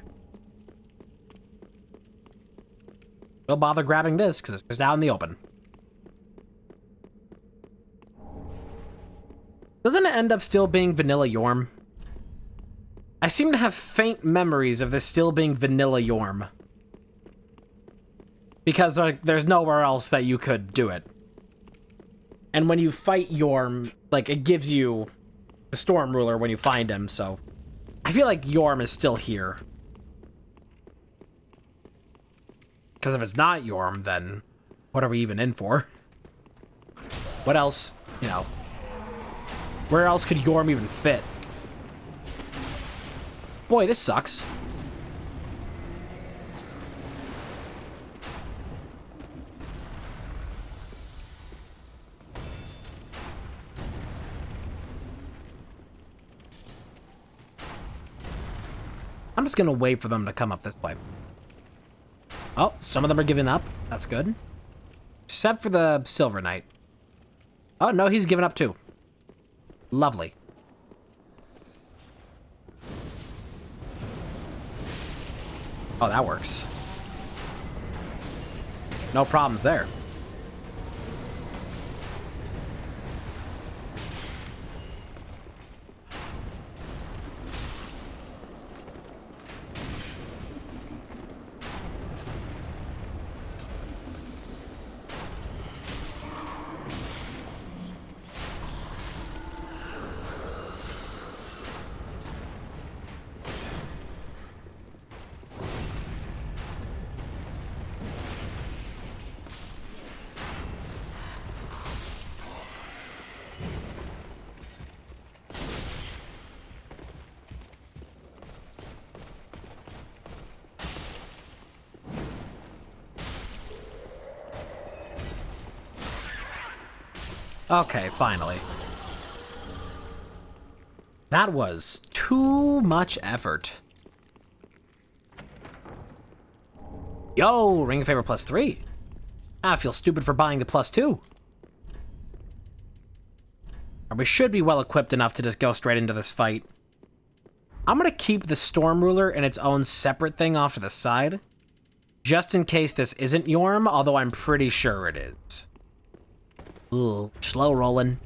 we'll bother grabbing this because it's just out in the open. Doesn't it end up still being vanilla Yorm? I seem to have faint memories of this still being vanilla Yorm. Because like, there's nowhere else that you could do it. And when you fight Yorm, like, it gives you the Storm Ruler when you find him, so... I feel like Yorm is still here. Because if it's not Yorm, then what are we even in for? What else, you know... Where else could Yorm even fit? Boy, this sucks. I'm just gonna wait for them to come up this way. Oh, some of them are giving up. That's good. Except for the Silver Knight. Oh, no, he's giving up too. Lovely. Oh, that works. No problems there. Okay, finally. That was too much effort. Yo, Ring of Favor +3. I feel stupid for buying the +2. We should be well equipped enough to just go straight into this fight. I'm gonna keep the Storm Ruler in its own separate thing off to the side, just in case this isn't Yorm, although I'm pretty sure it is. Ooh, slow rolling.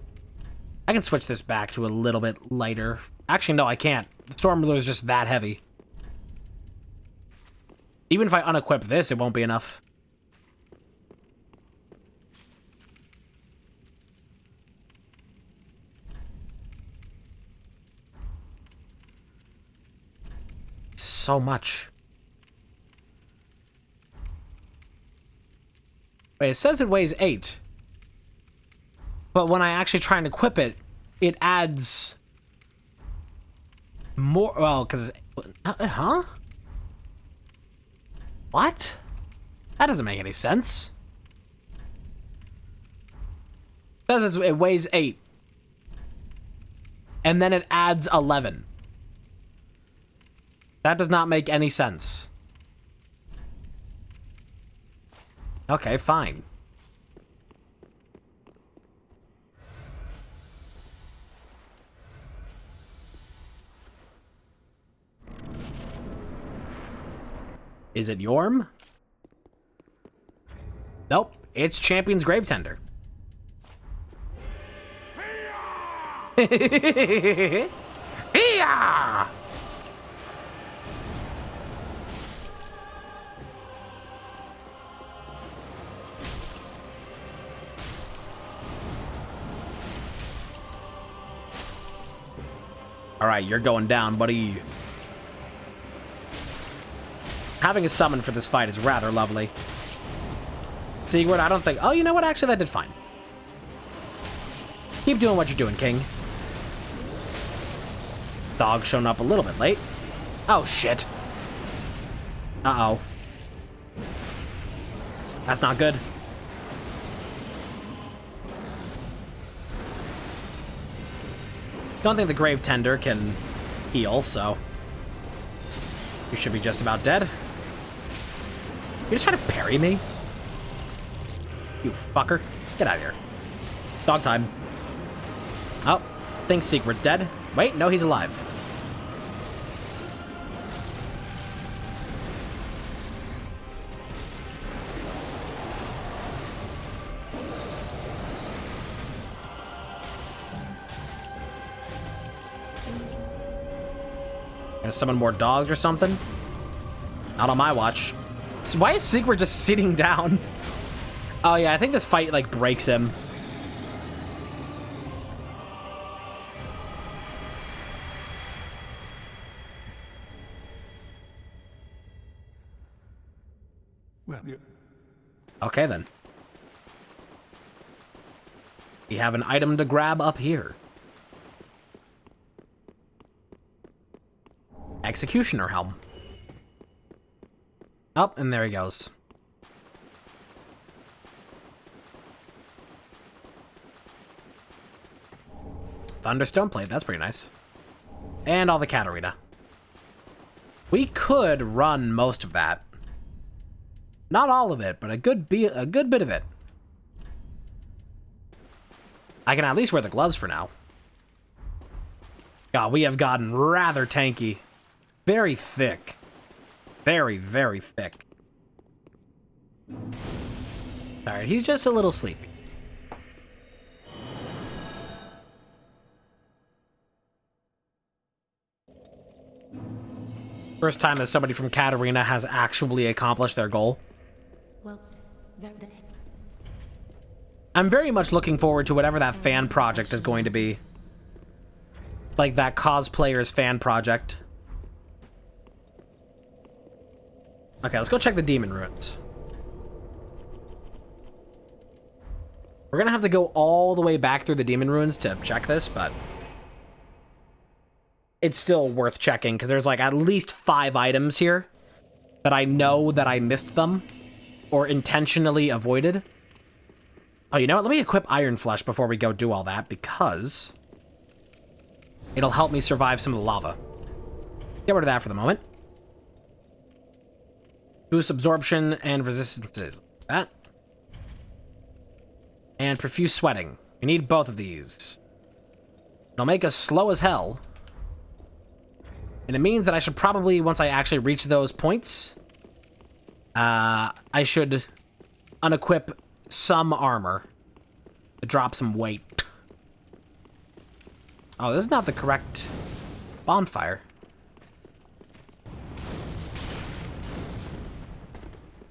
I can switch this back to a little bit lighter. Actually, no, I can't. The Storm Ruler is just that heavy. Even if I unequip this, it won't be enough. So much. Wait, it says it weighs 8. But when I actually try and equip it, it adds more. Well, because. Huh? What? That doesn't make any sense. It says it weighs 8. And then it adds 11. That does not make any sense. Okay, fine. Is it Yorm? Nope, it's Champion's Gravetender. Hiya! All right, you're going down, buddy. Having a summon for this fight is rather lovely. Sigurd, I don't think... Oh, you know what? Actually, that did fine. Keep doing what you're doing, King. Dog showing up a little bit late. Oh, shit. Uh-oh. That's not good. Don't think the Gravetender can heal, so... You should be just about dead. You just trying to parry me? You fucker. Get out of here. Dog time. Oh, think Secret's dead. Wait, no, he's alive. Gonna summon more dogs or something? Not on my watch. So why is Sigward just sitting down? Oh yeah, I think this fight, like, breaks him. Well, yeah. Okay, then. We have an item to grab up here. Executioner helm. Oh, and there he goes. Thunderstone plate, that's pretty nice. And all the Katarina. We could run most of that. Not all of it, but a good bit of it. I can at least wear the gloves for now. God, we have gotten rather tanky. Very thick. Very, very thick. Alright, he's just a little sleepy. First time that somebody from Katarina has actually accomplished their goal. Well, very the heck. I'm very much looking forward to whatever that fan project is going to be. Like that cosplayer's fan project. Okay, let's go check the demon ruins. We're gonna have to go all the way back through the demon ruins to check this, but it's still worth checking because there's like at least 5 items here that I know that I missed them or intentionally avoided. Oh, you know what? Let me equip Iron Flesh before we go do all that because it'll help me survive some of the lava. Get rid of that for the moment. Boost absorption and resistances. That. And profuse sweating. We need both of these. It'll make us slow as hell. And it means that I should probably, once I actually reach those points, I should unequip some armor to drop some weight. Oh, this is not the correct bonfire.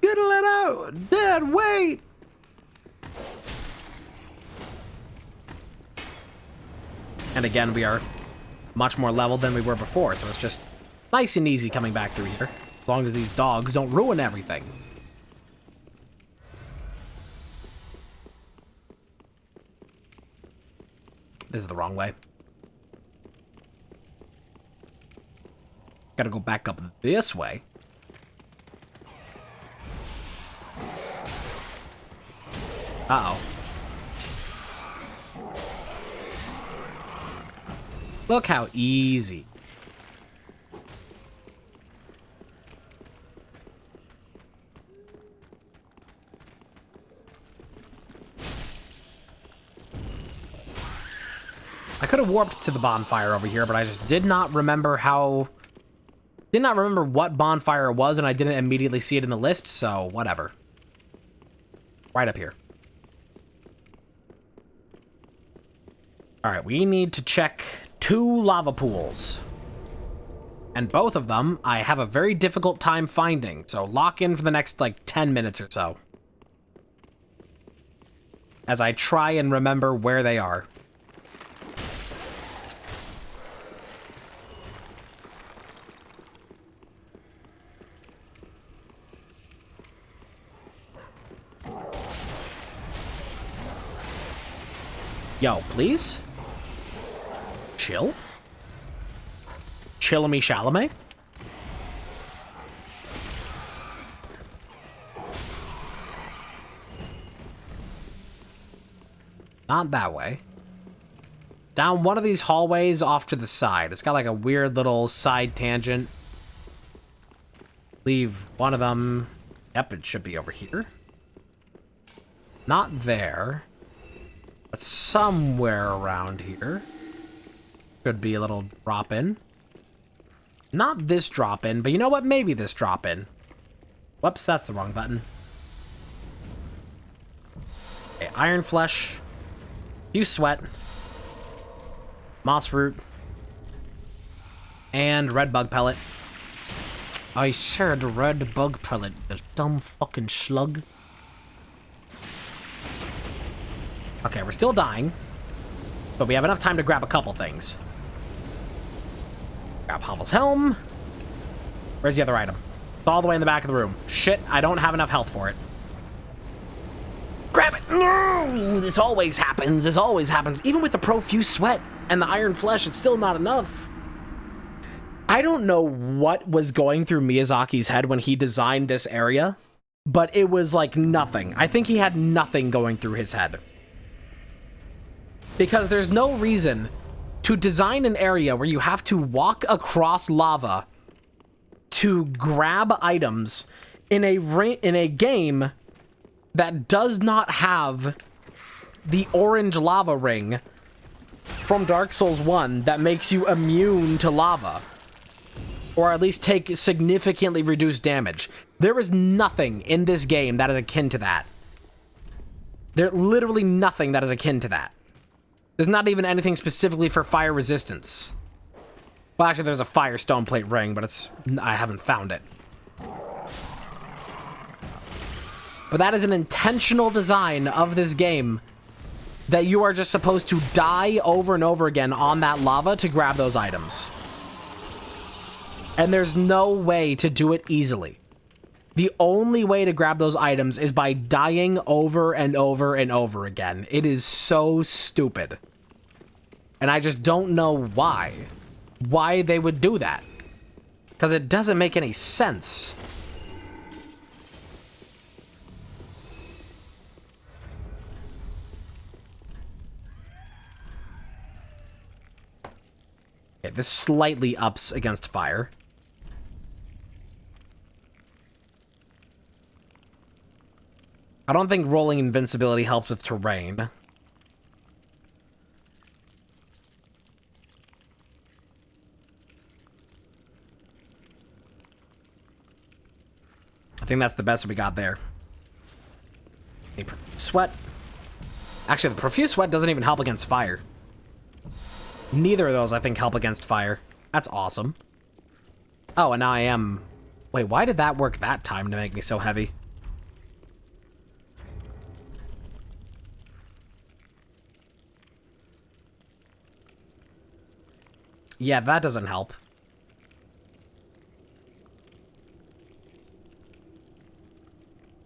Get let out! Dead weight! And again, we are much more leveled than we were before, so it's just nice and easy coming back through here. As long as these dogs don't ruin everything. This is the wrong way. Gotta go back up this way. Uh-oh. Look how easy. I could have warped to the bonfire over here, but I just did not remember how... Did not remember what bonfire it was, and I didn't immediately see it in the list, so whatever. Right up here. Alright, we need to check 2 lava pools. And both of them, I have a very difficult time finding, so lock in for the next, like, 10 minutes or so. As I try and remember where they are. Yo, please? Chill? Chill-a-me Chalamet? Not that way. Down one of these hallways off to the side. It's got like a weird little side tangent. Leave one of them. Yep, it should be over here. Not there. But somewhere around here. Could be a little drop-in. Not this drop-in, but you know what? Maybe this drop-in. Whoops, that's the wrong button. Okay, Iron Flesh. Few Sweat. Moss Root. And red bug pellet. I said red bug pellet, you dumb fucking slug. Okay, we're still dying. But we have enough time to grab a couple things. Grab Hovel's helm. Where's the other item? It's all the way in the back of the room. Shit, I don't have enough health for it. Grab it! No! This always happens. This always happens. Even with the profuse sweat and the iron flesh, it's still not enough. I don't know what was going through Miyazaki's head when he designed this area, but it was like nothing. I think he had nothing going through his head. Because there's no reason to design an area where you have to walk across lava to grab items in a game that does not have the orange lava ring from Dark Souls 1 that makes you immune to lava. Or at least take significantly reduced damage. There is nothing in this game that is akin to that. There's literally nothing that is akin to that. There's not even anything specifically for fire resistance. Well, actually, there's a fire stone plate ring, but I haven't found it. But that is an intentional design of this game that you are just supposed to die over and over again on that lava to grab those items. And there's no way to do it easily. The only way to grab those items is by dying over and over and over again. It is so stupid. And I just don't know why they would do that. Because it doesn't make any sense. Okay, this slightly ups against fire. I don't think rolling invincibility helps with terrain. I think that's the best we got there. Sweat. Actually, the profuse sweat doesn't even help against fire. Neither of those, I think, help against fire. That's awesome. Oh, and now I am... Wait, why did that work that time to make me so heavy? Yeah, that doesn't help.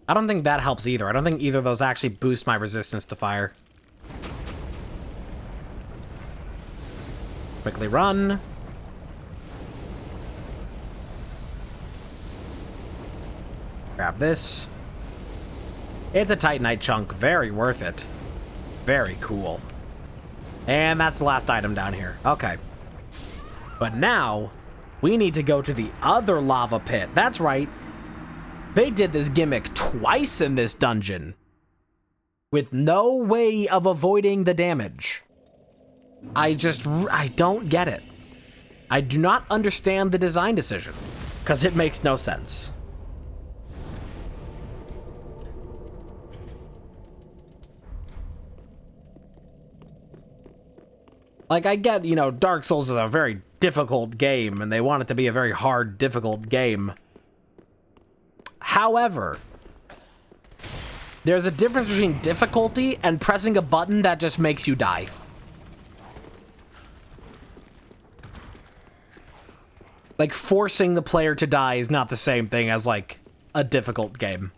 I don't think that helps either. I don't think either of those actually boost my resistance to fire. Quickly run. Grab this. It's a Titanite chunk. Very worth it. Very cool. And that's the last item down here. Okay. But now, we need to go to the other lava pit. That's right. They did this gimmick twice in this dungeon. With no way of avoiding the damage. I don't get it. I do not understand the design decision. Because it makes no sense. Like, I get, you know, Dark Souls is a very difficult game, and they want it to be a very hard, difficult game. However, there's a difference between difficulty and pressing a button that just makes you die. Like, forcing the player to die is not the same thing as, like, a difficult game.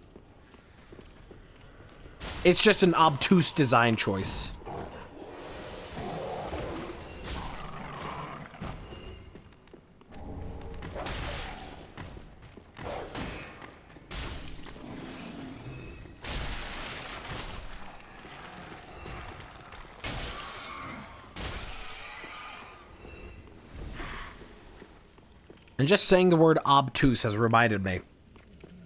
It's just an obtuse design choice. And just saying the word obtuse has reminded me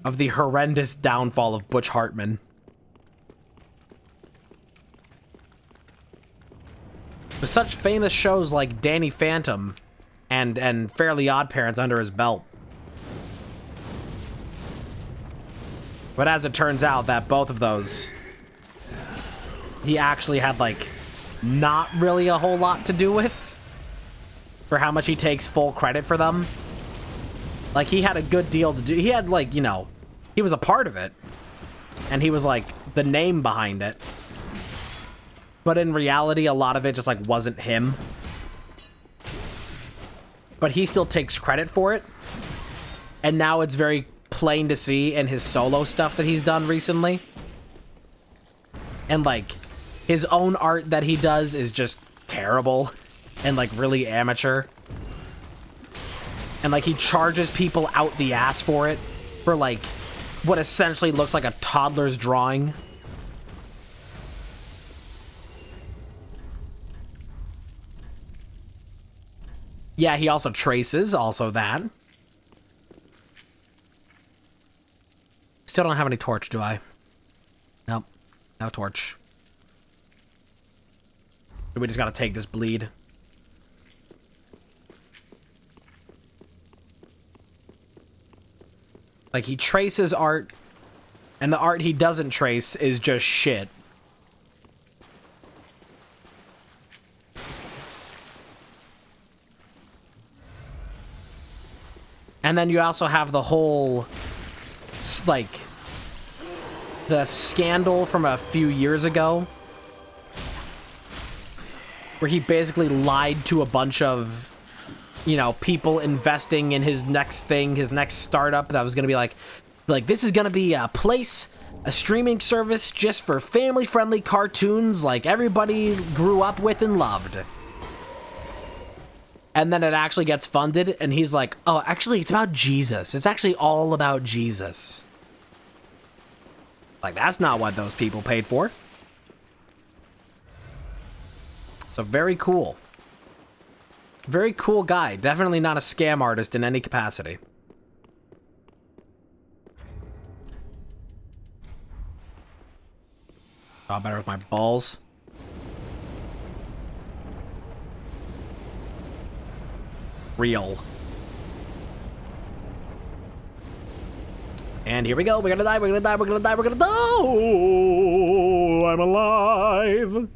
of the horrendous downfall of Butch Hartman. With such famous shows like Danny Phantom and Fairly Odd Parents under his belt. But as it turns out, that both of those, he actually had, like, not really a whole lot to do with. for how much he takes full credit for them. Like, he had a good deal to do. He had, like, you know, he was a part of it. And he was, like, the name behind it. But in reality, a lot of it just, like, wasn't him. But he still takes credit for it. And now it's very plain to see in his solo stuff that he's done recently. And, like, his own art that he does is just terrible. And, like, really amateur. And, like, he charges people out the ass for it. For, like, what essentially looks like a toddler's drawing. Yeah, he also traces, also that. Still don't have any torch, do I? Nope. No torch. We just gotta take this bleed. Like, he traces art, and the art he doesn't trace is just shit. And then you also have the whole, like, the scandal from a few years ago, where he basically lied to a bunch of, you know, people investing in his next thing, his next startup that was going to be like, this is going to be a place, a streaming service just for family-friendly cartoons like everybody grew up with and loved. And then it actually gets funded, and he's like, oh, actually, it's about Jesus. It's actually all about Jesus. Like, that's not what those people paid for. So, very cool. Very cool guy. Definitely not a scam artist in any capacity. Oh, better with my balls. Real. And here we go. We're gonna die. We're gonna die. We're gonna die. We're gonna die. Oh, I'm alive.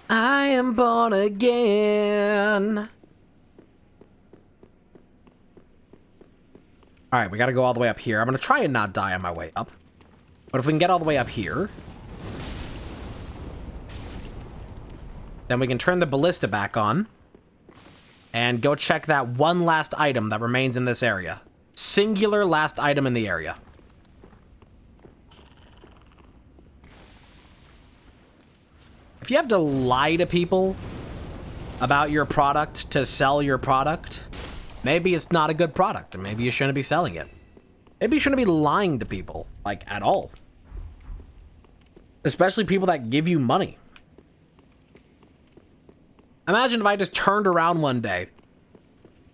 I am born again. Alright, we gotta go all the way up here. I'm gonna try and not die on my way up. But if we can get all the way up here, then we can turn the ballista back on and go check that one last item that remains in this area. Singular last item in the area. If you have to lie to people about your product to sell your product, maybe it's not a good product, and maybe you shouldn't be selling it. Maybe you shouldn't be lying to people, like, at all. Especially people that give you money. Imagine if I just turned around one day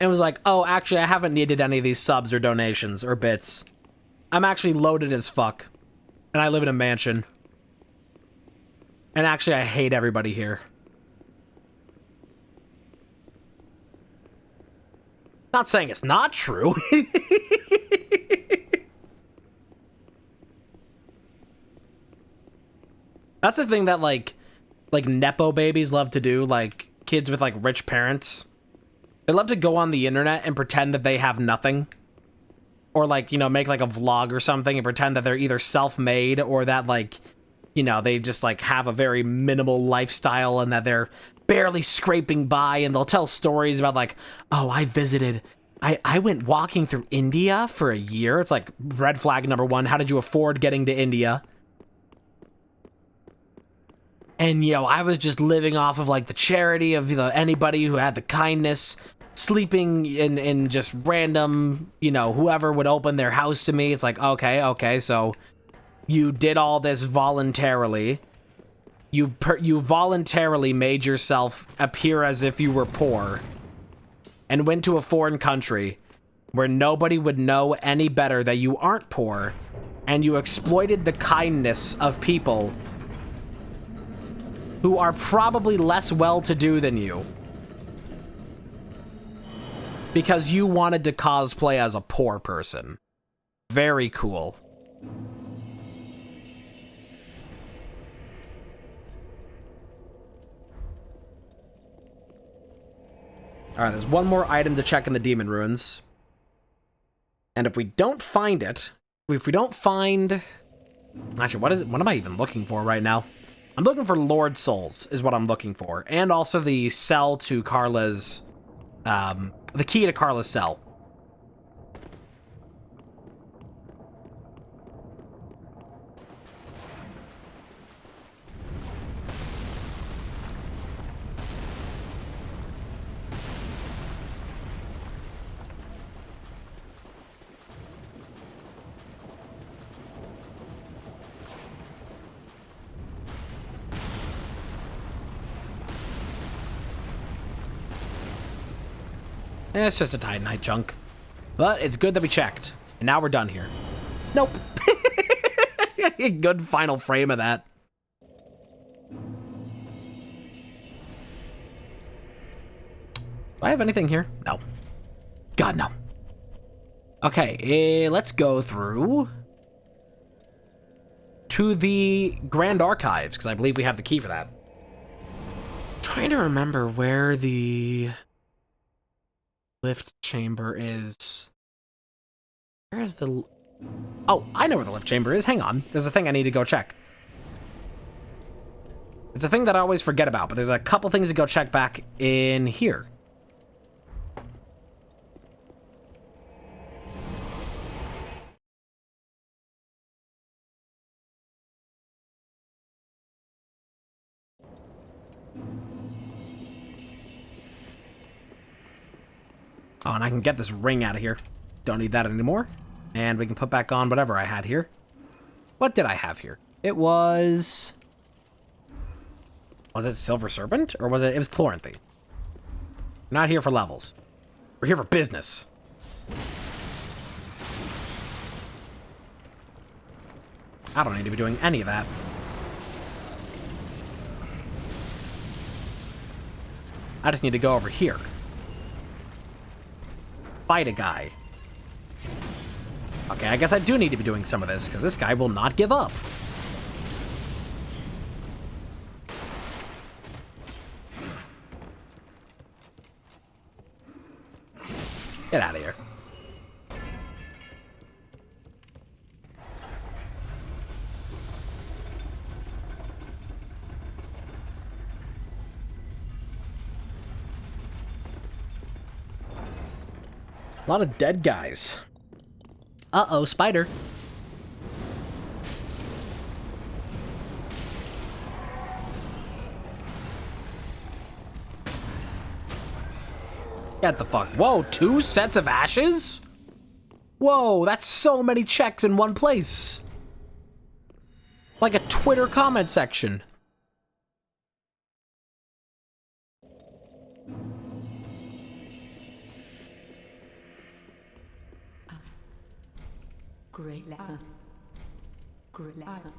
and was like, oh, actually, I haven't needed any of these subs or donations or bits. I'm actually loaded as fuck, and I live in a mansion. And actually, I hate everybody here. Not saying it's not true. That's the thing that, like Nepo babies love to do, like, kids with, like, rich parents. They love to go on the internet and pretend that they have nothing. Or, like, you know, make, like, a vlog or something and pretend that they're either self-made or that, like, you know, they just, like, have a very minimal lifestyle and that they're barely scraping by, and they'll tell stories about, like, oh, I went walking through India for a year. It's like, red flag number one, how did you afford getting to India? And, you know, I was just living off of, like, the charity of, you know, anybody who had the kindness, sleeping in just random, you know, whoever would open their house to me. It's like, okay, so you did all this voluntarily. You voluntarily made yourself appear as if you were poor and went to a foreign country where nobody would know any better that you aren't poor, and you exploited the kindness of people who are probably less well-to-do than you because you wanted to cosplay as a poor person. Very cool. Alright, there's one more item to check in the Demon Ruins. And if we don't find it, if we don't find... Actually, what am I even looking for right now? I'm looking for Lord Souls, is what I'm looking for. And also the cell to Carla's... the key to Carla's cell. It's just a Titanite chunk. But it's good that we checked. And now we're done here. Nope. Good final frame of that. Do I have anything here? No. God, no. Okay, let's go through to the Grand Archives, because I believe we have the key for that. Trying to remember where the lift chamber is. Where is the... Oh, I know where the lift chamber is. Hang on. There's a thing I need to go check. It's a thing that I always forget about, but there's a couple things to go check back in here. Oh, and I can get this ring out of here. Don't need that anymore. And we can put back on whatever I had here. What did I have here? It was... Was it Silver Serpent? Or was it... It was Chloranthy. We're not here for levels. We're here for business. I don't need to be doing any of that. I just need to go over here. Fight a guy. Okay, I guess I do need to be doing some of this, because this guy will not give up. Get out of here. A lot of dead guys. Uh-oh, spider. Get the fuck. Whoa, 2 sets of ashes? Whoa, that's so many checks in one place. Like a Twitter comment section. Great letter. Great letter.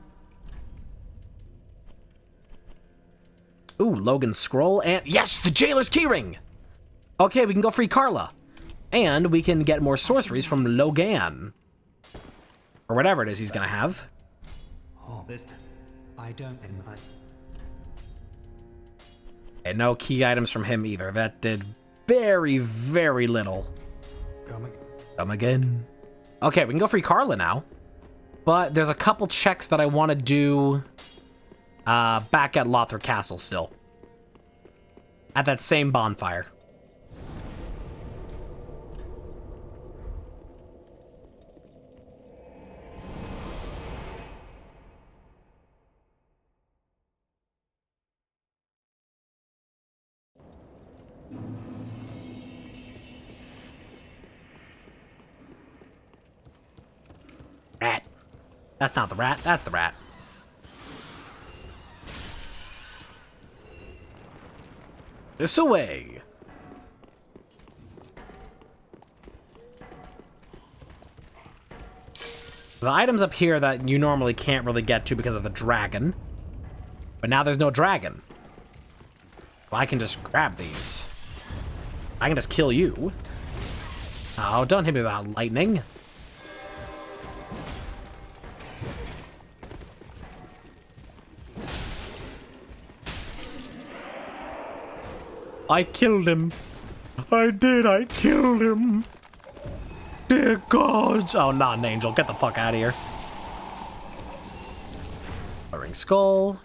Ooh, Logan's scroll and... Yes, the jailer's keyring! Okay, we can go free Carla. And we can get more sorceries from Logan. Or whatever it is he's gonna have. Oh, this... I don't... And no key items from him either. That did very, very little. Come again. Okay, we can go free Carla now. But there's a couple checks that I want to do back at Lothar Castle still. At that same bonfire. Rat. That's not the rat, that's the rat. This away. The items up here that you normally can't really get to because of the dragon. But now there's no dragon. Well, I can just grab these. I can just kill you. Oh, don't hit me without lightning. I killed him. I did. I killed him. Dear gods. Oh, not an angel. Get the fuck out of here. Firing skull.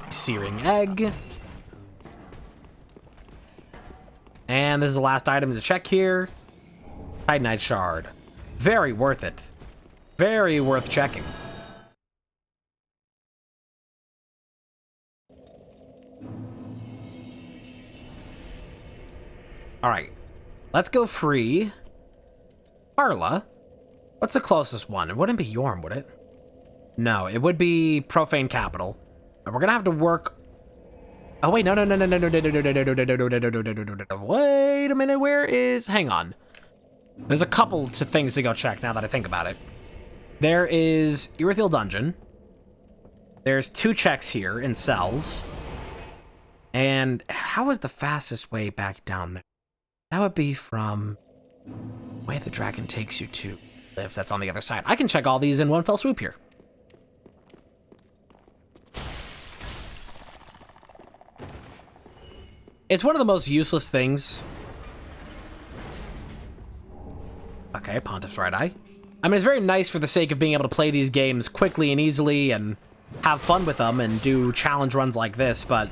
Searing egg. And this is the last item to check here. Titanite shard. Very worth it. Very worth checking. Alright. Let's go free. Carla? What's the closest one? It wouldn't be Yorm, would it? No, it would be Profane Capital. And we're gonna have to work... Oh, wait, no. Wait a minute, where is... Hang on. There's a couple to things to go check now that I think about it. There is Irithyll Dungeon. There's 2 checks here in cells. And how is the fastest way back down there? That would be from where the dragon takes you to live. That's on the other side. I can check all these in one fell swoop here. It's one of the most useless things. Okay, Pontiff's Right Eye. I mean, it's very nice for the sake of being able to play these games quickly and easily and have fun with them and do challenge runs like this, but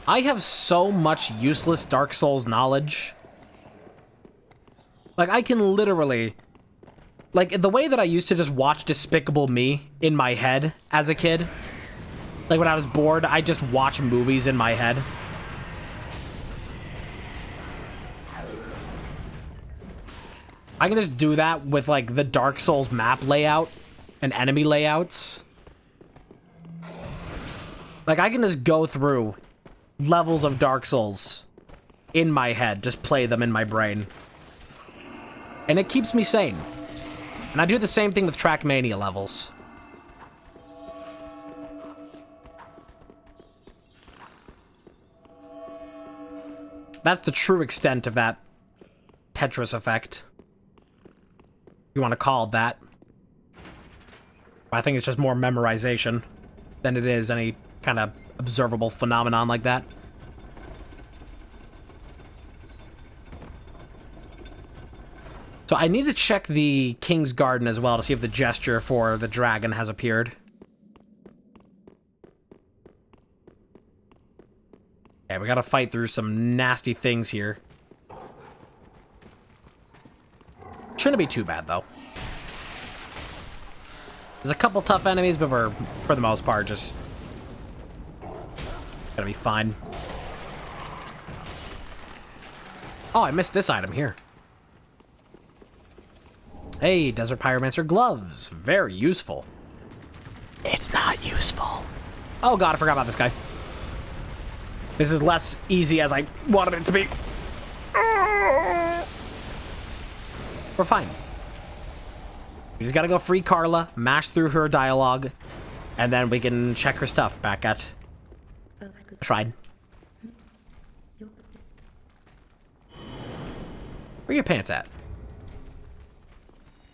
I have so much useless Dark Souls knowledge. Like, I can literally... Like, the way that I used to just watch Despicable Me in my head as a kid... Like, when I was bored, I just watch movies in my head. I can just do that with, like, the Dark Souls map layout and enemy layouts. Like, I can just go through levels of Dark Souls in my head, just play them in my brain. And it keeps me sane. And I do the same thing with Trackmania levels. That's the true extent of that Tetris effect. If you want to call it that. I think it's just more memorization than it is any kind of observable phenomenon like that. So I need to check the King's Garden as well to see if the gesture for the dragon has appeared. Okay, we gotta fight through some nasty things here. Shouldn't be too bad, though. There's a couple tough enemies, but we're, for the most part, just gonna be fine. Oh, I missed this item here. Hey, Desert Pyromancer gloves. Very useful. It's not useful. Oh god, I forgot about this guy. This is less easy as I wanted it to be. We're fine. We just gotta go free Carla, mash through her dialogue, and then we can check her stuff back at the shrine. Where are your pants at?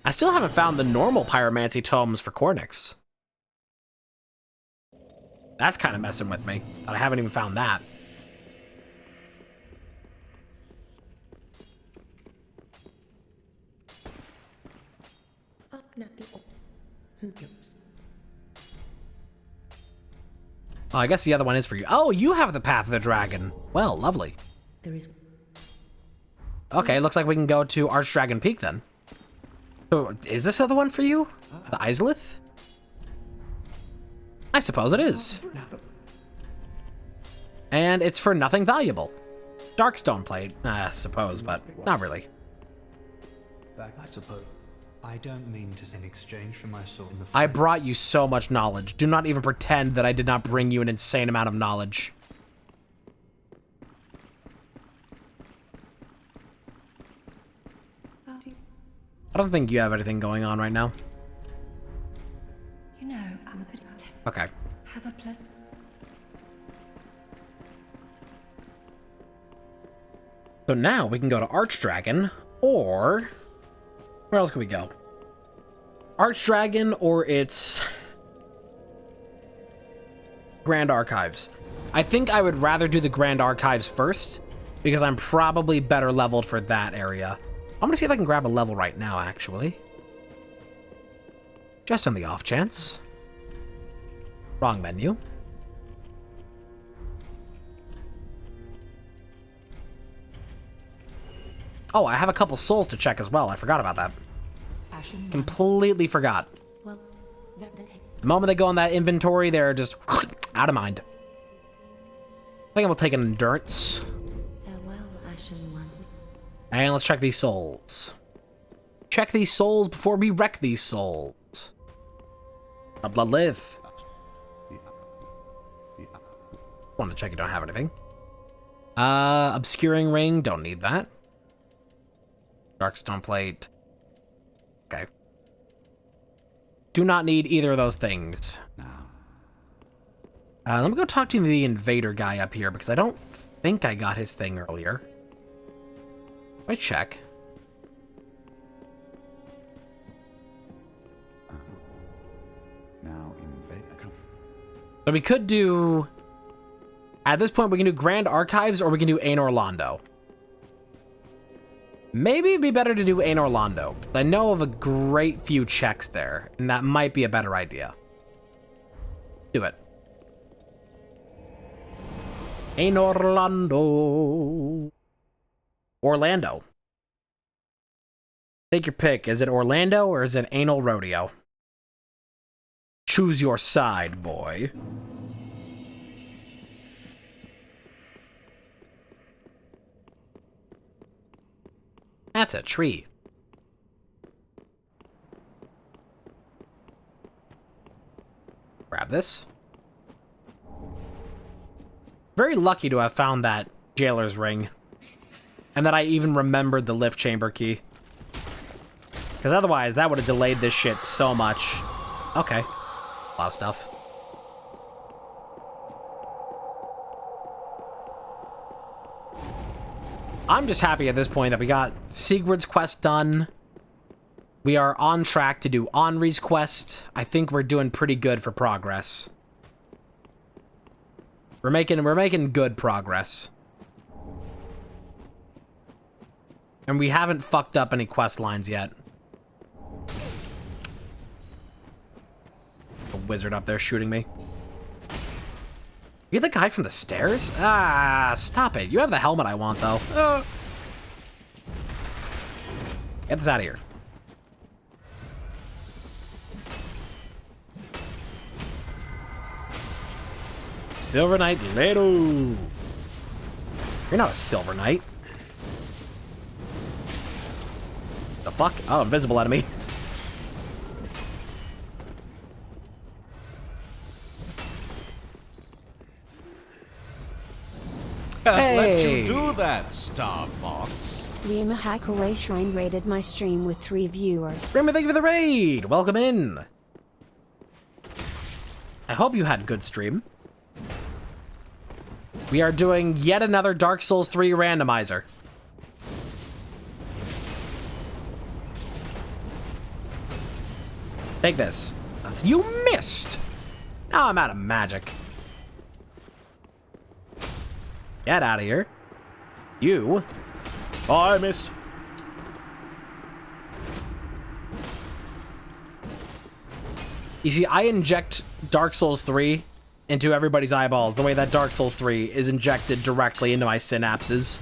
I still haven't found the normal pyromancy tomes for Cornix. That's kind of messing with me. I haven't even found that. Oh, I guess the other one is for you. Oh, you have the Path of the Dragon. Well, lovely. There is. Okay, looks like we can go to Archdragon Peak then. So, is this other one for you? The Izalith? I suppose it is. And it's for nothing valuable. Darkstone plate, I suppose, but not really. I suppose. I don't mean to in exchange for my soul in the I brought you so much knowledge. Do not even pretend that I did not bring you an insane amount of knowledge. I don't think you have anything going on right now. You know, I'm a bit. Okay. Have a pleasant. So now we can go to Archdragon, or... Where else can we go? Archdragon or its Grand Archives. I think I would rather do the Grand Archives first, because I'm probably better leveled for that area. I'm gonna see if I can grab a level right now, actually. Just on the off chance. Wrong menu. Oh, I have a couple souls to check as well. I forgot about that. Completely forgot. Well, where the heck? The moment they go on that inventory, they're just out of mind. I think I'm gonna take an endurance. Farewell, Ashen One. And let's check these souls. Check these souls before we wreck these souls. A blood live. Want to check you don't have anything. Obscuring ring, don't need that. Darkstone plate. Okay. Do not need either of those things. Let me go talk to the invader guy up here, because I don't think I got his thing earlier. Let me check. Now invade. So we could do... At this point, we can do Grand Archives, or we can do Ain Orlando. Maybe it'd be better to do Ain Orlando. I know of a great few checks there, and that might be a better idea. Do it. Ain Orlando. Orlando. Take your pick. Is it Orlando or is it Anal Rodeo? Choose your side, boy. That's a tree. Grab this. Very lucky to have found that jailer's ring. And that I even remembered the lift chamber key. Because otherwise, that would have delayed this shit so much. Okay. A lot of stuff. I'm just happy at this point that we got Sigurd's quest done. We are on track to do Henri's quest. I think we're doing pretty good for progress. We're making good progress. And we haven't fucked up any quest lines yet. A wizard up there shooting me. You're the guy from the stairs? Ah, stop it. You have the helmet I want, though. Get this out of here. Silver Knight Leto. You're not a Silver Knight. The fuck? Oh, invisible enemy. Let you do that, Star Fox. Rima Hackaway Shrine rated my stream with 3 viewers. Rima, thank you for the raid. Welcome in. I hope you had a good stream. We are doing yet another Dark Souls 3 randomizer. Take this. You missed. Now I'm out of magic. Get out of here. You. Oh, I missed. You see, I inject Dark Souls 3 into everybody's eyeballs the way that Dark Souls 3 is injected directly into my synapses.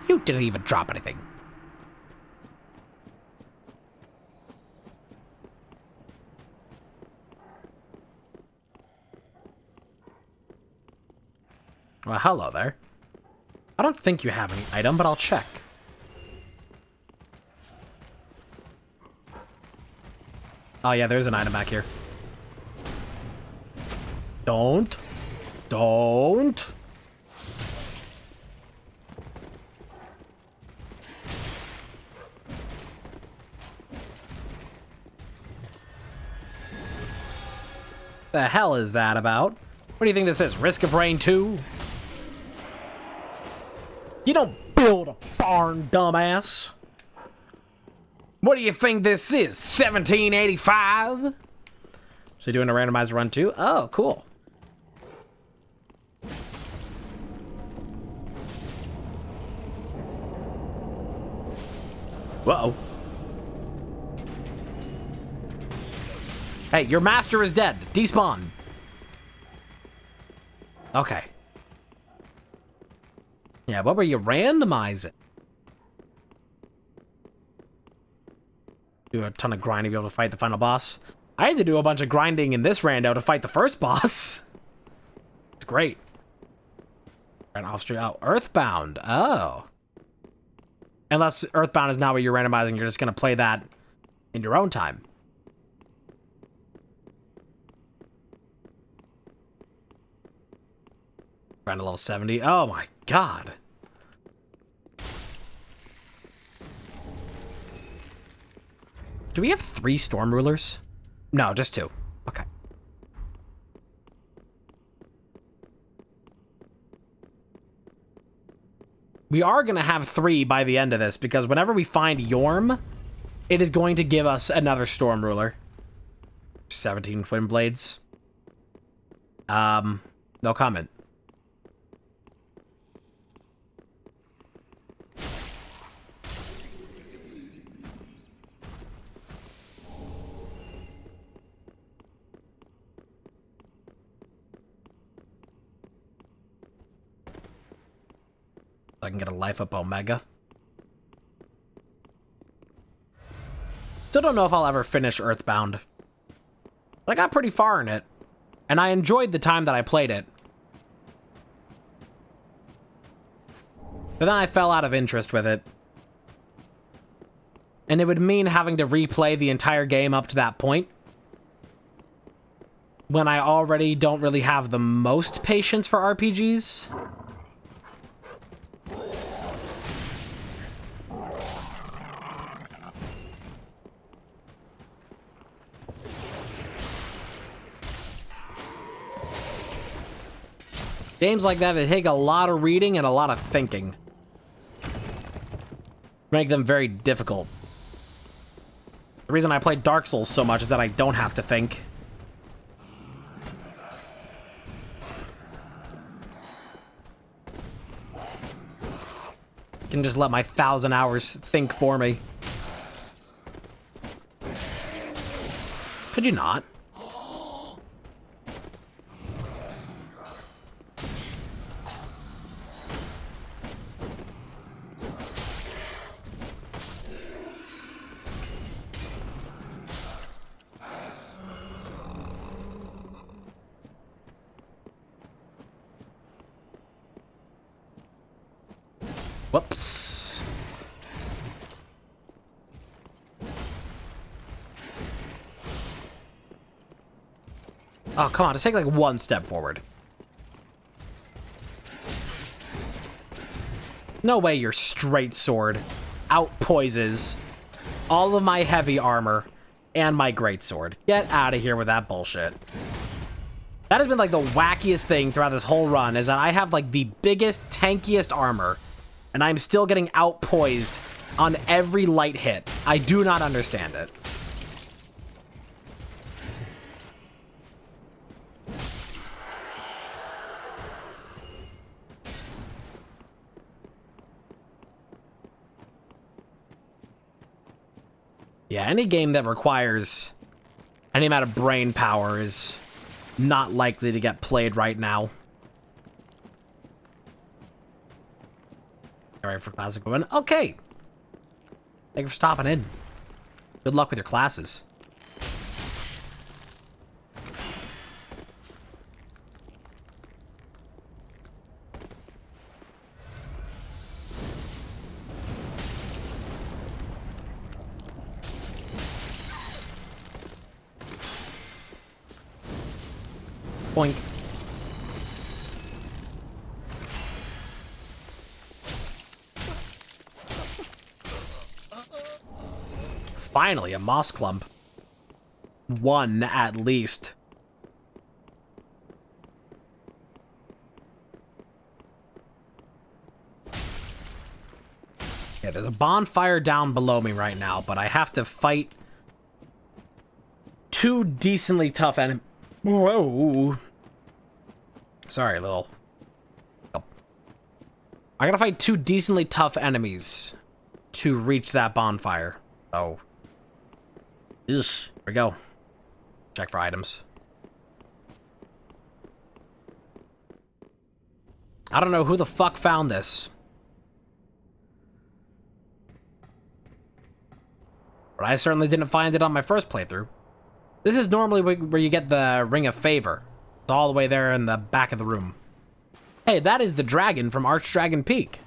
You didn't even drop anything. Well, hello there. I don't think you have any item, but I'll check. Oh yeah, there's an item back here. Don't. The hell is that about? What do you think this is? Risk of Rain 2? You don't build a barn, dumbass. What do you think this is? 1785? So doing a randomized run too? Oh, cool. Whoa. Hey, your master is dead. Despawn. Okay. Yeah, what were you randomizing? Do a ton of grinding to be able to fight the final boss. I had to do a bunch of grinding in this rando to fight the first boss. It's great. And off street. Oh, Earthbound. Oh. Unless Earthbound is not what you're randomizing, you're just going to play that in your own time. Grind to level 70. Oh my god. Do we have 3 Storm Rulers? No, just 2. Okay. We are going to have 3 by the end of this, because whenever we find Yorm, it is going to give us another Storm Ruler. 17 Twin Blades. No comment. I can get a life up Omega. Still don't know if I'll ever finish Earthbound. I got pretty far in it, and I enjoyed the time that I played it. But then I fell out of interest with it. And it would mean having to replay the entire game up to that point, when I already don't really have the most patience for RPGs. Games like that, they take a lot of reading and a lot of thinking. Make them very difficult. The reason I play Dark Souls so much is that I don't have to think. I can just let my 1,000 hours think for me. Could you not? Whoops. Oh, come on. Just take like 1 step forward. No way your straight sword outpoises all of my heavy armor and my great sword. Get out of here with that bullshit. That has been like the wackiest thing throughout this whole run, is that I have like the biggest, tankiest armor, and I'm still getting outpoised on every light hit. I do not understand it. Yeah, any game that requires any amount of brain power is not likely to get played right now. Alright, for classic women. Okay. Thank you for stopping in. Good luck with your classes. Boink. Finally, a moss clump. 1 at least. Yeah, there's a bonfire down below me right now, but I have to fight 2 decently tough enemies. Whoa. Sorry, little. Oh. I gotta fight 2 decently tough enemies to reach that bonfire. Oh. Here we go. Check for items. I don't know who the fuck found this. But I certainly didn't find it on my first playthrough. This is normally where you get the Ring of Favor. It's all the way there in the back of the room. Hey, that is the dragon from Archdragon Peak.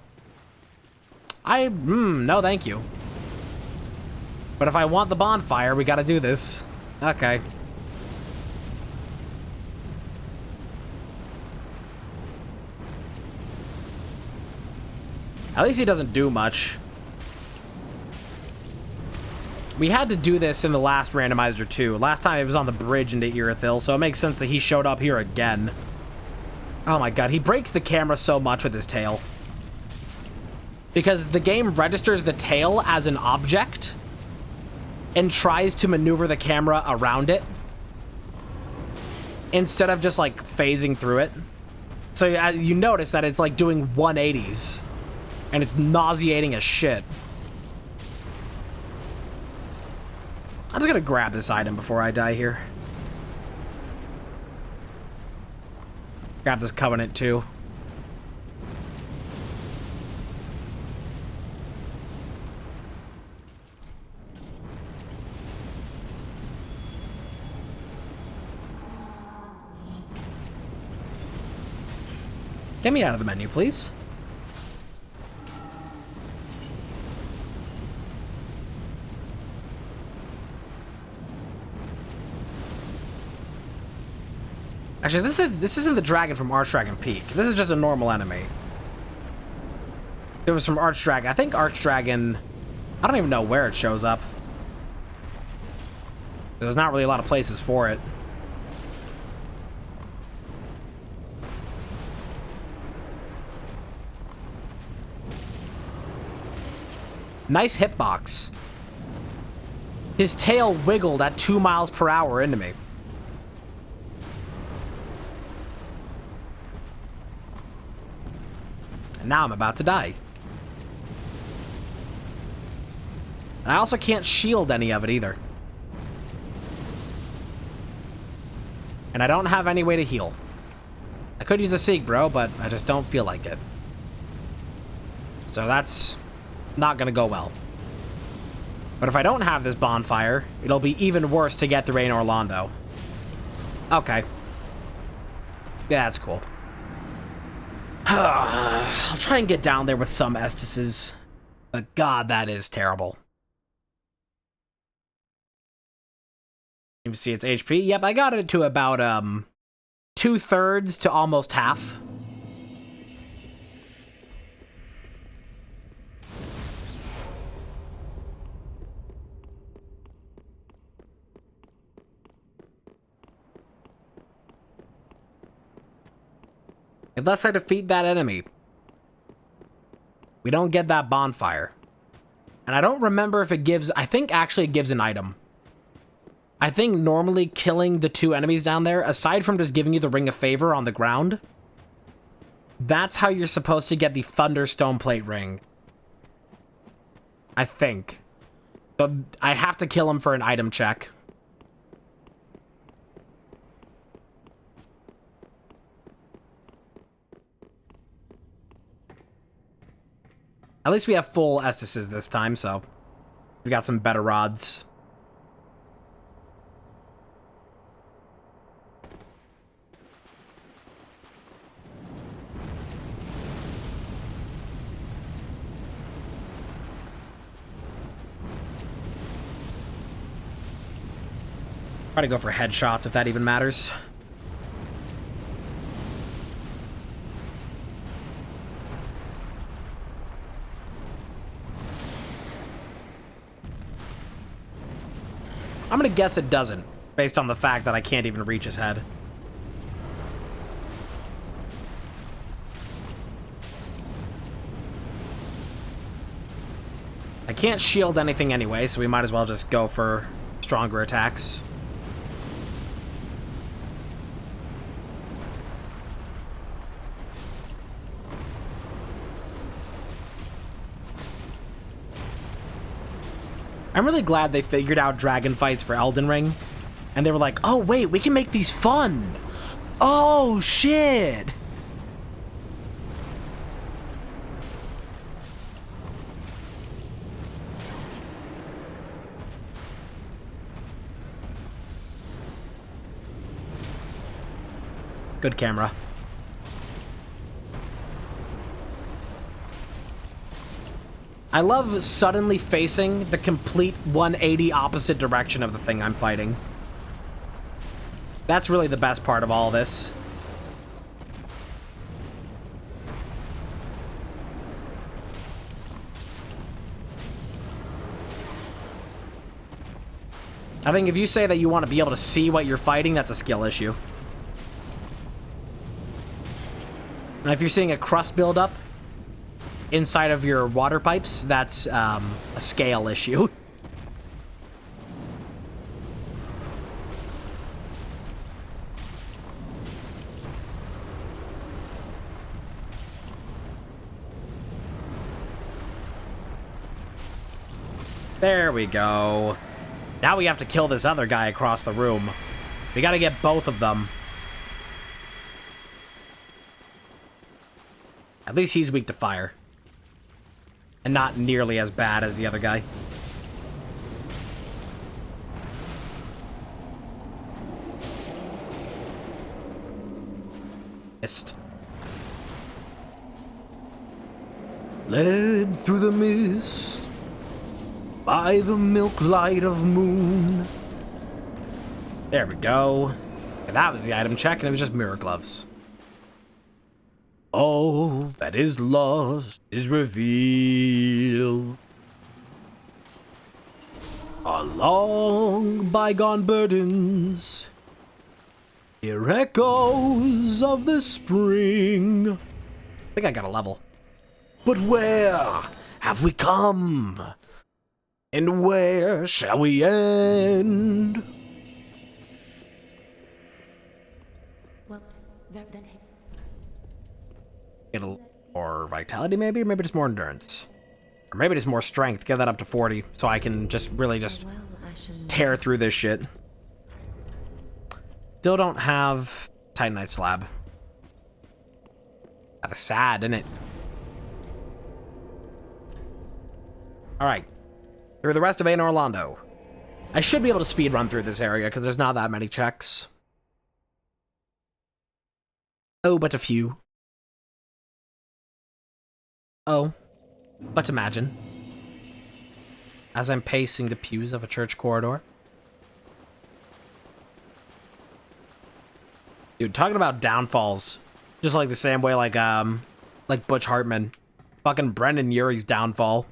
No thank you. But if I want the bonfire, we gotta do this. Okay. At least he doesn't do much. We had to do this in the last Randomizer too. Last time it was on the bridge into Irithyll, so it makes sense that he showed up here again. Oh my god, he breaks the camera so much with his tail. Because the game registers the tail as an object and tries to maneuver the camera around it instead of just like phasing through it. So you notice that it's like doing 180s and it's nauseating as shit. I'm just gonna grab this item before I die here. Grab this Covenant too. Get me out of the menu, please. Actually, this isn't the dragon from Archdragon Peak. This is just a normal enemy. It was from Archdragon. I think Archdragon... I don't even know where it shows up. There's not really a lot of places for it. Nice hitbox. His tail wiggled at 2 miles per hour into me. And now I'm about to die. And I also can't shield any of it either. And I don't have any way to heal. I could use a Seek, bro, but I just don't feel like it. So that's not gonna go well. But if I don't have this bonfire, it'll be even worse to get through Ain Orlando. Okay. Yeah, that's cool. I'll try and get down there with some Estises. But god, that is terrible. You can see its HP. Yep, I got it to about 2/3 to almost half. Unless I defeat that enemy, we don't get that bonfire. And I don't remember if it gives... I think actually it gives an item. I think normally killing the 2 enemies down there, aside from just giving you the Ring of Favor on the ground, that's how you're supposed to get the Thunderstone Plate Ring. I think. But I have to kill him for an item check. At least we have full Estises this time, so we got some better rods. Try to go for headshots if that even matters. I'm gonna guess it doesn't, based on the fact that I can't even reach his head. I can't shield anything anyway, so we might as well just go for stronger attacks. I'm really glad they figured out dragon fights for Elden Ring. And they were like, oh wait, we can make these fun. Oh shit. Good camera. I love suddenly facing the complete 180 opposite direction of the thing I'm fighting. That's really the best part of all this. I think if you say that you want to be able to see what you're fighting, that's a skill issue. And if you're seeing a crust buildup inside of your water pipes, that's a scale issue. There we go. Now we have to kill this other guy across the room. We gotta get both of them. At least he's weak to fire. And not nearly as bad as the other guy. Mist. Led through the mist by the milk light of moon. There we go. And that was the item check, and it was just mirror gloves. All that is lost is revealed. Our long bygone burdens, hear echoes of the spring. I think I got a level. But where have we come? And where shall we end? Well, then It'll more vitality, maybe just more endurance, or maybe just more strength. Get that up to 40, so I can just really just well, Ashen tear through this shit. Still don't have Titanite slab. That's sad, isn't it? All right, through the rest of Anor Londo. I should be able to speed run through this area because there's not that many checks. Oh, but a few. Oh, but imagine, as I'm pacing the pews of a church corridor. Dude, talking about downfalls, just like the same way like Butch Hartman. Fucking Brendan Urie's downfall.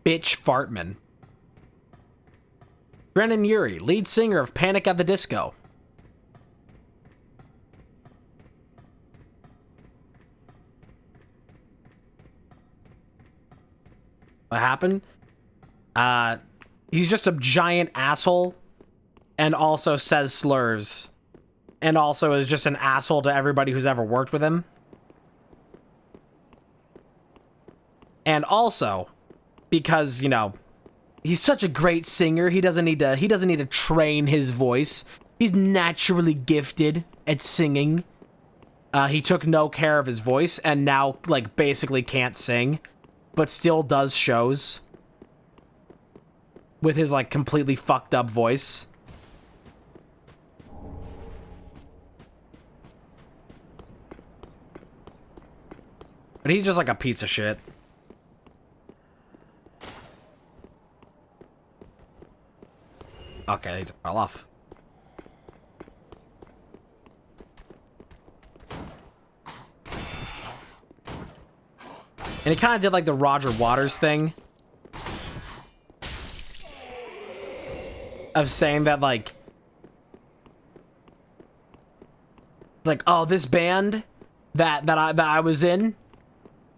Bitch Fartman. Brendan Urie, lead singer of Panic at the Disco. What happened? He's just a giant asshole and also says slurs and also is just an asshole to everybody who's ever worked with him. And also because, you know, he's such a great singer, he doesn't need to train his voice. He's naturally gifted at singing. He took no care of his voice and now like basically can't sing, but still does shows with his like completely fucked up voice. But he's just like a piece of shit. Okay, he just fell off. And he kind of did like the Roger Waters thing of saying that like like, oh, this band that I was in,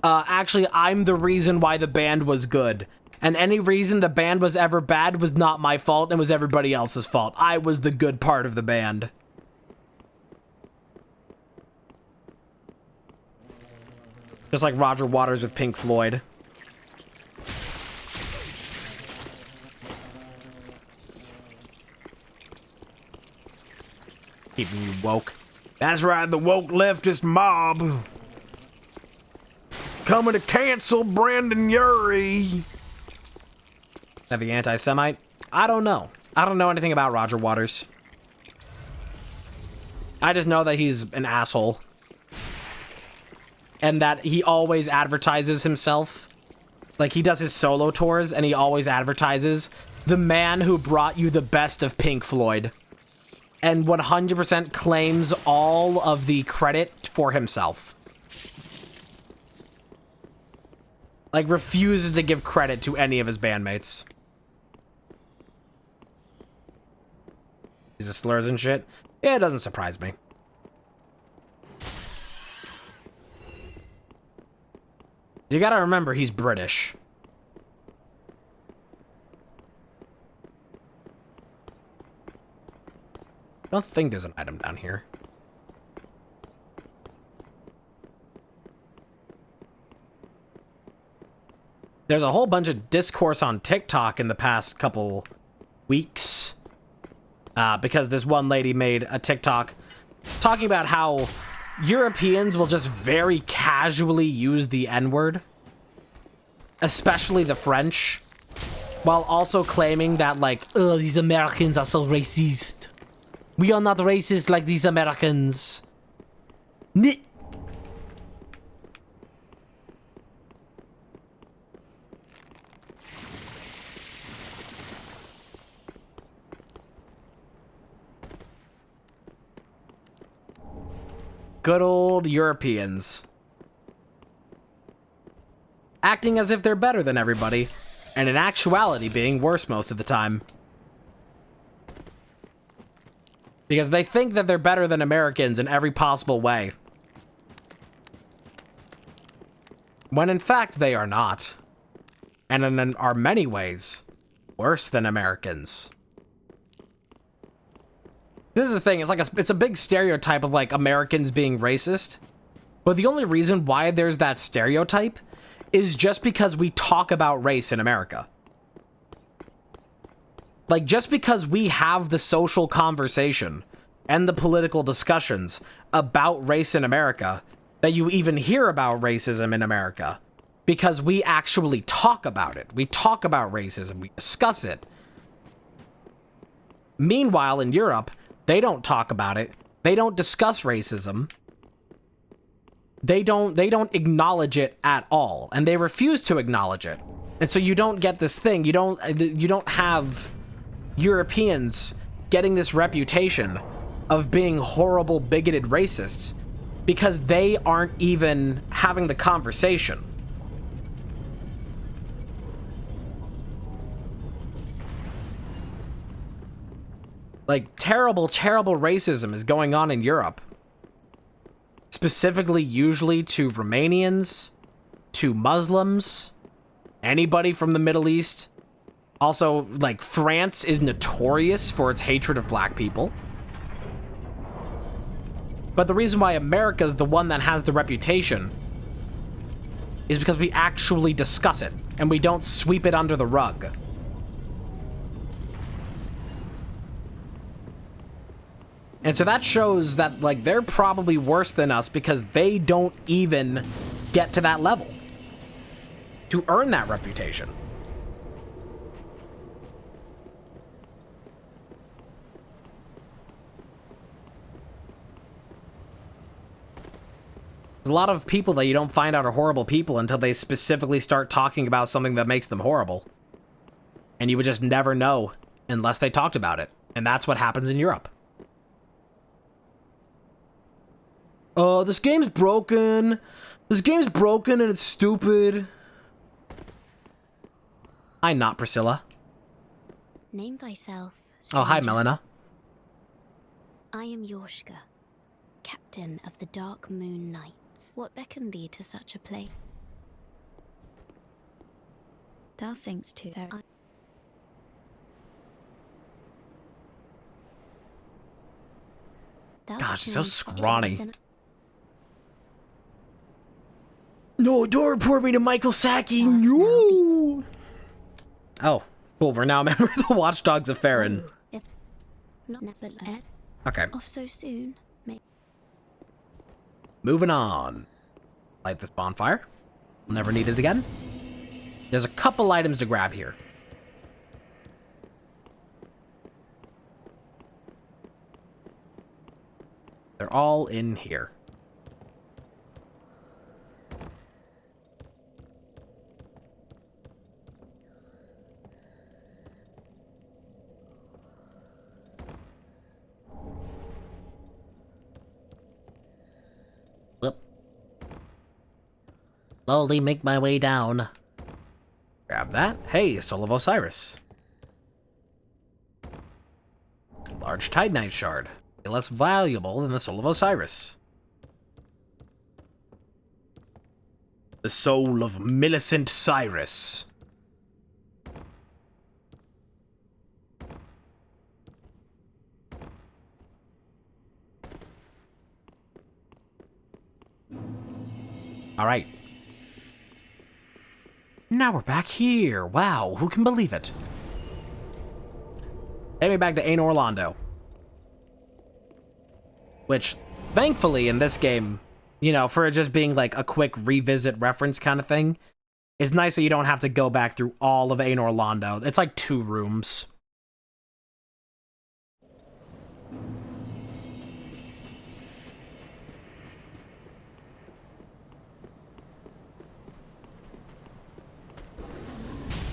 actually, I'm the reason why the band was good. And any reason the band was ever bad was not my fault, and was everybody else's fault. I was the good part of the band. Just like Roger Waters with Pink Floyd. Keeping you woke. That's right, the woke leftist mob. Coming to cancel Brandon Urie. Is that the anti-Semite? I don't know. I don't know anything about Roger Waters. I just know that he's an asshole. And that he always advertises himself. Like, he does his solo tours, and he always advertises the man who brought you the best of Pink Floyd. And 100% claims all of the credit for himself. Like, refuses to give credit to any of his bandmates. He's a slurs and shit. Yeah, it doesn't surprise me. You gotta remember, he's British. I don't think there's an item down here. There's a whole bunch of discourse on TikTok in the past couple weeks. Because this one lady made a TikTok talking about how Europeans will just very casually use the N-word. Especially the French. While also claiming that, like, oh, these Americans are so racist. We are not racist like these Americans. Good old Europeans. Acting as if they're better than everybody, and in actuality being worse most of the time. Because they think that they're better than Americans in every possible way. When in fact they are not. And in are many ways worse than Americans. This is the thing, it's a big stereotype of, like, Americans being racist. But the only reason why there's that stereotype is just because we talk about race in America. Like, just because we have the social conversation and the political discussions about race in America, that you even hear about racism in America. Because we actually talk about it. We talk about racism. We discuss it. Meanwhile, in Europe, they don't talk about it. They don't discuss racism. They don't acknowledge it at all, and they refuse to acknowledge it. And so you don't get this thing. You don't have Europeans getting this reputation of being horrible, bigoted racists because they aren't even having the conversation. Like, terrible, terrible racism is going on in Europe. Specifically, usually to Romanians, to Muslims, anybody from the Middle East. Also, like, France is notorious for its hatred of black people. But the reason why America's the one that has the reputation is because we actually discuss it, and we don't sweep it under the rug. And so that shows that, like, they're probably worse than us because they don't even get to that level to earn that reputation. There's a lot of people that you don't find out are horrible people until they specifically start talking about something that makes them horrible. And you would just never know unless they talked about it. And that's what happens in Europe. Oh, this game's broken. This game's broken and it's stupid. Hi, not Priscilla. Name thyself. Oh, hi, stranger. Melina. I am Yorshka. captain of the Dark Moon Knights. What beckoned thee to such a place? Thou thinkst too very. God, she's so scrawny. No, don't report me to Michael Sacchi. No. Oh, cool. We're now a member of the Watchdogs of Farron. If not necessarily. Okay. Off so soon. Moving on. Light this bonfire. We'll never need it again. There's a couple items to grab here. They're all in here. Whoop. Slowly make my way down. Grab that. Hey, Soul of Osiris. Large Titanite shard. Less valuable than the Soul of Osiris. The soul of Millicent Cyrus. Alright. Now we're back here. Wow, who can believe it? Take me back to Ain Orlando. Which, thankfully, in this game, you know, for it just being like a quick revisit reference kind of thing, it's nice that you don't have to go back through all of Ain Orlando. It's like 2 rooms.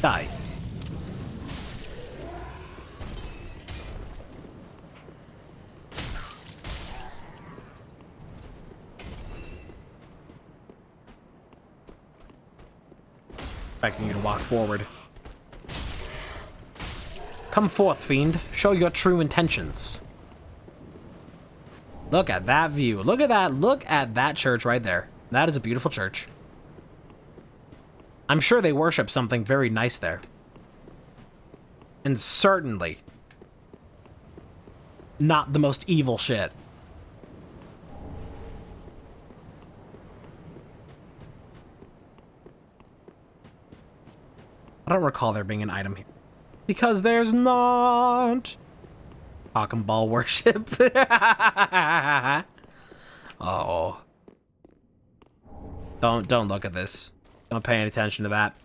Die. Expecting you to walk forward. Come forth, fiend. Show your true intentions. Look at that view. Look at that. Look at that church right there. That is a beautiful church. I'm sure they worship something very nice there. And certainly not the most evil shit. I don't recall there being an item here. Because there's not. Cock and ball worship. Oh. Don't look at this. Don't pay any attention to that.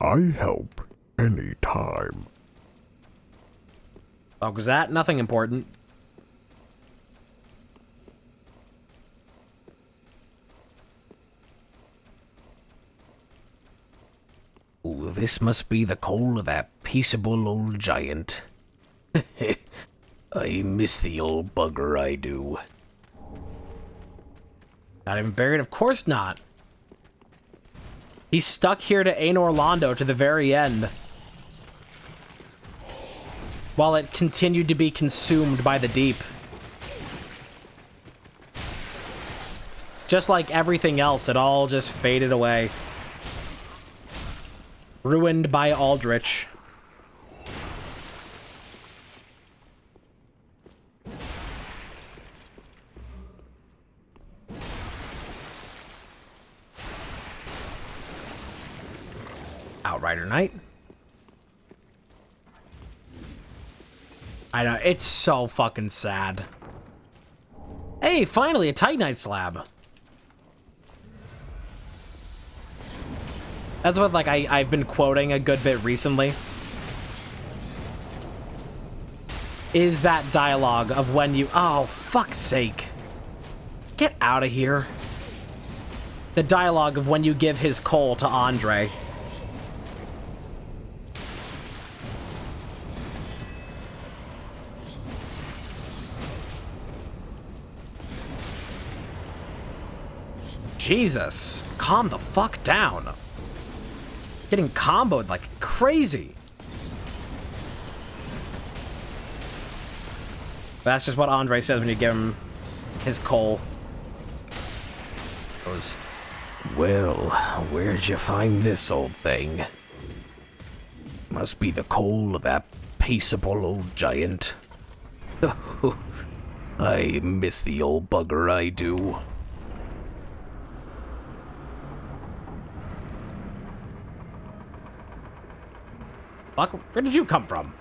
I help anytime. Oh, was that? Nothing important. Ooh, this must be the coal of that peaceable old giant. I miss the old bugger, I do. Not even buried? Of course not. He's stuck here to Ain Orlando to the very end. While it continued to be consumed by the deep. Just like everything else, it all just faded away. Ruined by Aldrich. Outrider Knight. I know, it's so fucking sad. Hey, finally, a Titanite slab. That's what, like, I've been quoting a good bit recently. Is that dialogue of when you... Oh, fuck's sake. Get out of here. The dialogue of when you give his coal to Andre. Jesus. Calm the fuck down. Getting comboed like crazy. That's just what Andre says when you give him his coal. Goes, well, where'd you find this old thing? Must be the coal of that peaceable old giant. I miss the old bugger, I do. Fuck, where did you come from?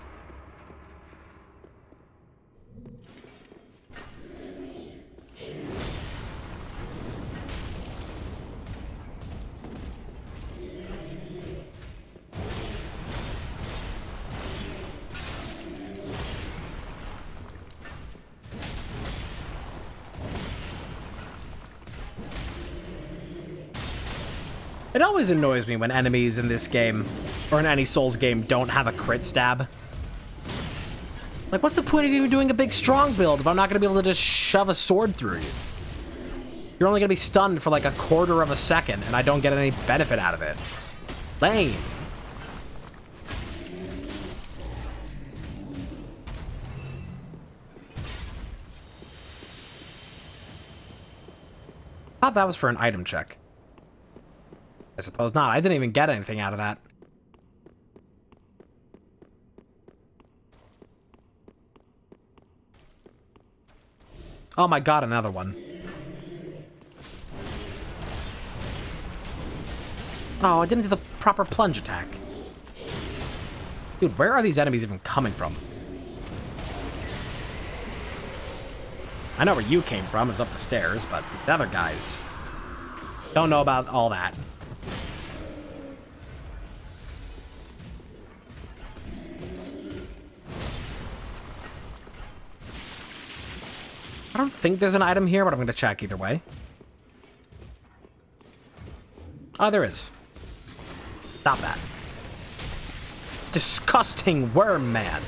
It always annoys me when enemies in this game, or in any Souls game, don't have a crit stab. Like, what's the point of even doing a big strong build if I'm not going to be able to just shove a sword through you? You're only going to be stunned for like a quarter of a second, and I don't get any benefit out of it. Lame. I thought that was for an item check. I suppose not. I didn't even get anything out of that. Oh my god, another one. Oh, I didn't do the proper plunge attack. Dude, where are these enemies even coming from? I know where you came from. It's up the stairs, but the other guys don't know about all that. I don't think there's an item here, but I'm going to check either way. Oh, there is. Stop that. Disgusting worm man.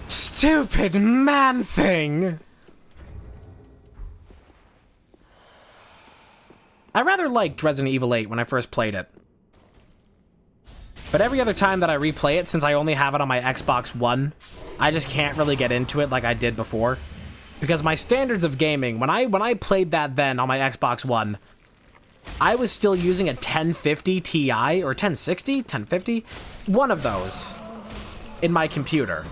Stupid man thing. I rather liked Resident Evil 8 when I first played it. But every other time that I replay it, since I only have it on my Xbox One, I just can't really get into it like I did before. Because my standards of gaming, when I played that then on my Xbox One, I was still using a 1050 Ti or 1060, 1050, one of those in my computer.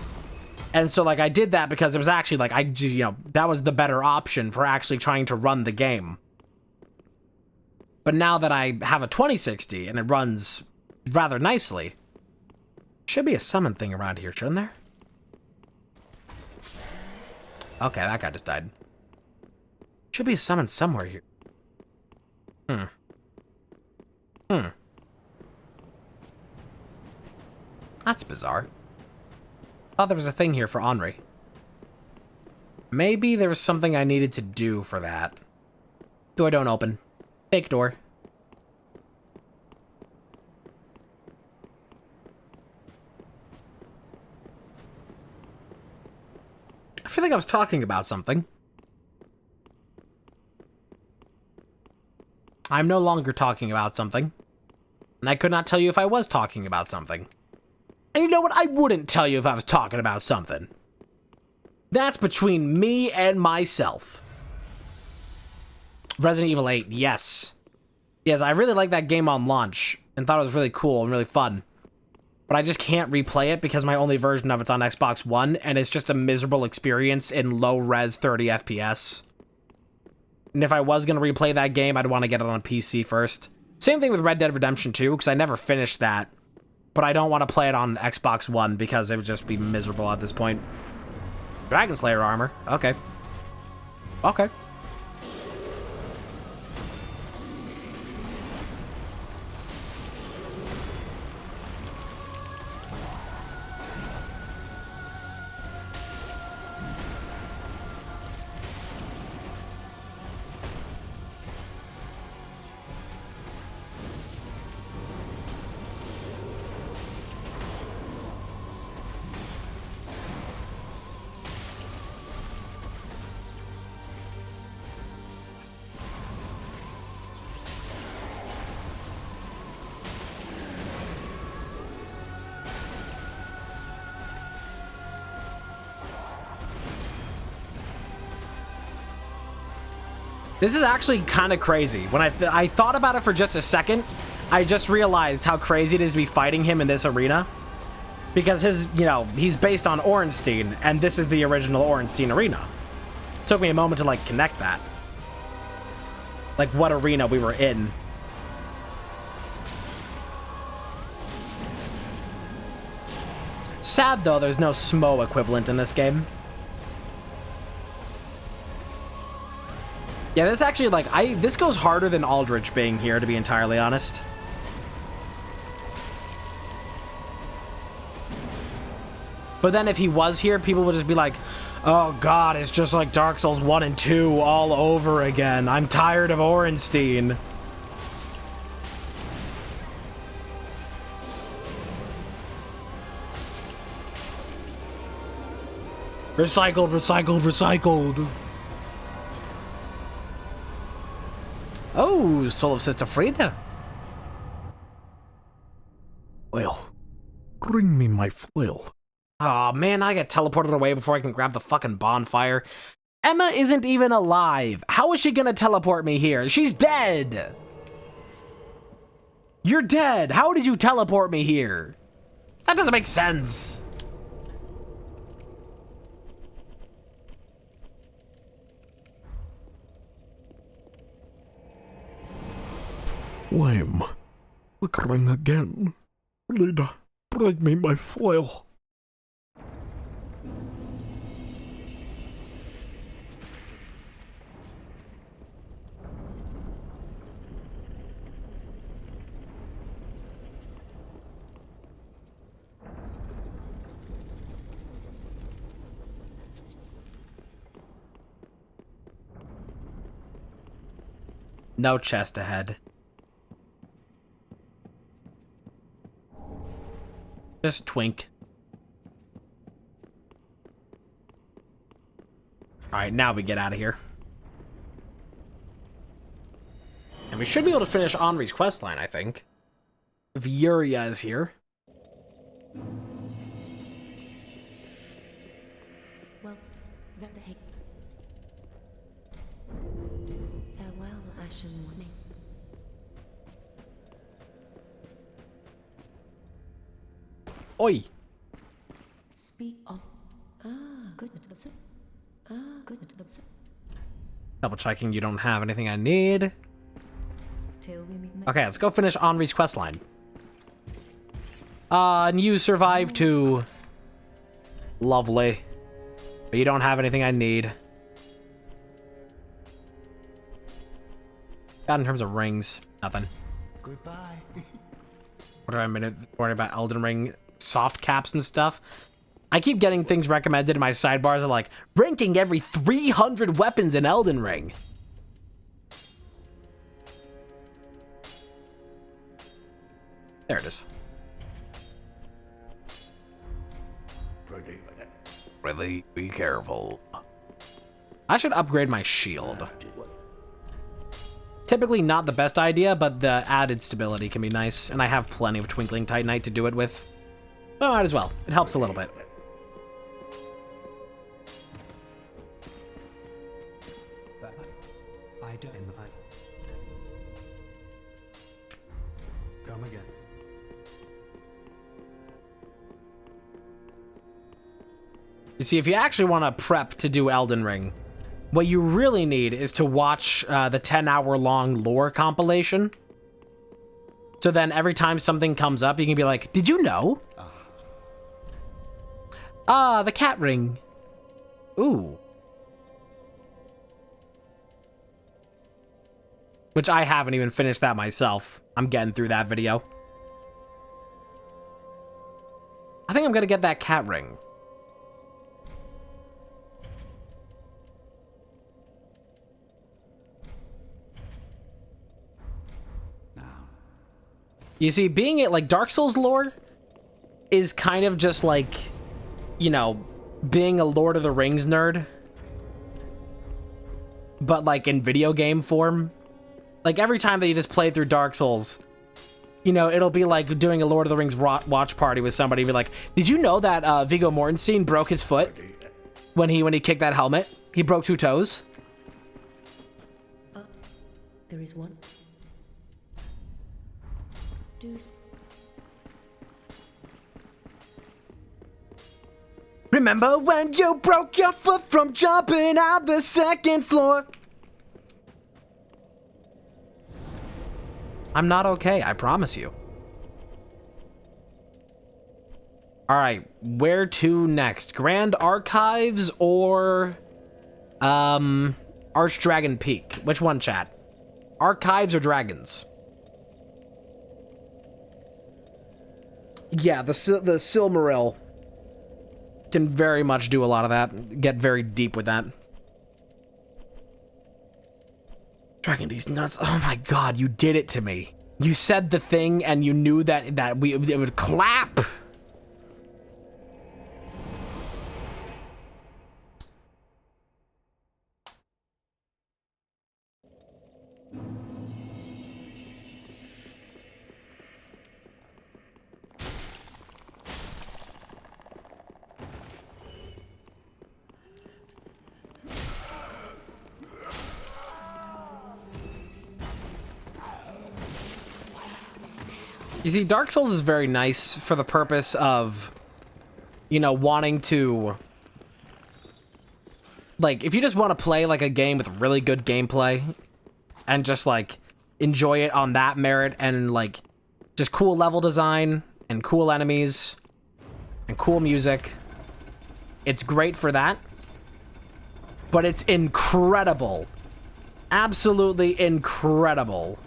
And so like I did that because it was actually like I just, you know, that was the better option for actually trying to run the game. But now that I have a 2060 and it runs rather nicely, should be a summon thing around here, shouldn't there? Okay, that guy just died. Should be a summon somewhere here. That's bizarre. Thought there was a thing here for Henri. Maybe there was something I needed to do for that. Door don't open. Fake door. I feel like I was talking about something. I'm no longer talking about something. And I could not tell you if I was talking about something. And you know what? I wouldn't tell you if I was talking about something. That's between me and myself. Resident Evil 8, yes. Yes, I really liked that game on launch and thought it was really cool and really fun. But I just can't replay it because my only version of it's on Xbox One, and it's just a miserable experience in low-res 30 FPS. And if I was going to replay that game, I'd want to get it on PC first. Same thing with Red Dead Redemption 2, because I never finished that. But I don't want to play it on Xbox One because it would just be miserable at this point. Dragon Slayer armor. Okay. Okay. This is actually kind of crazy. When I thought about it for just a second, I just realized how crazy it is to be fighting him in this arena. Because his, you know, he's based on Ornstein, and this is the original Ornstein arena. Took me a moment to, like, connect that. Like, what arena we were in. Sad, though, there's no SMO equivalent in this game. Yeah, this actually, like, this goes harder than Aldrich being here, to be entirely honest. But then if he was here, people would just be like, oh god, it's just like Dark Souls 1 and 2 all over again. I'm tired of Ornstein. Recycled, recycled, recycled. Oh, Soul of Sister Frida. Well, bring me my flail. Aw, man, I get teleported away before I can grab the fucking bonfire. Emma isn't even alive. How is she gonna teleport me here? She's dead. You're dead. How did you teleport me here? That doesn't make sense. Flame. Flickering again. Frida, bring me my flail. No chest ahead. Just twink. Alright, now we get out of here. And we should be able to finish Henri's questline, I think. If Yuria is here. Well, farewell, Ashen One. Oi! Speak of. Good. Good. Double checking you don't have anything I need. Till we meet. Okay, let's go finish Henri's questline. And you survived too. Lovely. But you don't have anything I need. Got in terms of rings, nothing. Goodbye. What am I worried about Elden Ring soft caps and stuff? I keep getting things recommended in my sidebars of like, ranking every 300 weapons in Elden Ring. There it is. Really be careful. I should upgrade my shield. Typically not the best idea, but the added stability can be nice, and I have plenty of Twinkling Titanite to do it with. So I might as well. It helps a little bit. I don't in the fight. Come again. You see, if you actually want to prep to do Elden Ring, what you really need is to watch the 10-hour-long lore compilation. So then every time something comes up, you can be like, did you know? Ah, the cat ring. Ooh. Which I haven't even finished that myself. I'm getting through that video. I think I'm gonna get that cat ring. You see, being it like Dark Souls lore is kind of just like, you know, being a Lord of the Rings nerd, but like in video game form. Like every time that you just play through Dark Souls, you know, it'll be like doing a Lord of the Rings watch party with somebody and be like, did you know that Viggo Mortensen broke his foot when he kicked that helmet? He broke 2 toes. There is one. Deuce. Remember when you broke your foot from jumping out the second floor? I'm not okay, I promise you. Alright, where to next? Grand Archives or Archdragon Peak? Which one, chat? Archives or Dragons? Yeah, the Silmaril can very much do a lot of that. Get very deep with that. Dragon D's nuts. Oh my god, you did it to me. You said the thing and you knew that it would clap. You see, Dark Souls is very nice for the purpose of, you know, wanting to... Like, if you just want to play, like, a game with really good gameplay and just, like, enjoy it on that merit and, like, just cool level design and cool enemies and cool music, it's great for that. But it's incredible. Absolutely incredible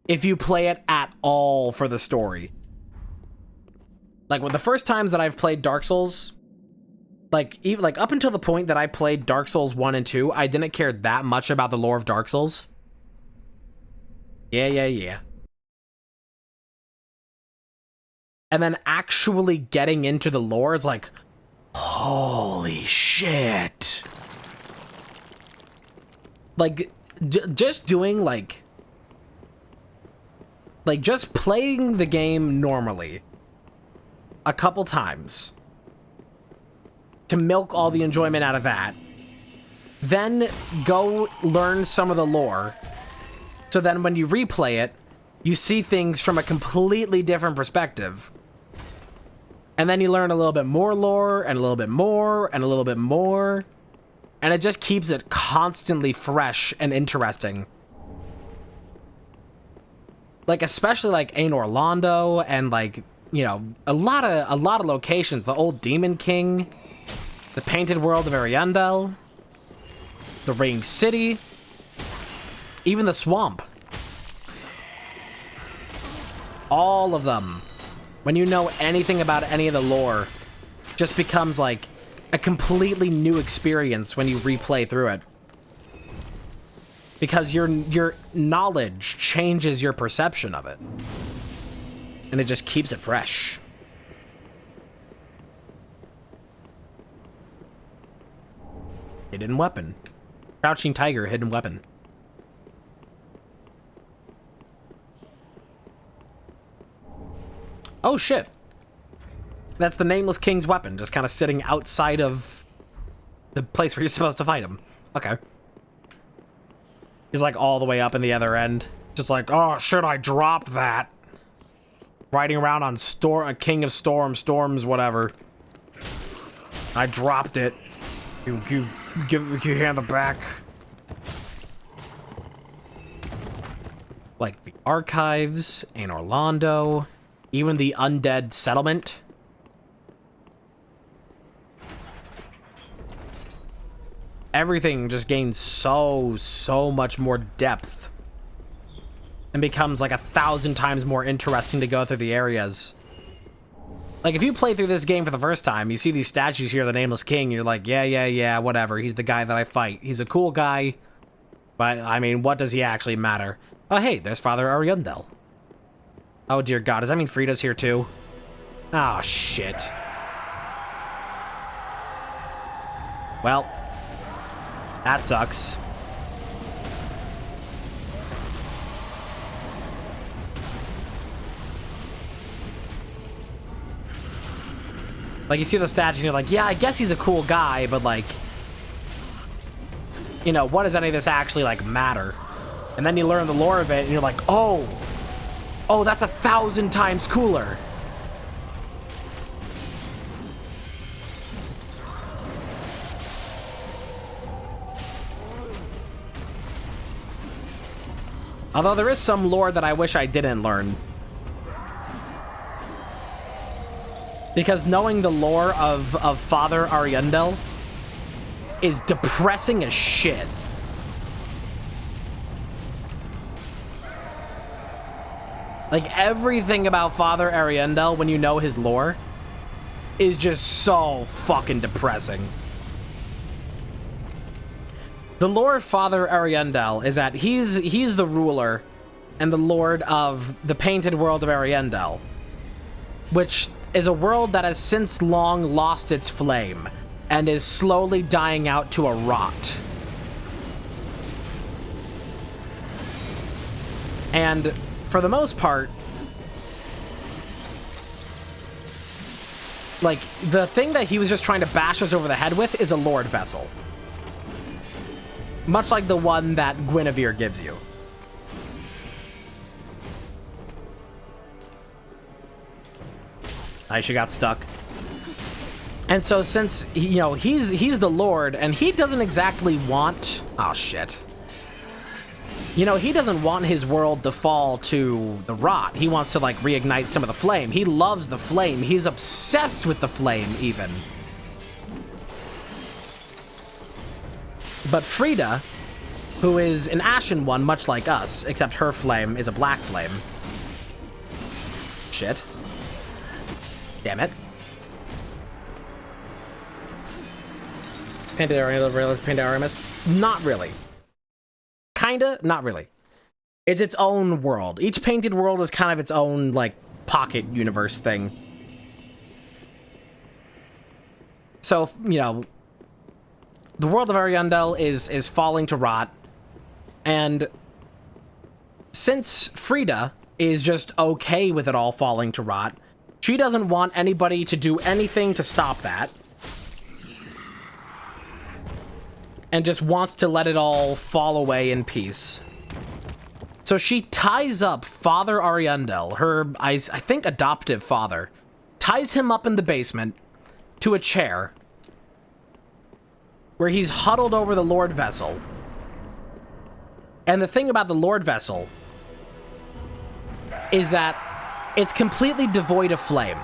if you play it at all for the story. Like, with the first times that I've played Dark Souls, like, even like up until the point that I played Dark Souls 1 and 2, I didn't care that much about the lore of Dark Souls. Yeah. And then actually getting into the lore is like, holy shit. Like, just doing, like, just playing the game normally a couple times to milk all the enjoyment out of that, then go learn some of the lore, so then when you replay it, you see things from a completely different perspective. And then you learn a little bit more lore, and a little bit more, and a little bit more, and it just keeps it constantly fresh and interesting. Like, especially, like, Anor Londo and, like, you know, a lot of locations. The old Demon King, the Painted World of Ariandel, the Ring City, even the Swamp. All of them. When you know anything about any of the lore, just becomes, like, a completely new experience when you replay through it. Because your knowledge changes your perception of it. And it just keeps it fresh. Hidden weapon. Crouching Tiger, hidden weapon. Oh shit. That's the Nameless King's weapon, just kind of sitting outside of the place where you're supposed to fight him. Okay. He's like all the way up in the other end. Just like, oh shit, I dropped that. Riding around on a King of Storms, whatever. I dropped it. You hand it back. Like the Archives, Anor Londo, even the Undead Settlement. Everything just gains so much more depth and becomes like 1,000 times more interesting to go through the areas. Like, if you play through this game for the first time, you see these statues here, the Nameless King, you're like, yeah, whatever. He's the guy that I fight. He's a cool guy, but, I mean, what does he actually matter? Oh, hey, there's Father Ariandel. Oh, dear God, does that mean Frida's here, too? Oh, shit. Well, that sucks. Like, you see the statues and you're like, yeah, I guess he's a cool guy, but, like, you know, what does any of this actually, like, matter? And then you learn the lore of it, and you're like, oh, that's 1,000 times cooler. Although there is some lore that I wish I didn't learn. Because knowing the lore of Father Ariandel is depressing as shit. Like, everything about Father Ariandel, when you know his lore, is just so fucking depressing. The lore of Father Ariandel is that he's the ruler and the lord of the painted world of Ariandel, which is a world that has since long lost its flame and is slowly dying out to a rot. And for the most part, like, the thing that he was just trying to bash us over the head with is a Lord Vessel. Much like the one that Guinevere gives you. She got stuck. And so since, you know, he's the Lord, and he doesn't exactly want... Oh, shit. You know, he doesn't want his world to fall to the rot. He wants to, like, reignite some of the flame. He loves the flame. He's obsessed with the flame, even. But Frida, who is an ashen one, much like us, except her flame is a black flame. Shit. Damn it. Pandarimus? Not really. Kinda, not really. It's its own world. Each painted world is kind of its own, like, pocket universe thing. So, you know, the world of Ariandel is falling to rot, and since Frida is just okay with it all falling to rot, she doesn't want anybody to do anything to stop that, and just wants to let it all fall away in peace. So she ties up Father Ariandel, her, I think, adoptive father, ties him up in the basement to a chair where he's huddled over the Lord Vessel. And the thing about the Lord Vessel is that it's completely devoid of flame,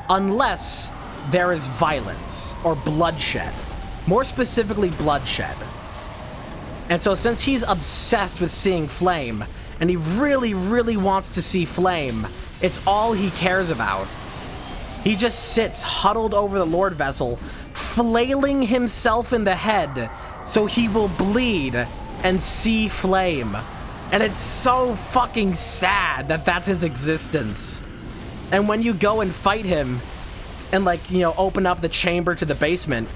unless there is violence or bloodshed. More specifically, bloodshed. And so since he's obsessed with seeing flame, and he really, really wants to see flame, it's all he cares about. He just sits huddled over the Lord Vessel, flailing himself in the head so he will bleed and see flame. And it's so fucking sad that that's his existence. And when you go and fight him and, like, you know, open up the chamber to the basement,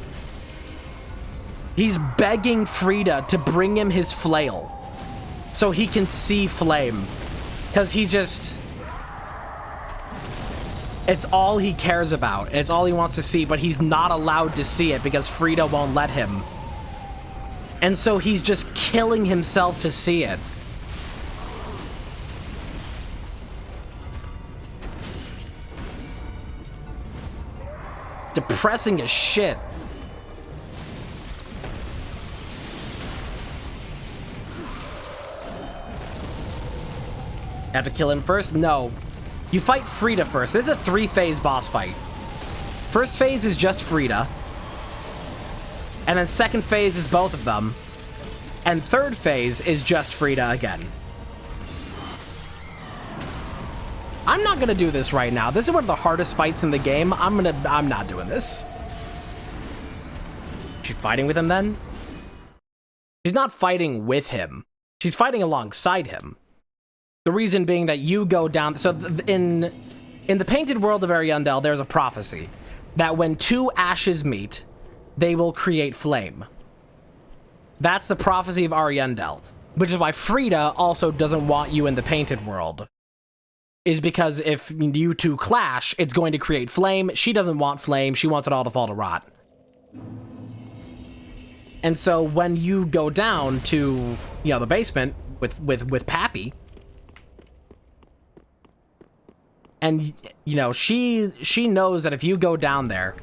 he's begging Frida to bring him his flail so he can see flame. Because he just... It's all he cares about. It's all he wants to see, but he's not allowed to see it because Frida won't let him. And so he's just killing himself to see it. Depressing as shit. Have to kill him first? No. You fight Frida first. This is a 3-phase boss fight. First phase is just Frida. And then second phase is both of them. And third phase is just Frida again. I'm not gonna do this right now. This is one of the hardest fights in the game. I'm not doing this. She's fighting with him then? She's not fighting with him. She's fighting alongside him. The reason being that you go down... So in the painted world of Ariandel, there's a prophecy that when two ashes meet, they will create flame. That's the prophecy of Ariandel, which is why Frida also doesn't want you in the painted world. Is because if you two clash, it's going to create flame. She doesn't want flame. She wants it all to fall to rot. And so when you go down to, you know, the basement with Pappy, and, you know, she knows that if you go down there,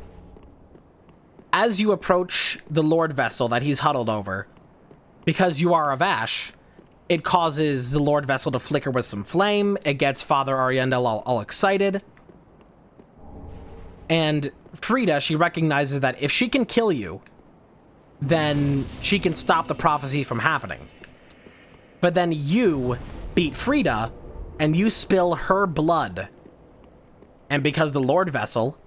as you approach the Lord Vessel that he's huddled over, because you are a Vash, it causes the Lord Vessel to flicker with some flame. It gets Father Ariandel all excited. And Frida, she recognizes that if she can kill you, then she can stop the prophecy from happening. But then you beat Frida, and you spill her blood. And because the Lord Vessel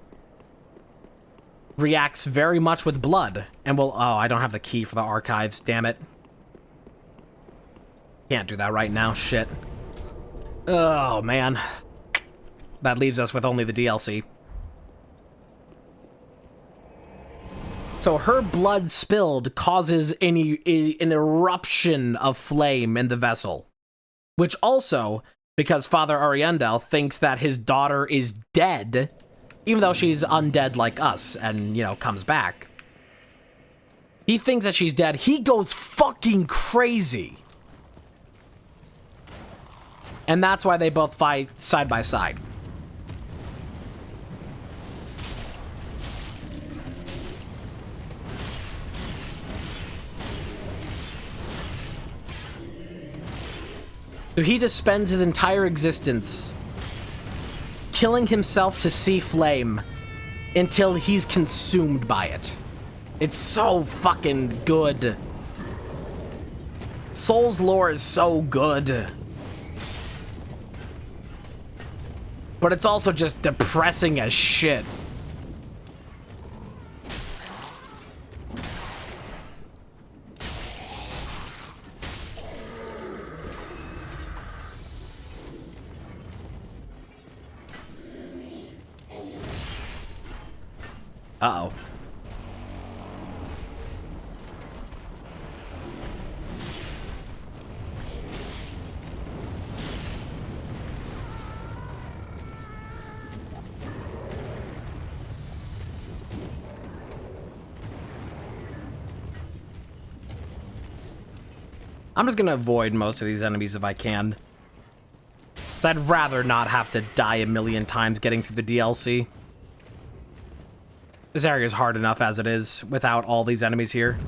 reacts very much with blood, and will... Oh, I don't have the key for the archives, damn it. Can't do that right now, shit. Oh, man. That leaves us with only the DLC. So her blood spilled causes an eruption of flame in the vessel. Which also, because Father Ariandel thinks that his daughter is dead, even though she's undead like us and, you know, comes back. He thinks that she's dead. He goes fucking crazy. And that's why they both fight side by side. So he just spends his entire existence killing himself to see flame until he's consumed by it. It's so fucking good. Souls lore is so good. But it's also just depressing as shit. Uh-oh. I'm just gonna avoid most of these enemies if I can. 'Cause I'd rather not have to die a million times getting through the DLC. This area is hard enough as it is, without all these enemies here.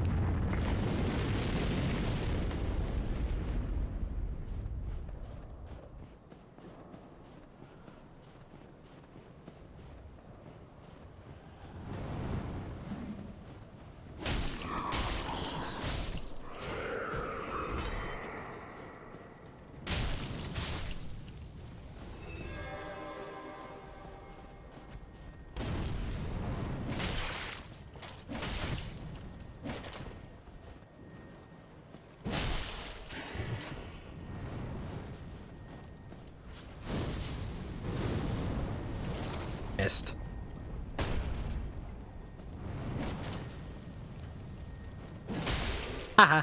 Missed. Haha.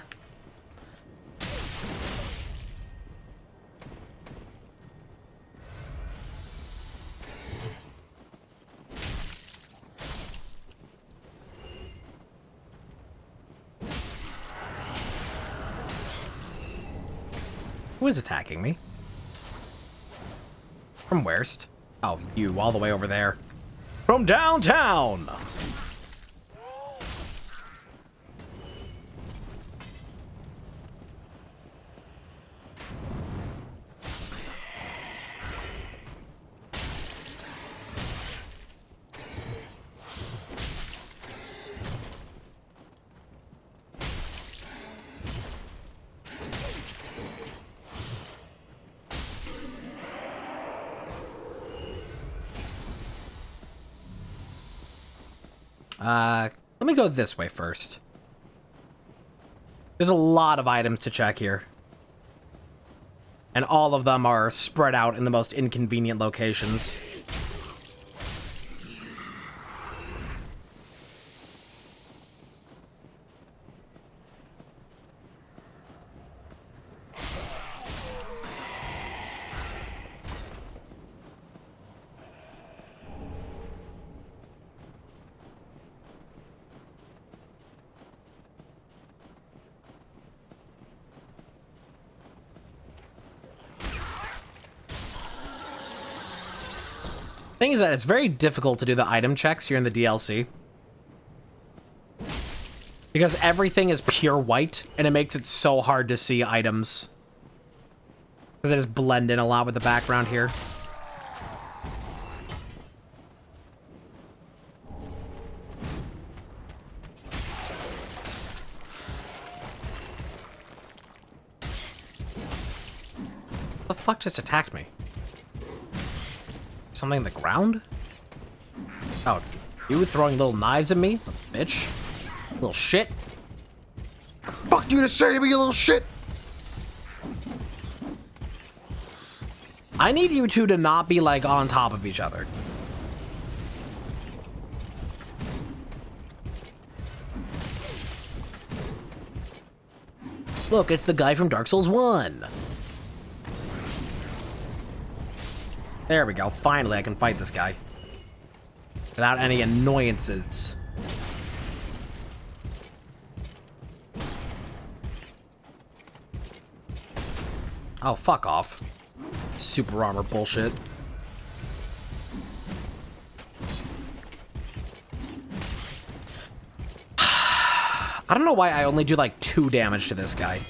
Who is attacking me? From where'st? Oh, you, all the way over there. From downtown! Let me go this way first. There's a lot of items to check here. And all of them are spread out in the most inconvenient locations. Thing is that it's very difficult to do the item checks here in the DLC. Because everything is pure white, and it makes it so hard to see items. Because they just blend in a lot with the background here. What the fuck just attacked me? Something in the ground? Oh, it's you throwing little knives at me? Bitch. Little shit. Fuck you to say to me, you little shit! I need you two to not be, like, on top of each other. Look, it's the guy from Dark Souls 1. There we go. Finally, I can fight this guy. Without any annoyances. Oh, fuck off. Super armor bullshit. I don't know why I only do like 2 damage to this guy.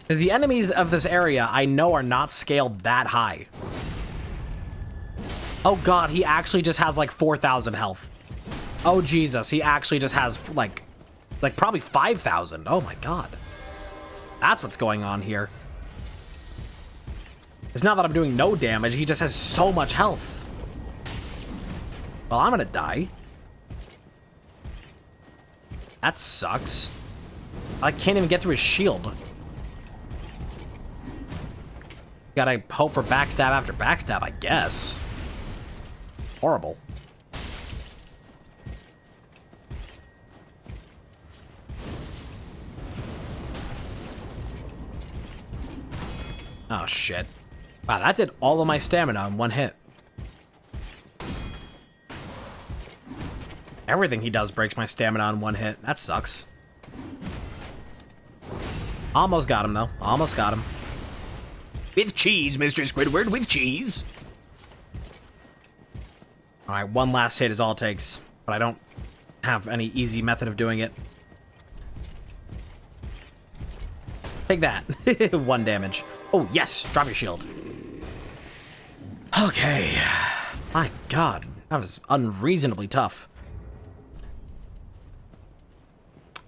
Because the enemies of this area I know are not scaled that high. Oh god, he actually just has like 4,000 health. Oh Jesus, he actually just has like probably 5,000. Oh my god. That's what's going on here. It's not that I'm doing no damage, he just has so much health. Well, I'm gonna die. That sucks. I can't even get through his shield. Gotta hope for backstab after backstab, I guess. Horrible. Oh, shit. Wow, that did all of my stamina in one hit. Everything he does breaks my stamina in one hit. That sucks. Almost got him, though. Almost got him. With cheese, Mr. Squidward, with cheese. Alright, one last hit is all it takes. But I don't have any easy method of doing it. Take that. 1 damage. Oh, yes! Drop your shield. Okay. My god. That was unreasonably tough.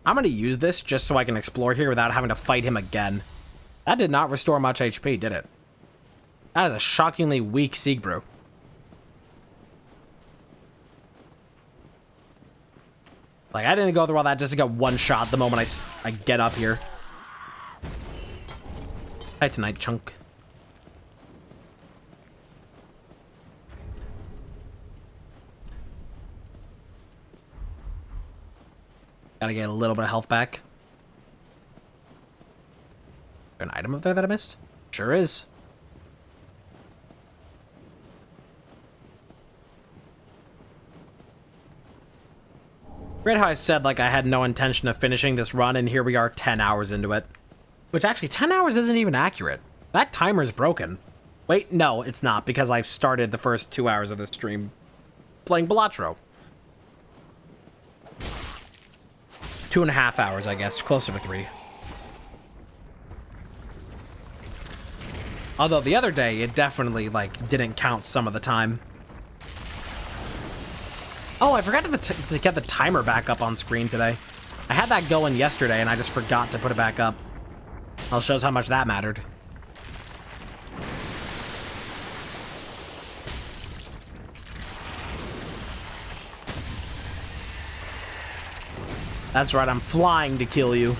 I'm gonna use this just so I can explore here without having to fight him again. That did not restore much HP, did it? That is a shockingly weak Sieg Brew. Like, I didn't go through all that just to get one shot the moment I get up here. Hi tonight, chunk. Gotta get a little bit of health back. An item up there that I missed? Sure is. Great how I said, like, I had no intention of finishing this run, and here we are 10 hours into it. Which, actually, 10 hours isn't even accurate. That timer's broken. Wait, no, it's not, because I've started the first 2 hours of the stream playing Balatro. 2.5 hours, I guess. Closer to 3. Although the other day, it definitely, like, didn't count some of the time. Oh, I forgot to get the timer back up on screen today. I had that going yesterday, and I just forgot to put it back up. Well, shows how much that mattered. That's right, I'm flying to kill you.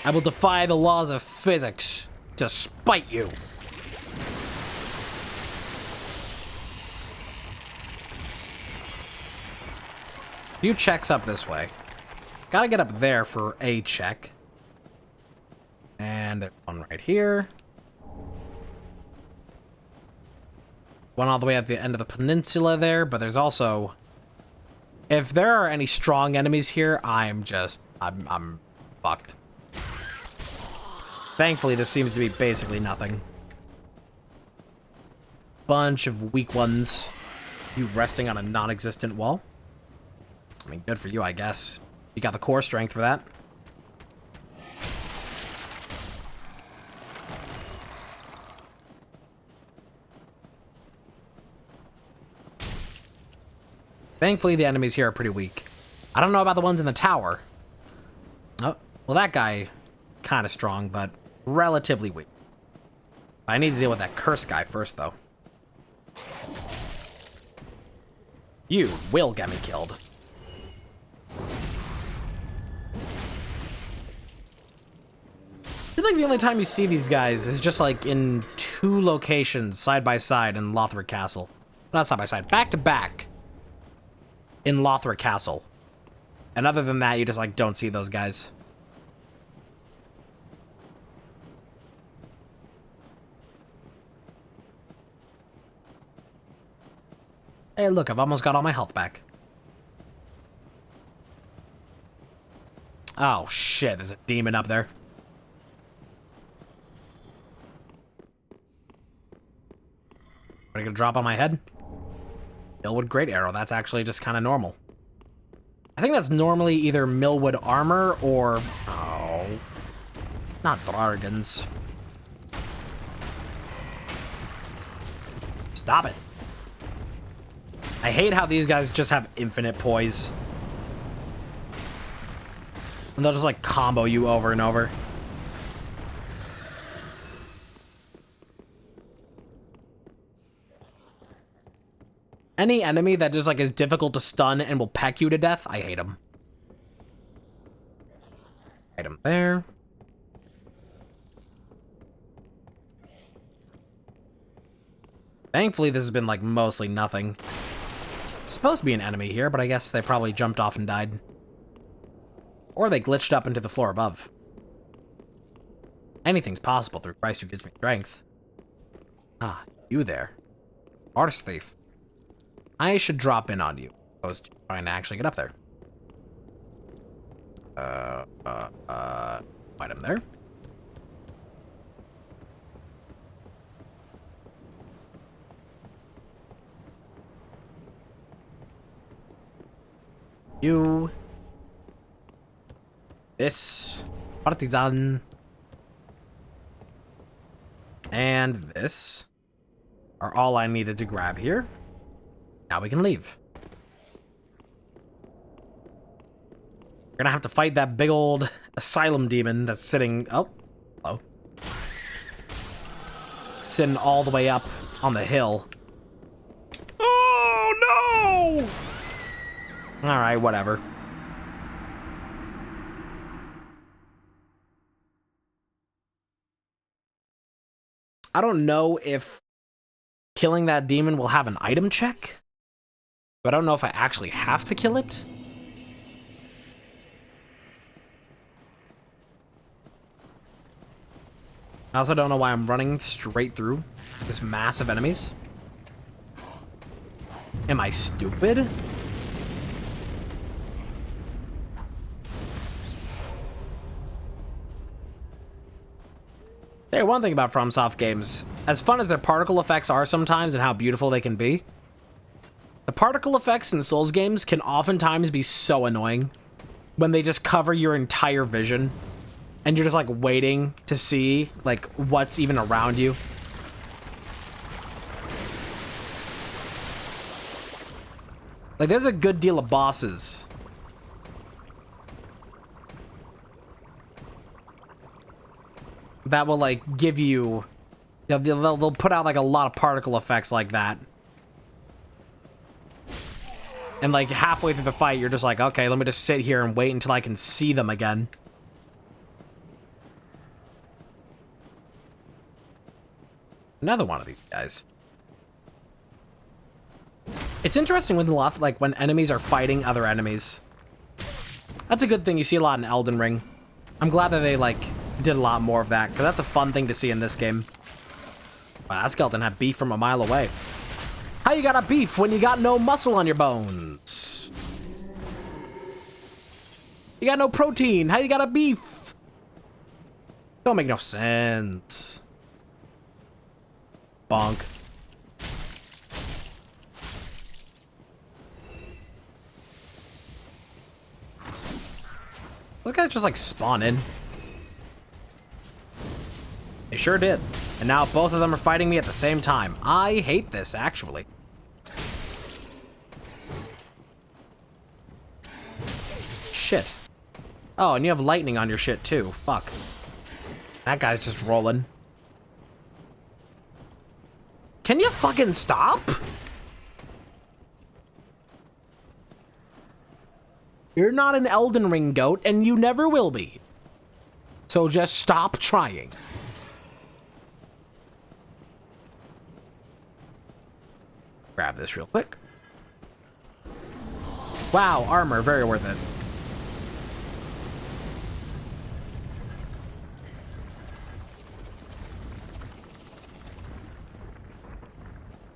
I will defy the laws of physics to spite you. Few checks up this way. Gotta get up there for a check. And there's one right here. One all the way at the end of the peninsula there, but there's also... If there are any strong enemies here, I'm fucked. Thankfully, this seems to be basically nothing. bunch of weak ones. You resting on a non-existent wall. I mean, good for you, I guess. You got the core strength for that. Thankfully, the enemies here are pretty weak. I don't know about the ones in the tower. Oh, well, that guy, kind of strong, but relatively weak. I need to deal with that curse guy first, though. You will get me killed. I feel like the only time you see these guys is just like in 2 locations side by side in Lothric Castle. Not side by side, back to back in Lothric Castle. And other than that, you just like don't see those guys. Hey, look, I've almost got all my health back. Oh, shit, there's a demon up there. Are you gonna drop on my head? Millwood Great Arrow, that's actually just kind of normal. I think that's normally either Millwood Armor or... Oh... Not Dragons. Stop it. I hate how these guys just have infinite poise. And they'll just like combo you over and over. Any enemy that just like is difficult to stun and will peck you to death, I hate them. Item there. Thankfully, this has been like mostly nothing. Supposed to be an enemy here, but I guess they probably jumped off and died. Or they glitched up into the floor above. Anything's possible through Christ who gives me strength. Ah, you there. Artist thief. I should drop in on you, opposed to trying to actually get up there. Item there. You. This. Partisan. And this are all I needed to grab here. Now we can leave. We're gonna have to fight that big old asylum demon that's sitting... Oh. Hello. Sitting all the way up on the hill. Oh, no! Alright, whatever. I don't know if killing that demon will have an item check. But I don't know if I actually have to kill it. I also don't know why I'm running straight through this mass of enemies. Am I stupid? Hey, one thing about FromSoft games, as fun as their particle effects are sometimes and how beautiful they can be, the particle effects in Souls games can oftentimes be so annoying when they just cover your entire vision and you're just like waiting to see like what's even around you. Like there's a good deal of bosses that will like give you, they'll put out like a lot of particle effects like that. And like halfway through the fight, you're just like, okay, let me just sit here and wait until I can see them again. Another one of these guys. It's interesting when when enemies are fighting other enemies. That's a good thing you see a lot in Elden Ring. I'm glad that they like did a lot more of that, because that's a fun thing to see in this game. Wow, that skeleton had beef from a mile away. How you got a beef when you got no muscle on your bones? You got no protein. How you got a beef? Don't make no sense. Bonk. Those guys just like spawn in. They sure did. And now both of them are fighting me at the same time. I hate this, actually. Shit. Oh, and you have lightning on your shit too. Fuck. That guy's just rolling. Can you fucking stop? You're not an Elden Ring goat, and you never will be. So just stop trying. Grab this real quick. Wow, armor, very worth it.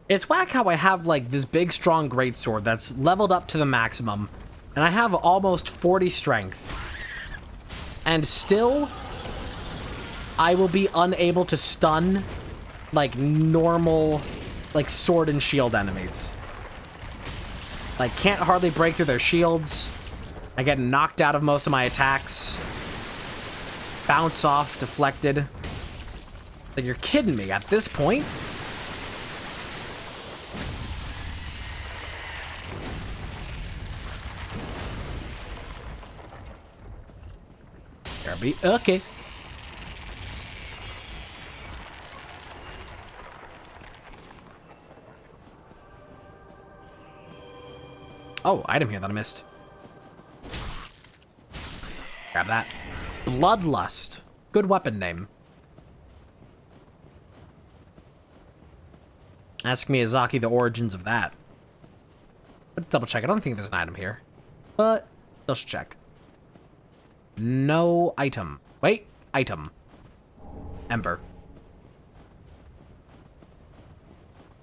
It's whack how I have, like, this big, strong greatsword that's leveled up to the maximum, and I have almost 40 strength. And still, I will be unable to stun, like, normal, like, sword and shield enemies. Like, can't hardly break through their shields. I get knocked out of most of my attacks. Bounce off, deflected. Like, you're kidding me at this point? Okay. Oh, item here that I missed. Grab that. Bloodlust. Good weapon name. Ask Miyazaki the origins of that. Let's double check. I don't think there's an item here. But let's check. No item. Wait, item. Ember.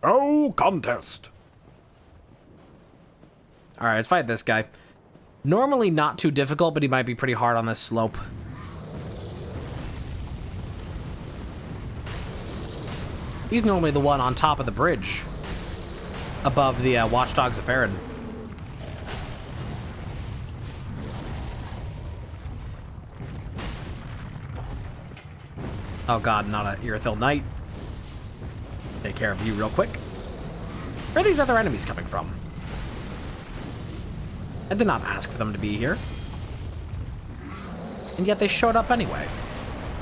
Oh, contest. Alright, let's fight this guy. Normally not too difficult, but he might be pretty hard on this slope. He's normally the one on top of the bridge. Above the Watchdogs of Faerun. Oh god, not a Irithil Knight. Take care of you real quick. Where are these other enemies coming from? I did not ask for them to be here. And yet they showed up anyway.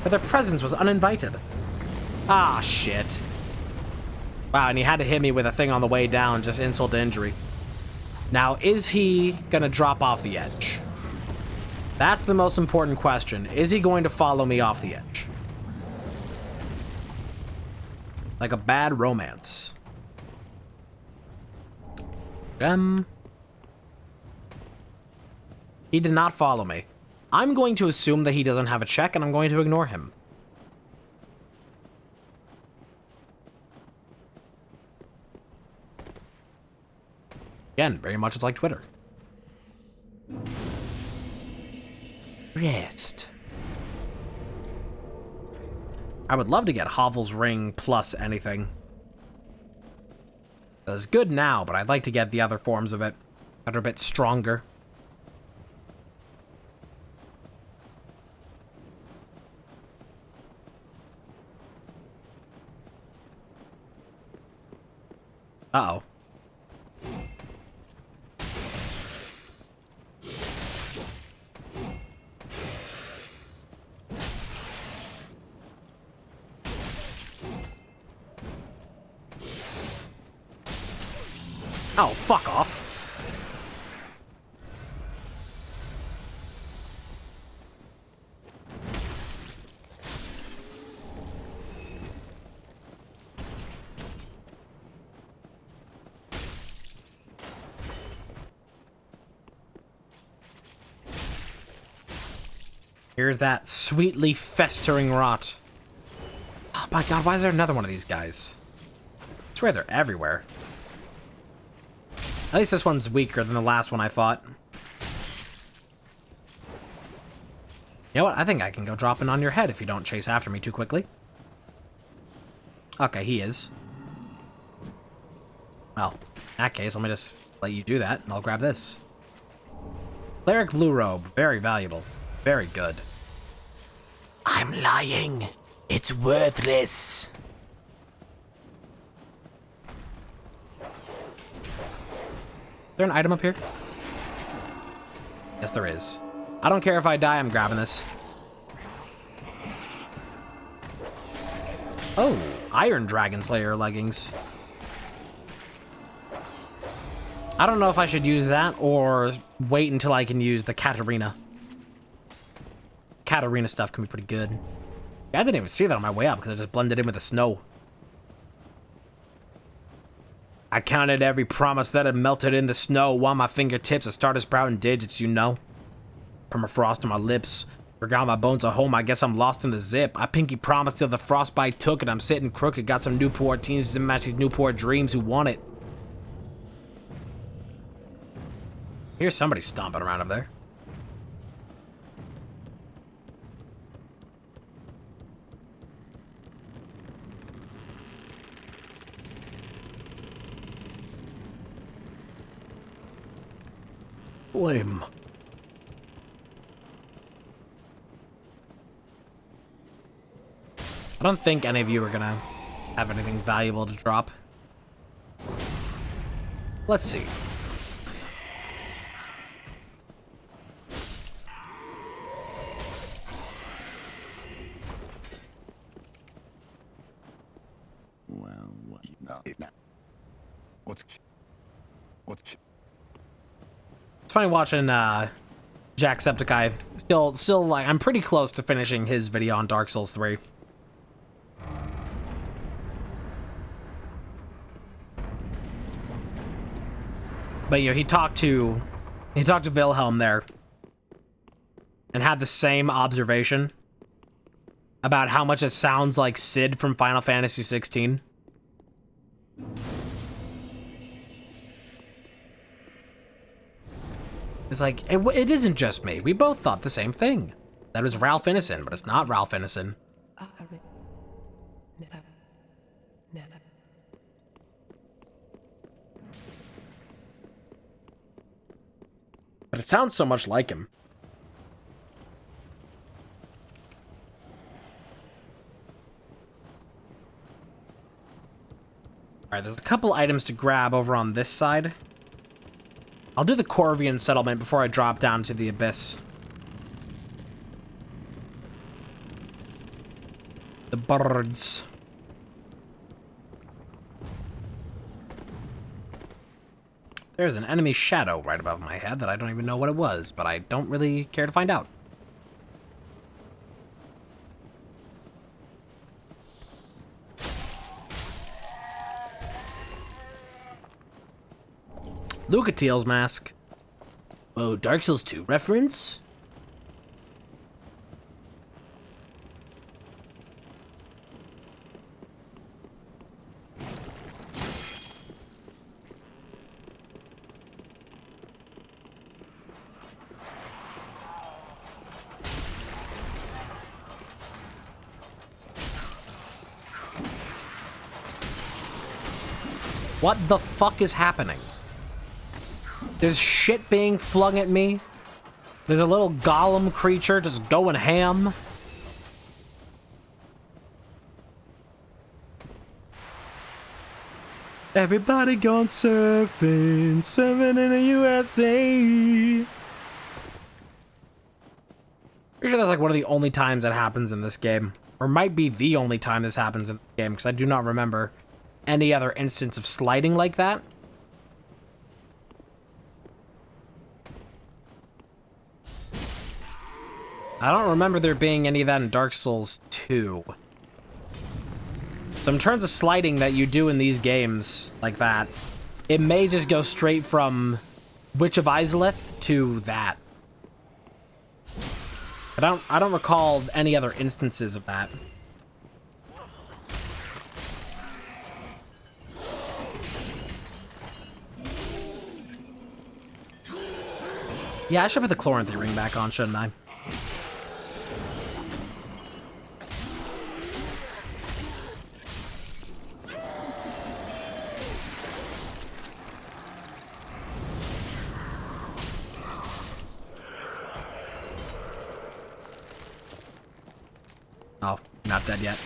But their presence was uninvited. Ah, shit. Wow, and he had to hit me with a thing on the way down, just insult to injury. Now, is he gonna drop off the edge? That's the most important question. Is he going to follow me off the edge? Like a bad romance. He did not follow me. I'm going to assume that he doesn't have a check, and I'm going to ignore him. Again, very much it's like Twitter. Rest. I would love to get Hovel's Ring plus anything. It's good now, but I'd like to get the other forms of it that are a bit stronger. Uh-oh. Oh, fuck off. Here's that sweetly festering rot. Oh my god, why is there another one of these guys? I swear they're everywhere. At least this one's weaker than the last one I fought. You know what? I think I can go dropping on your head if you don't chase after me too quickly. Okay, he is. Well, in that case, let me just let you do that, and I'll grab this. Cleric Blue Robe. Very valuable. Very good. I'm lying. It's worthless. Is there an item up here? Yes, there is. I don't care if I die, I'm grabbing this. Oh, Iron Dragon Slayer leggings. I don't know if I should use that or wait until I can use the Katarina. Katarina stuff can be pretty good. I didn't even see that on my way up because I just blended in with the snow. I counted every promise that had melted in the snow while my fingertips had started sprouting digits, you know. Permafrost on my lips. Forgot my bones at home, I guess I'm lost in the zip. I pinky promised till the frostbite took it. I'm sitting crooked, got some Newport teens to match these Newport dreams who want it. Here's somebody stomping around up there. Lame. I don't think any of you are gonna have anything valuable to drop. Let's see. Well, what? No. What's It's funny watching Jacksepticeye. Still like I'm pretty close to finishing his video on Dark Souls 3. But you know, he talked to Wilhelm there and had the same observation about how much it sounds like Sid from Final Fantasy 16. It's like, it isn't just me. We both thought the same thing. That was Ralph Ineson, but it's not Ralph Ineson. But it sounds so much like him. Alright, there's a couple items to grab over on this side. I'll do the Corvian settlement before I drop down to the Abyss. The birds. There's an enemy shadow right above my head that I don't even know what it was, but I don't really care to find out. Lucatiel's mask. Oh, Dark Souls 2 reference? What the fuck is happening? There's shit being flung at me. There's a little golem creature just going ham. Everybody gone surfing, surfing in the USA. Pretty sure that's like one of the only times that happens in this game. Or might be the only time this happens in the game, because I do not remember any other instance of sliding like that. I don't remember there being any of that in Dark Souls 2. So in terms of sliding that you do in these games like that, it may just go straight from Witch of Izalith to that. I don't recall any other instances of that. Yeah, I should put the Chloranthy ring back on, shouldn't I? Oh, not dead yet.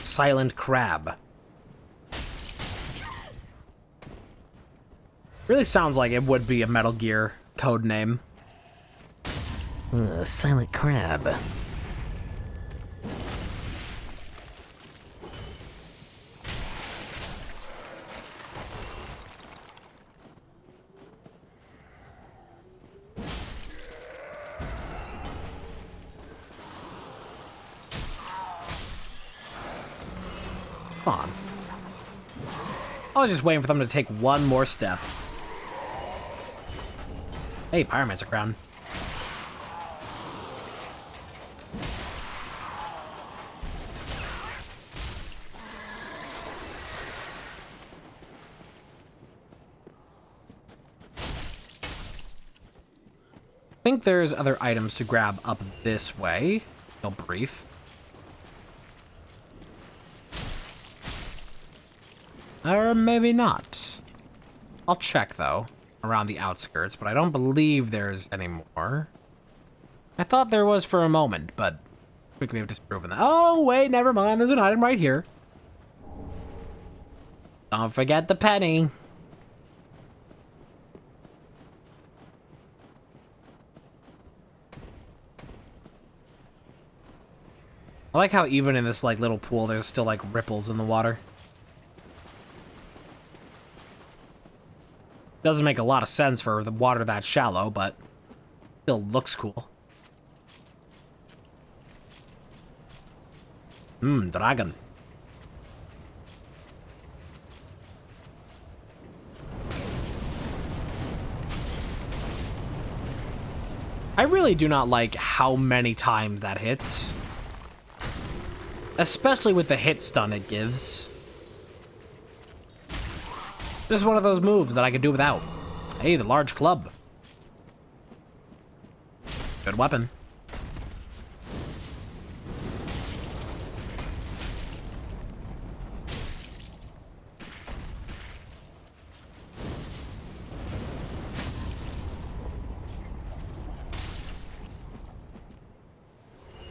Silent Crab. Really sounds like it would be a Metal Gear code name. Silent Crab. Come on. I was just waiting for them to take one more step. Hey, Pyromancer crown. I think there's other items to grab up this way. Real brief. Or maybe not. I'll check, though, around the outskirts, but I don't believe there's any more. I thought there was for a moment, but quickly have disproven that. Oh, wait, never mind. There's an item right here. Don't forget the penny. I like how even in this, like, little pool, there's still, like, ripples in the water. Doesn't make a lot of sense for the water that shallow, but still looks cool. Dragon. I really do not like how many times that hits. Especially with the hit stun it gives. This is one of those moves that I could do without. Hey, the large club. Good weapon.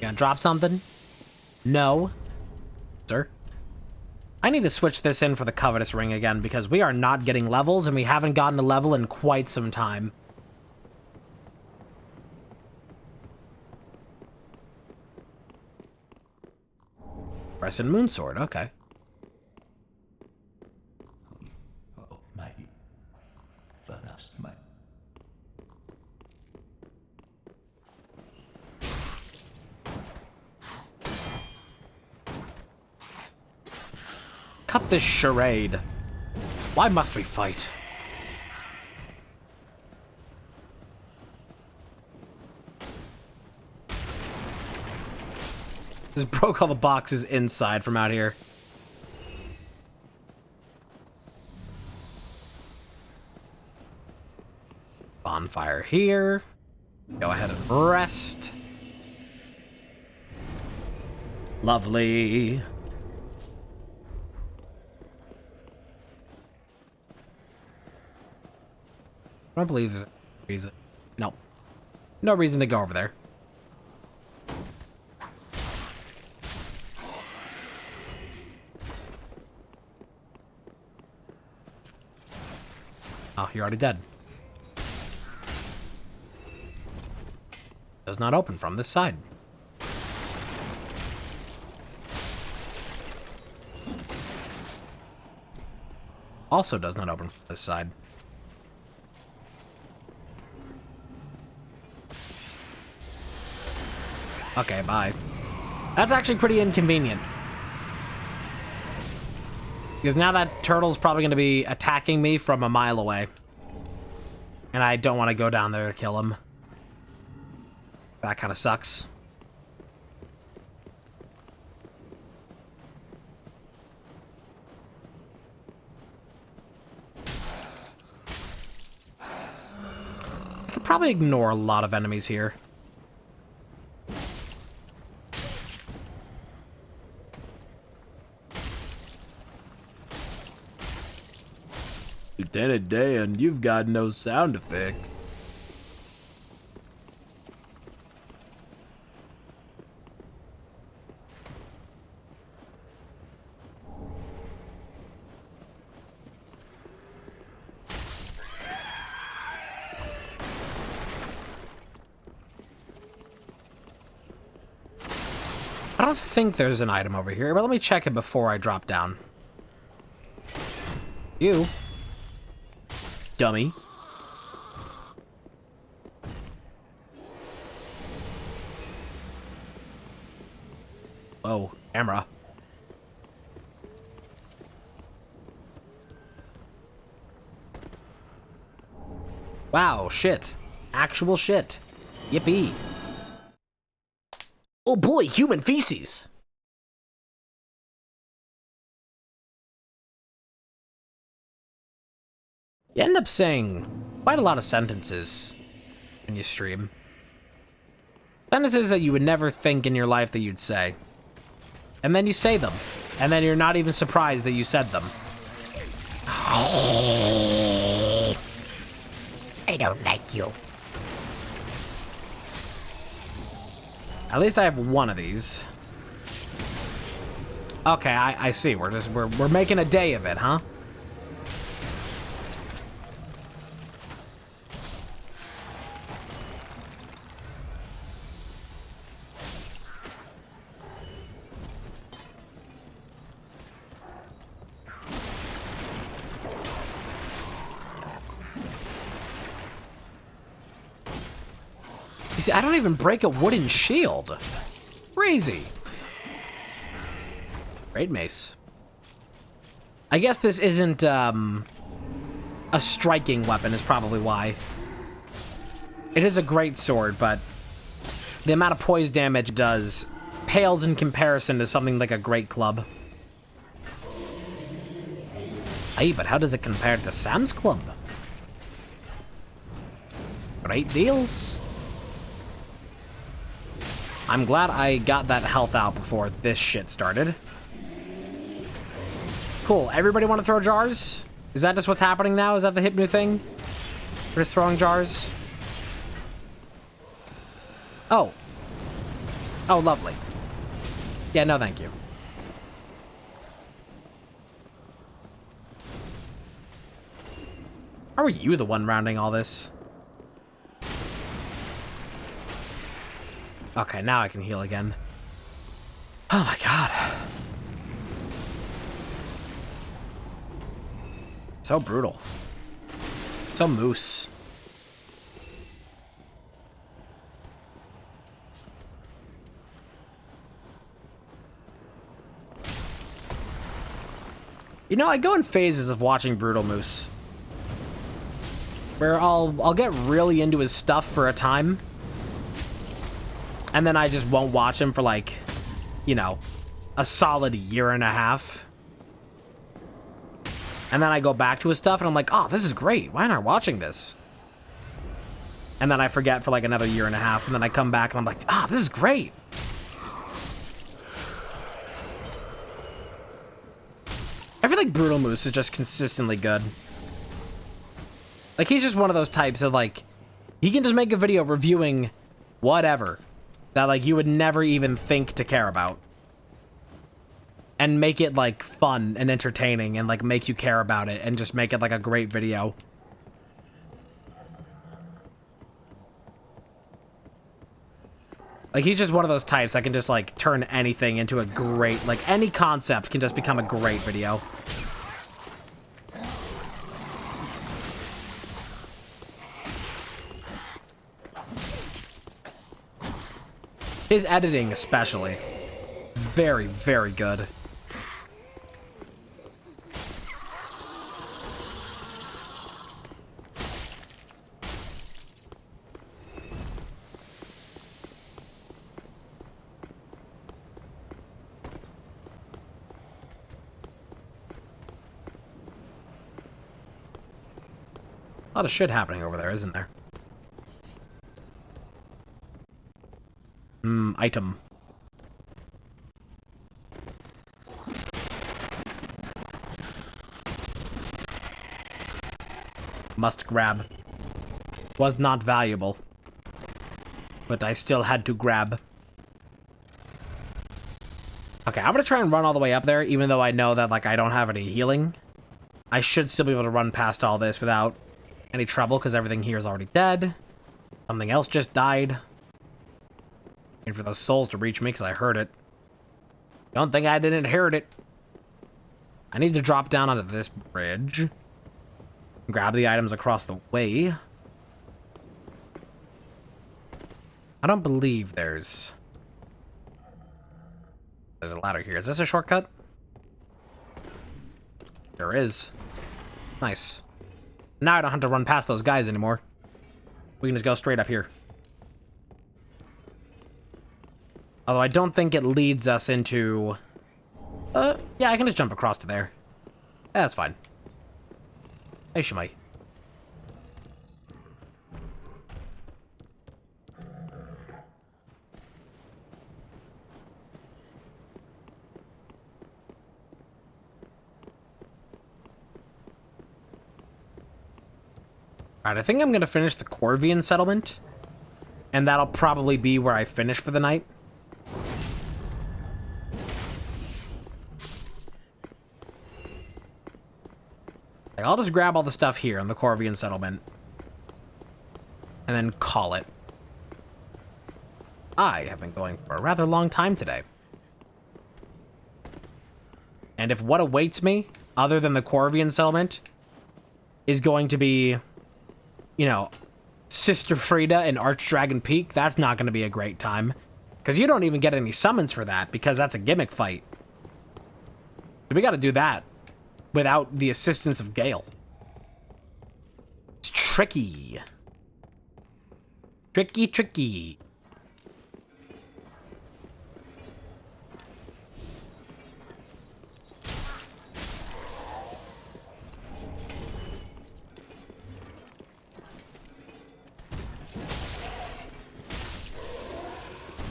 Gonna drop something? No. Sir? I need to switch this in for the Covetous Ring again, because we are not getting levels, and we haven't gotten a level in quite some time. Crescent Moonsword, okay. Oh, mate. First, mate. Cut this charade. Why must we fight? Just broke all the boxes inside from out here. Bonfire here. Go ahead and rest. Lovely. I don't believe there's a reason. No. No reason to go over there. Oh, you're already dead. Does not open from this side. Also does not open from this side. Okay, bye. That's actually pretty inconvenient. Because now that turtle's probably going to be attacking me from a mile away. And I don't want to go down there to kill him. That kind of sucks. probably ignore a lot of enemies here. Lieutenant Dan, you've got no sound effect. I don't think there's an item over here, but let me check it before I drop down. You. Dummy. Whoa, camera. Wow, shit. Actual shit. Yippee. Oh boy, human feces. You end up saying quite a lot of sentences when you stream. Sentences that you would never think in your life that you'd say. And then you say them. And then you're not even surprised that you said them. I don't like you. At least I have one of these. Okay, I see. We're making a day of it, huh? You see, I don't even break a wooden shield. Crazy. Great mace. I guess this isn't, a striking weapon is probably why. It is a great sword, but the amount of poise damage it does pales in comparison to something like a great club. Hey, but how does it compare to Sam's Club? Great deals. I'm glad I got that health out before this shit started. Cool. Everybody want to throw jars? Is that just what's happening now? Is that the hip new thing? We're just throwing jars? Oh. Oh, lovely. Yeah, no thank you. How are you the one rounding all this? Okay, now I can heal again. Oh my god. So brutal. So moose. You know, I go in phases of watching Brutal Moose. Where I'll get really into his stuff for a time. And then I just won't watch him for like, you know, a solid year and a half. And then I go back to his stuff and I'm like, oh, this is great. Why aren't I watching this? And then I forget for like another year and a half. And then I come back and I'm like, ah, this is great. I feel like Brutal Moose is just consistently good. Like, he's just one of those types of, like, he can just make a video reviewing whatever that, like, you would never even think to care about. And make it, like, fun and entertaining and, like, make you care about it and just make it, like, a great video. Like, he's just one of those types that can just, like, turn anything into a great, like, any concept can just become a great video. His editing, especially. Very, very good. A lot of shit happening over there, isn't there? item. Must grab. Was not valuable. But I still had to grab. Okay, I'm gonna try and run all the way up there, even though I know that, like, I don't have any healing. I should still be able to run past all this without any trouble, because everything here is already dead. Something else just died. And for those souls to reach me, because I heard it. Don't think I didn't hear it. I need to drop down onto this bridge. Grab the items across the way. I don't believe there's a ladder here. Is this a shortcut? There is. Nice. Now I don't have to run past those guys anymore. We can just go straight up here. Although I don't think it leads us into... yeah, I can just jump across to there. That's fine. Hey, Shemai. Alright, I think I'm gonna finish the Corvian settlement. And that'll probably be where I finish for the night. Like, I'll just grab all the stuff here in the Corvian settlement. And then call it. I have been going for a rather long time today. And if what awaits me, other than the Corvian settlement, is going to be... you know, Sister Frida and Archdragon Peak, that's not going to be a great time. Because you don't even get any summons for that, because that's a gimmick fight. So we got to do that without the assistance of Gale. It's tricky. Tricky, tricky.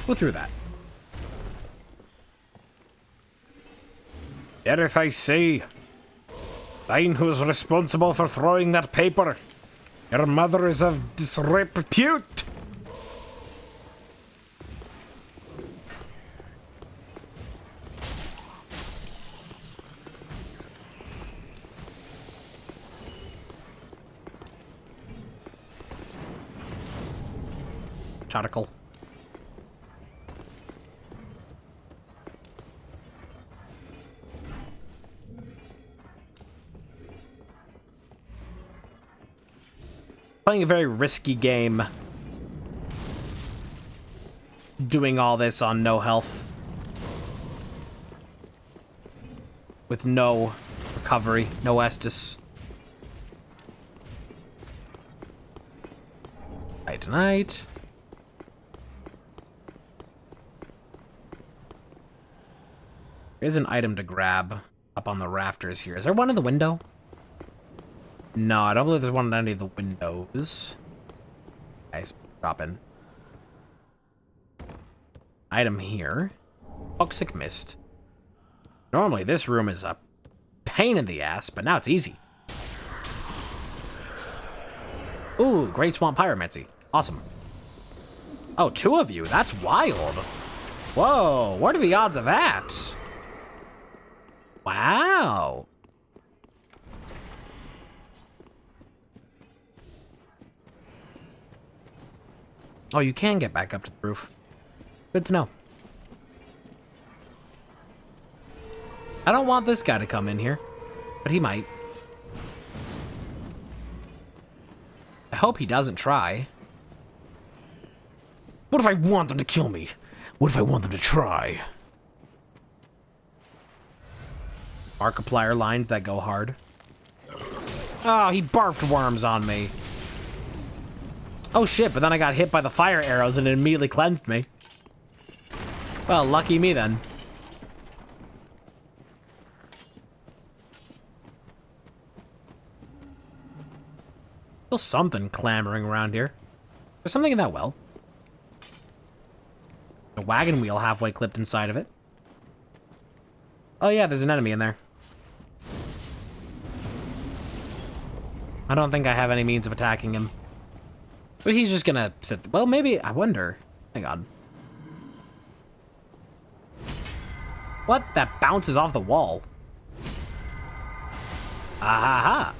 Go through that. Dare if I say, thine who is responsible for throwing that paper, your mother is of disrepute. Charticle. Playing a very risky game. Doing all this on no health. With no recovery, no Estus. Tonight. There's an item to grab up on the rafters here. Is there one in the window? No, I don't believe there's one in any of the windows. Nice. Drop in. Item here. Toxic mist. Normally this room is a pain in the ass, but now it's easy. Ooh, Great Swamp Pyromancy. Awesome. Oh, 2 of you. That's wild. Whoa, what are the odds of that? Wow. Oh, you can get back up to the roof. Good to know. I don't want this guy to come in here, but he might. I hope he doesn't try. What if I want them to kill me? What if I want them to try? Markiplier lines that go hard. Oh, he barfed worms on me. Oh shit, but then I got hit by the fire arrows and it immediately cleansed me. Well, lucky me then. Still something clamoring around here. There's something in that well. A wagon wheel halfway clipped inside of it. Oh yeah, there's an enemy in there. I don't think I have any means of attacking him. But he's just gonna sit... Well, maybe... I wonder. Hang on. What? That bounces off the wall. Ah ha ha.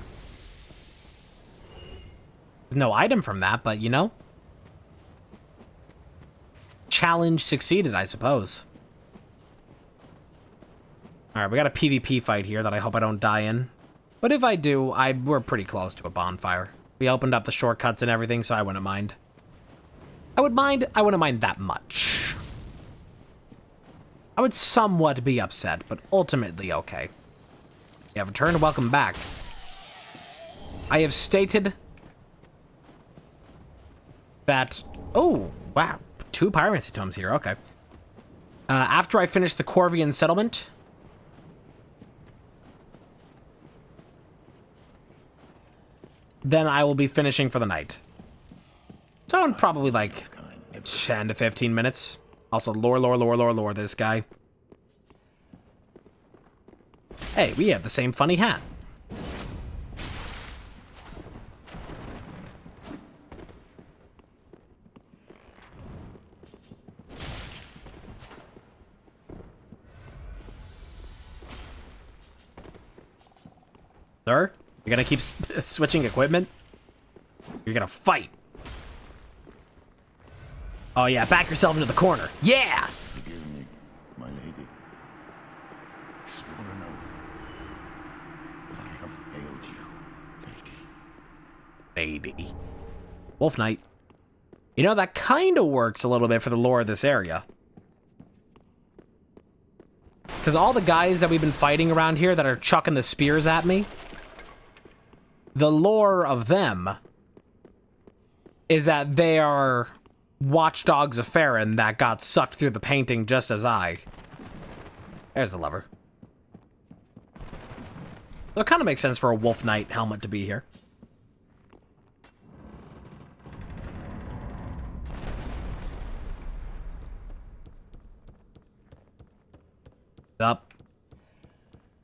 There's no item from that, but you know. Challenge succeeded, I suppose. Alright, we got a PvP fight here that I hope I don't die in. But if I do, we're pretty close to a bonfire. We opened up the shortcuts and everything, so I wouldn't mind. I wouldn't mind that much. I would somewhat be upset, but ultimately okay. You have returned, welcome back. I have stated that... Oh, wow. 2 pyromancy tomes here, okay. After I finish the Corvian settlement... then I will be finishing for the night. So in probably like 10 to 15 minutes. Also, lore, this guy. Hey, we have the same funny hat. Sir? You're gonna keep switching equipment? You're gonna fight. Oh yeah, back yourself into the corner. Yeah! Forgive me, my lady. I swore an oath that I have failed you, Lady. Wolf Knight. You know, that kind of works a little bit for the lore of this area. Because all the guys that we've been fighting around here that are chucking the spears at me, the lore of them is that they are watchdogs of Farron that got sucked through the painting just as I. There's the lever. So it kind of makes sense for a Wolf Knight helmet to be here. Up.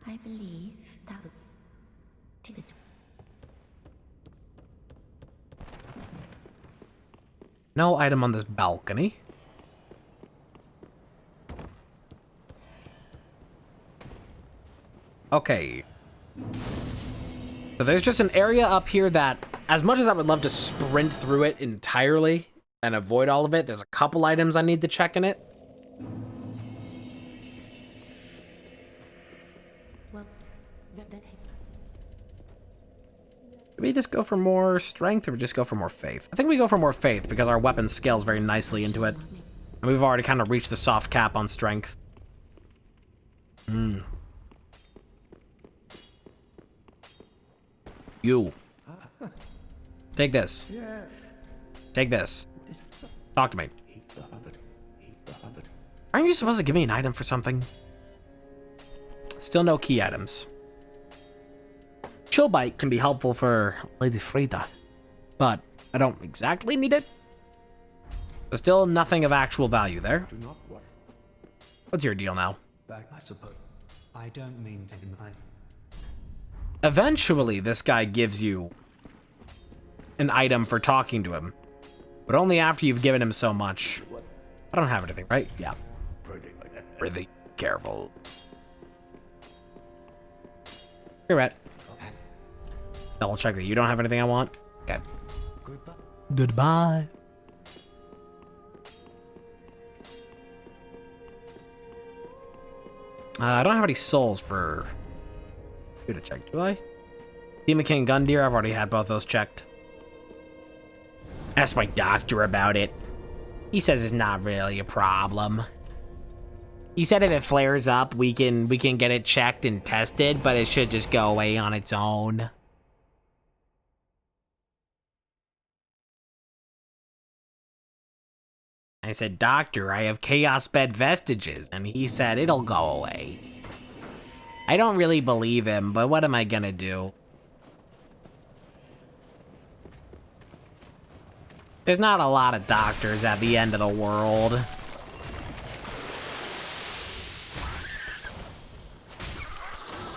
I believe that to the No item on this balcony. Okay. So there's just an area up here that, as much as I would love to sprint through it entirely and avoid all of it, there's a couple items I need to check in it. Do we just go for more strength or we just go for more faith? I think we go for more faith because our weapon scales very nicely into it. And we've already kind of reached the soft cap on strength. You. Take this. Take this. Talk to me. Aren't you supposed to give me an item for something? Still no key items. Chill Bite can be helpful for Lady Frida, but I don't exactly need it. There's still nothing of actual value there. What's your deal now? I suppose. I don't mean to deny. Eventually, this guy gives you an item for talking to him, but only after you've given him so much. I don't have anything, right? Yeah. Really careful. You're right. Double check that you don't have anything I want. Okay. Goodbye. I don't have any souls for you to check, do I? Demon King Gundyr, I've already had both those checked. Ask my doctor about it. He says it's not really a problem. He said if it flares up, we can get it checked and tested, but it should just go away on its own. I said, Doctor, I have Chaos Bed vestiges, and he said it'll go away. I don't really believe him, but what am I gonna do? There's not a lot of doctors at the end of the world.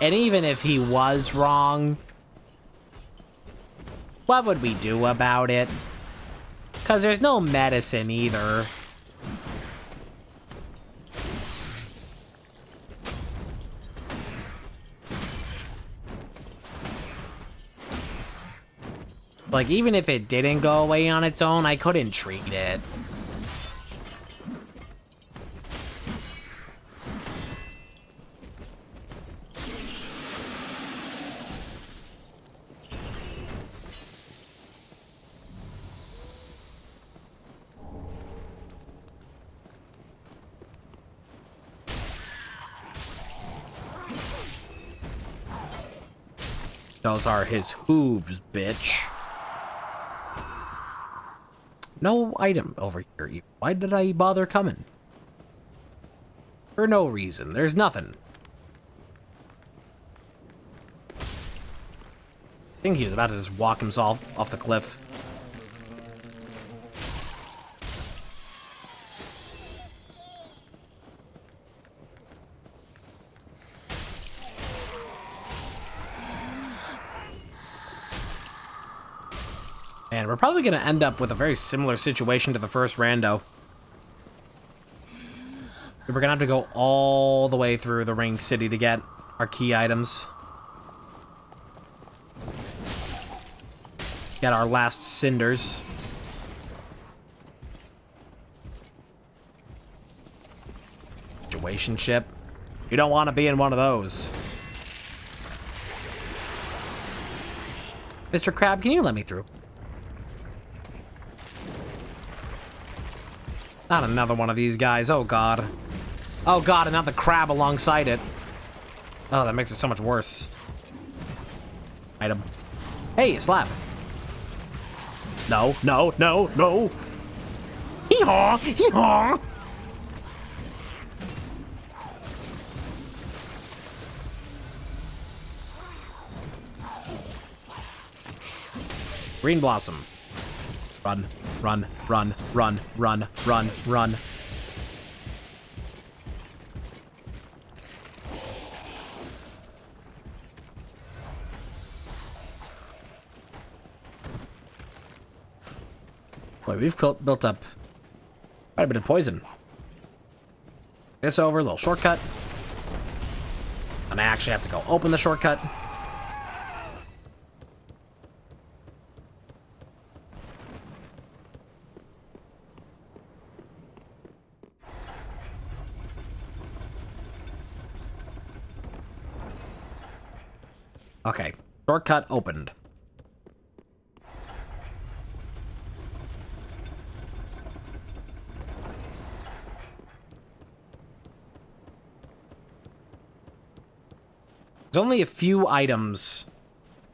And even if he was wrong, what would we do about it? Because there's no medicine either. Like, even if it didn't go away on its own, I couldn't treat it. Those are his hooves, bitch. No item over here. Why did I bother coming? For no reason. There's nothing. I think he was about to just walk himself off the cliff. And we're probably going to end up with a very similar situation to the first rando. We're going to have to go all the way through the ring city to get our key items. Get our last cinders. Situation ship. You don't want to be in one of those. Mr. Crab, can you let me through? Not another one of these guys. Oh, God. Oh, God, and not the crab alongside it. Oh, that makes it so much worse. Item. Hey, slap. No, no, no, no. Hee-haw! Hee-haw! Green Blossom. Run, run, run, run, run, run, run. Boy, we've built up quite a bit of poison. This over, a little shortcut. And I actually have to go open the shortcut. Okay, shortcut opened. There's only a few items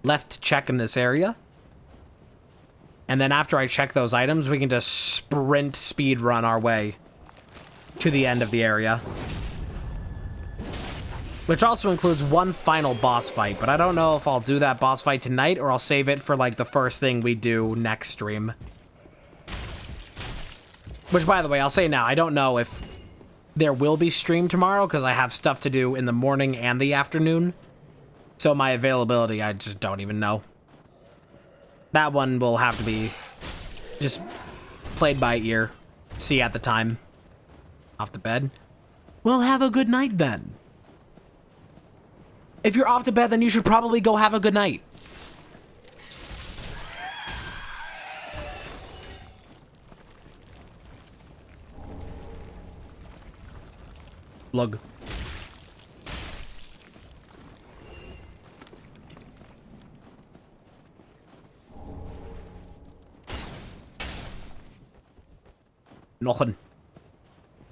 left to check in this area. And then after I check those items, we can just sprint speed run our way to the end of the area. Which also includes one final boss fight, but I don't know if I'll do that boss fight tonight or I'll save it for, like, the first thing we do next stream. Which, by the way, I'll say now, I don't know if there will be stream tomorrow because I have stuff to do in the morning and the afternoon. So my availability, I just don't even know. That one will have to be just played by ear. See at the time. Off to bed. Well, have a good night then. If you're off to bed, then you should probably go have a good night. Lug. Nothing.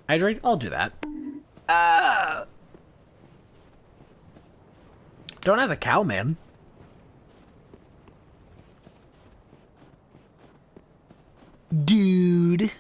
Hydrate? I'll do that. Don't have a cow, man. Dude.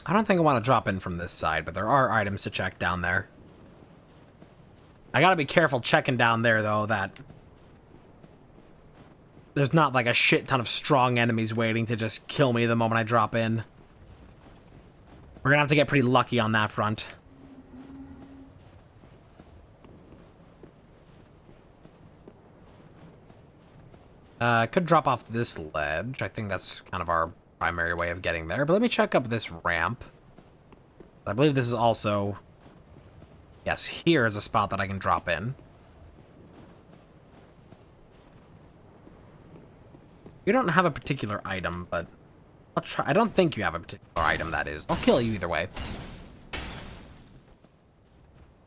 I don't think I want to drop in from this side, but there are items to check down there. I gotta be careful checking down there, though, that there's not like a shit ton of strong enemies waiting to just kill me the moment I drop in. We're gonna have to get pretty lucky on that front. Could drop off this ledge. I think that's kind of our primary way of getting there. But let me check up this ramp. I believe this is also... Yes, here is a spot that I can drop in. You don't have a particular item, but I'll try. I don't think you have a particular item, that is. I'll kill you either way.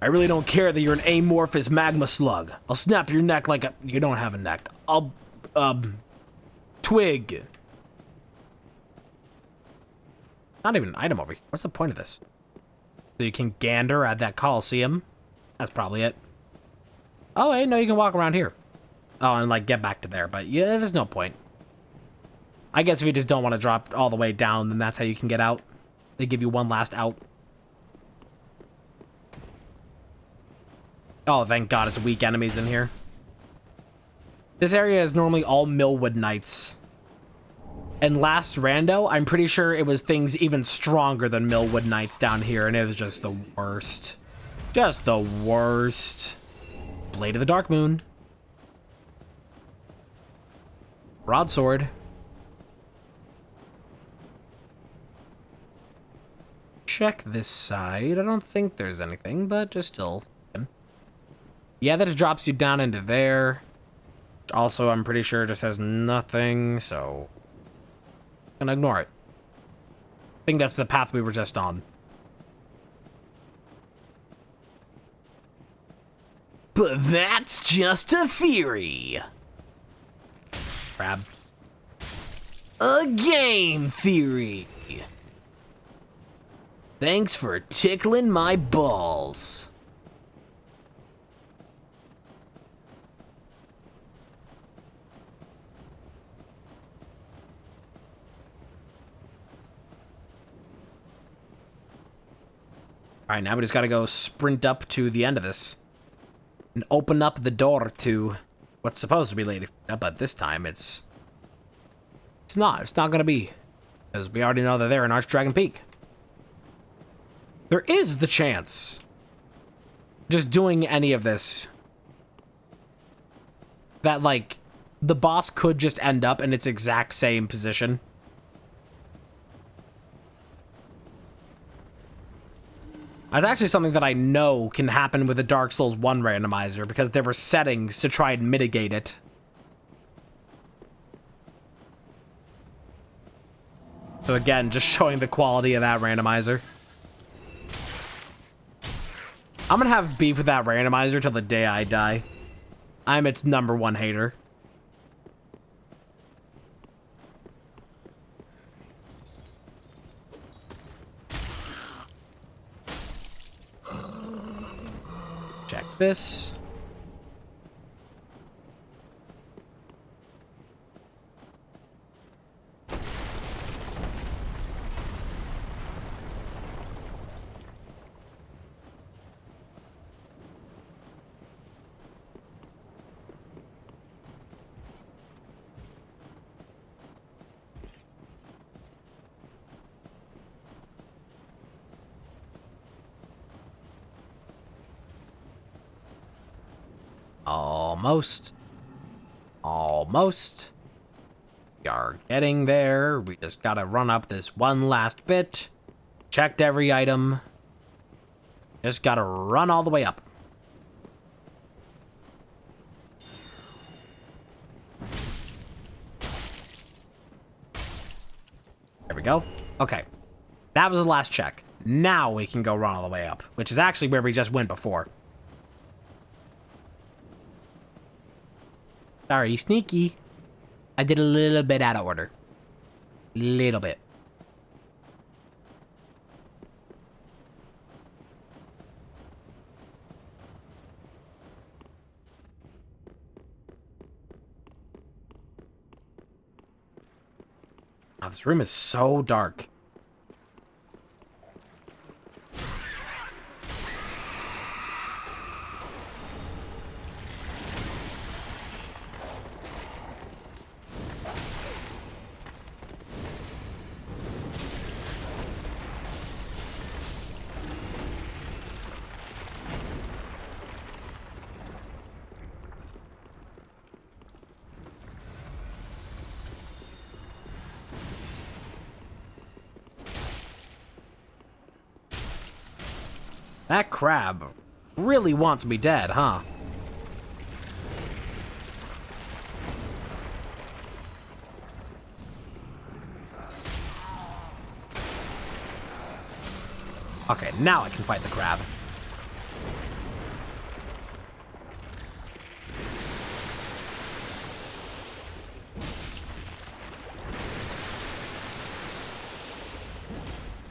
I really don't care that you're an amorphous magma slug. I'll snap your neck like a... You don't have a neck. I'll... Twig. Not even an item over here. What's the point of this? So you can gander at that Coliseum. That's probably it. Oh, hey, no, you can walk around here. Oh, and, like, get back to there. But, yeah, there's no point. I guess if you just don't want to drop all the way down, then that's how you can get out. They give you one last out. Oh, thank God it's weak enemies in here. This area is normally all Millwood Knights. And last rando, I'm pretty sure it was things even stronger than Millwood Knights down here, and it was just the worst. Just the worst. Blade of the Dark Moon. Broadsword. Check this side. I don't think there's anything, but just still. Yeah, that just drops you down into there. Also, I'm pretty sure it just has nothing, so... I'm gonna ignore it. I think that's the path we were just on. But that's just a theory. Crab. A game theory. Thanks for tickling my balls. Alright, now we just gotta go sprint up to the end of this. And open up the door to what's supposed to be Lady Frida, but this time it's not. It's not gonna be. Because we already know that they're in Archdragon Peak. There is the chance, just doing any of this, that, like, the boss could just end up in its exact same position. That's actually something that I know can happen with the Dark Souls 1 randomizer, because there were settings to try and mitigate it. So again, just showing the quality of that randomizer. I'm gonna have beef with that randomizer till the day I die. I'm its #1 hater. Check this. Almost. Almost. We are getting there. We just gotta run up this one last bit. Checked every item. Just gotta run all the way up. There we go. Okay. That was the last check. Now we can go run all the way up, which is actually where we just went before. Sorry, sneaky. I did a little bit out of order. Little bit. Oh, this room is so dark. That crab really wants me dead, huh? Okay, now I can fight the crab.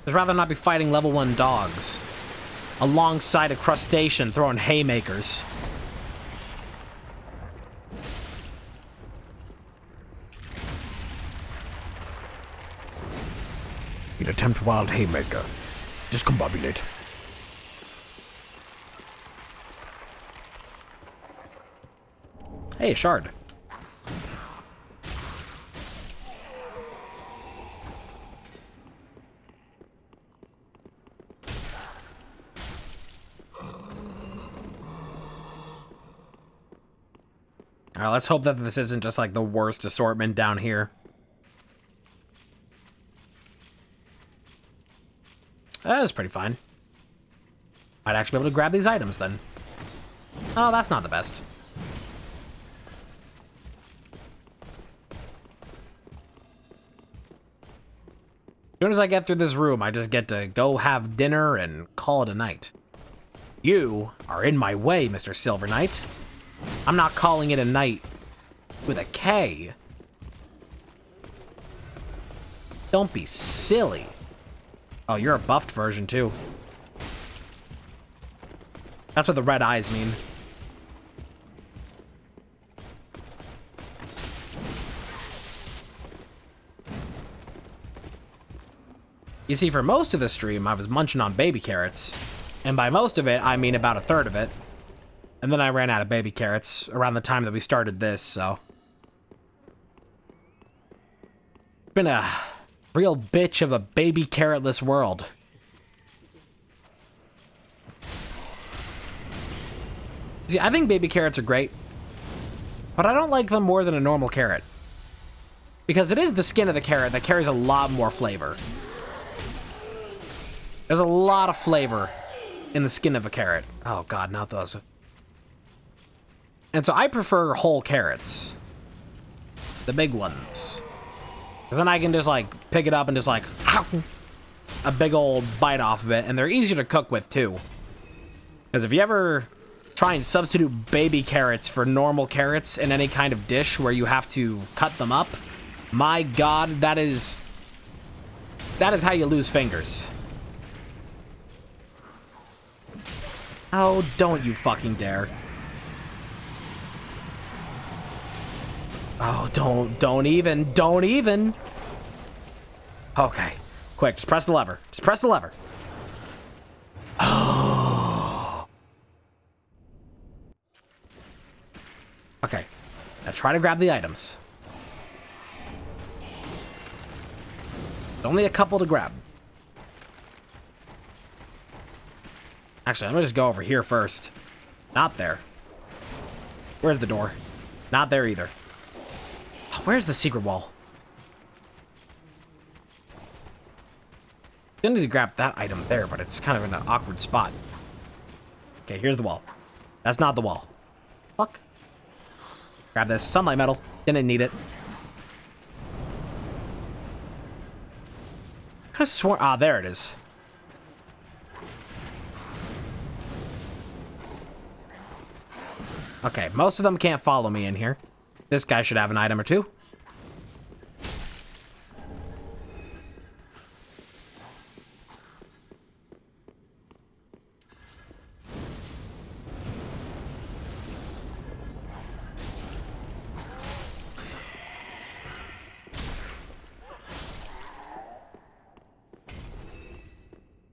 I'd rather not be fighting level 1 dogs alongside a crustacean throwing haymakers. You'd attempt wild haymaker. Discombobulate. Hey, shard. Alright, let's hope that this isn't just like the worst assortment down here. That is pretty fine. Might actually be able to grab these items then. Oh, that's not the best. As soon as I get through this room, I just get to go have dinner and call it a night. You are in my way, Mr. Silver Knight. I'm not calling it a night with a K. Don't be silly. Oh, you're a buffed version, too. That's what the red eyes mean. You see, for most of the stream, I was munching on baby carrots. And by most of it, I mean about a third of it. And then I ran out of baby carrots around the time that we started this, so. It's been a real bitch of a baby carrotless world. See, I think baby carrots are great, but I don't like them more than a normal carrot. Because it is the skin of the carrot that carries a lot more flavor. There's a lot of flavor in the skin of a carrot. Oh god, not those. And so I prefer whole carrots. The big ones. Because then I can just like pick it up and just like a big old bite off of it. And they're easier to cook with too. Because if you ever try and substitute baby carrots for normal carrots in any kind of dish where you have to cut them up, my god, that is how you lose fingers. Oh, don't you fucking dare. Oh, don't even. Okay, quick, just press the lever. Just press the lever. Oh. Okay, now try to grab the items. There's only a couple to grab. Actually, I'm gonna just go over here first. Not there. Where's the door? Not there either. Where's the secret wall? I need to grab that item there, but it's kind of in an awkward spot. Okay, here's the wall. That's not the wall. Fuck. Grab this. Sunlight metal. Didn't need it. I could have sworn... Ah, there it is. Okay, most of them can't follow me in here. This guy should have an item or two.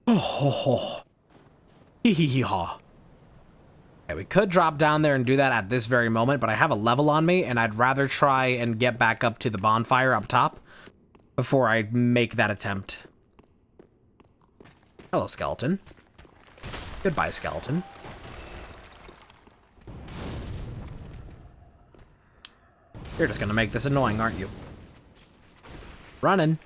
Oh, ho, ho. Hee hee hee haw. Okay, we could drop down there and do that at this very moment, but I have a level on me, and I'd rather try and get back up to the bonfire up top before I make that attempt. Hello, skeleton. Goodbye, skeleton. You're just gonna make this annoying, aren't you? Running.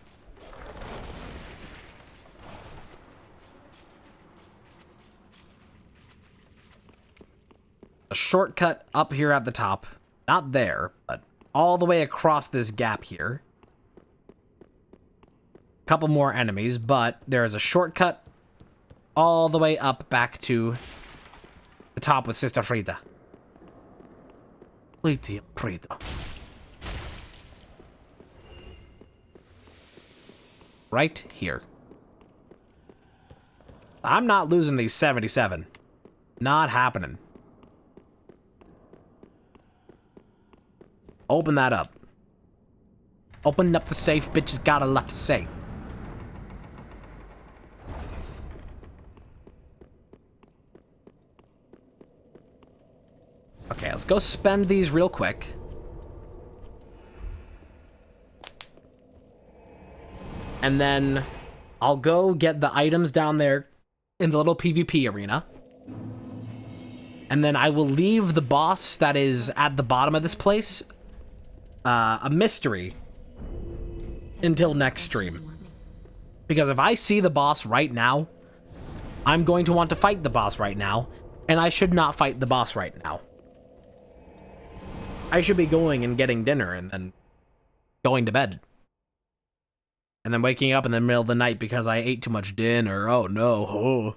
a shortcut up here at the top. Not there, but all the way across this gap here. Couple more enemies, but there is a shortcut all the way up back to the top with Sister Frida. Lady Frida. Right here. I'm not losing these 77. Not happening. Open that up. Open up the safe, bitches got a lot to say. Okay, let's go spend these real quick. And then I'll go get the items down there in the little PvP arena. And then I will leave the boss that is at the bottom of this place a mystery until next stream. Because if I see the boss right now, I'm going to want to fight the boss right now, and I should not fight the boss right now. I should be going and getting dinner and then going to bed. And then waking up in the middle of the night because I ate too much dinner. Oh no. Oh.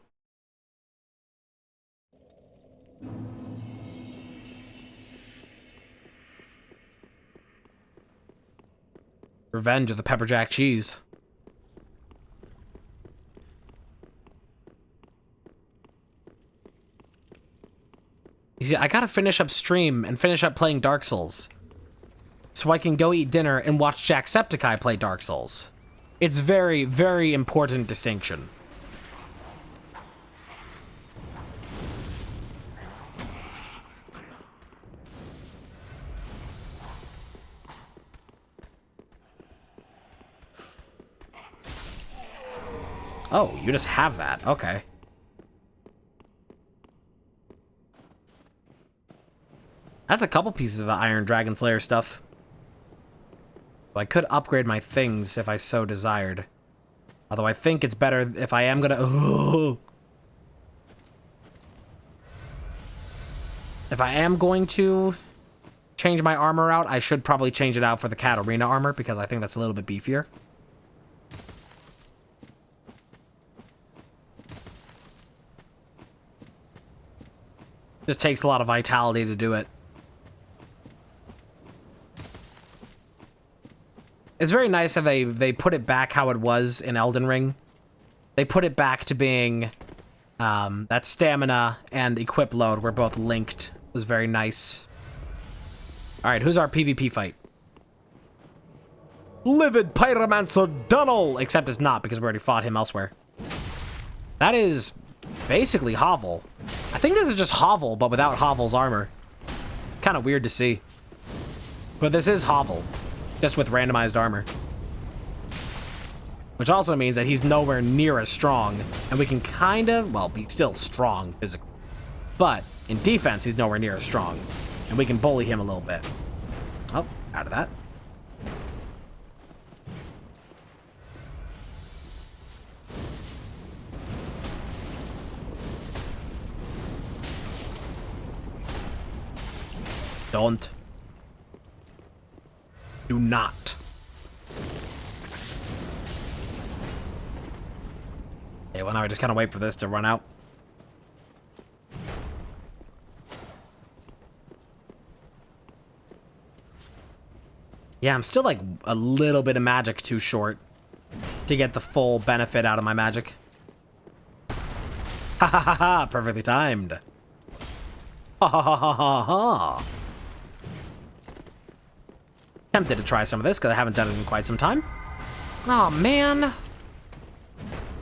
Revenge of the pepper jack cheese. You see, I gotta finish up stream and finish up playing Dark Souls so I can go eat dinner and watch Jacksepticeye play Dark Souls. It's very, very important distinction. Oh, you just have that. Okay. That's a couple pieces of the Iron Dragon Slayer stuff. I could upgrade my things if I so desired. Although I think it's better if I am gonna... Oh. If I am going to change my armor out, I should probably change it out for the Katarina armor, because I think that's a little bit beefier. Just takes a lot of vitality to do it. It's very nice that they put it back how it was in Elden Ring. They put it back to being that stamina and equip load were both linked. It was very nice. Alright, who's our PvP fight? Livid Pyromancer Dunnel! Except it's not, because we already fought him elsewhere. That is basically Hovel. I think this is just Hovel, but without Hovel's armor. Kind of weird to see. But this is Hovel. Just with randomized armor. Which also means that he's nowhere near as strong. And we can kind of, well, be still strong physically. But in defense, he's nowhere near as strong. And we can bully him a little bit. Oh, out of that. Don't. Do not. Okay, well now I just kind of wait for this to run out. Yeah, I'm still like a little bit of magic too short to get the full benefit out of my magic. Ha ha ha ha! Perfectly timed. Ha ha ha ha ha ha! Tempted to try some of this because I haven't done it in quite some time. Oh man.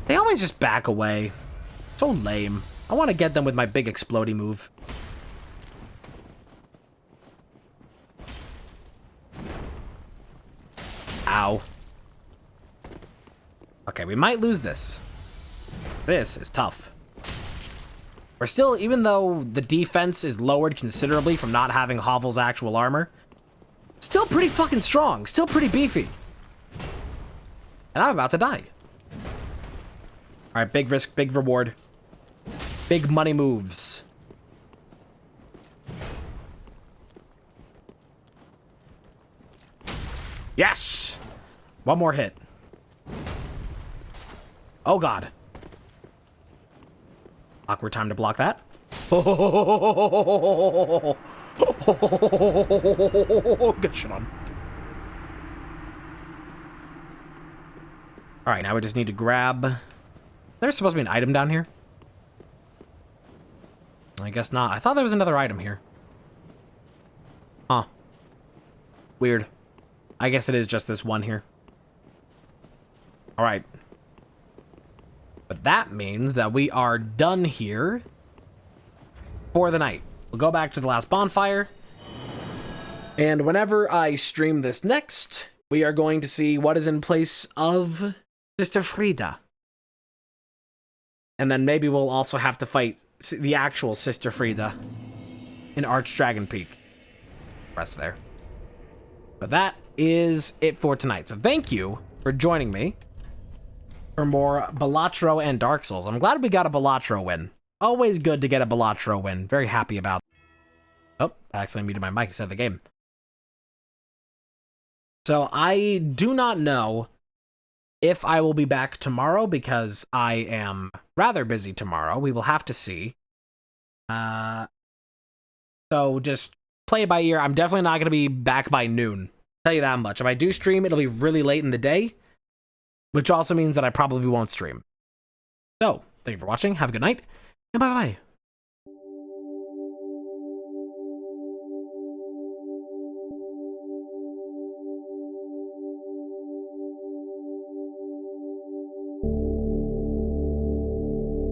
They always just back away. So lame. I want to get them with my big explodey move. Ow. Okay, we might lose this. This is tough. We're still, even though the defense is lowered considerably from not having Hovel's actual armor, still pretty fucking strong. Still pretty beefy. And I'm about to die. Alright, big risk, big reward. Big money moves. Yes! One more hit. Oh, God. Awkward time to block that. Good shit on. Alright, now we just need to grab... There's supposed to be an item down here. I guess not. I thought there was another item here. Huh. Weird. I guess it is just this one here. Alright. But that means that we are done here for the night. We'll go back to the last bonfire. And whenever I stream this next, we are going to see what is in place of Sister Frida. And then maybe we'll also have to fight the actual Sister Frida in Archdragon Peak. Rest there. But that is it for tonight. So thank you for joining me for more Balatro and Dark Souls. I'm glad we got a Balatro win. Always good to get a Balatro win. Very happy about it. Oh, I accidentally muted my mic instead of the game. So I do not know if I will be back tomorrow because I am rather busy tomorrow. We will have to see. So just play it by ear. I'm definitely not going to be back by noon. Tell you that much. If I do stream, it'll be really late in the day, which also means that I probably won't stream. So, thank you for watching. Have a good night, and bye-bye.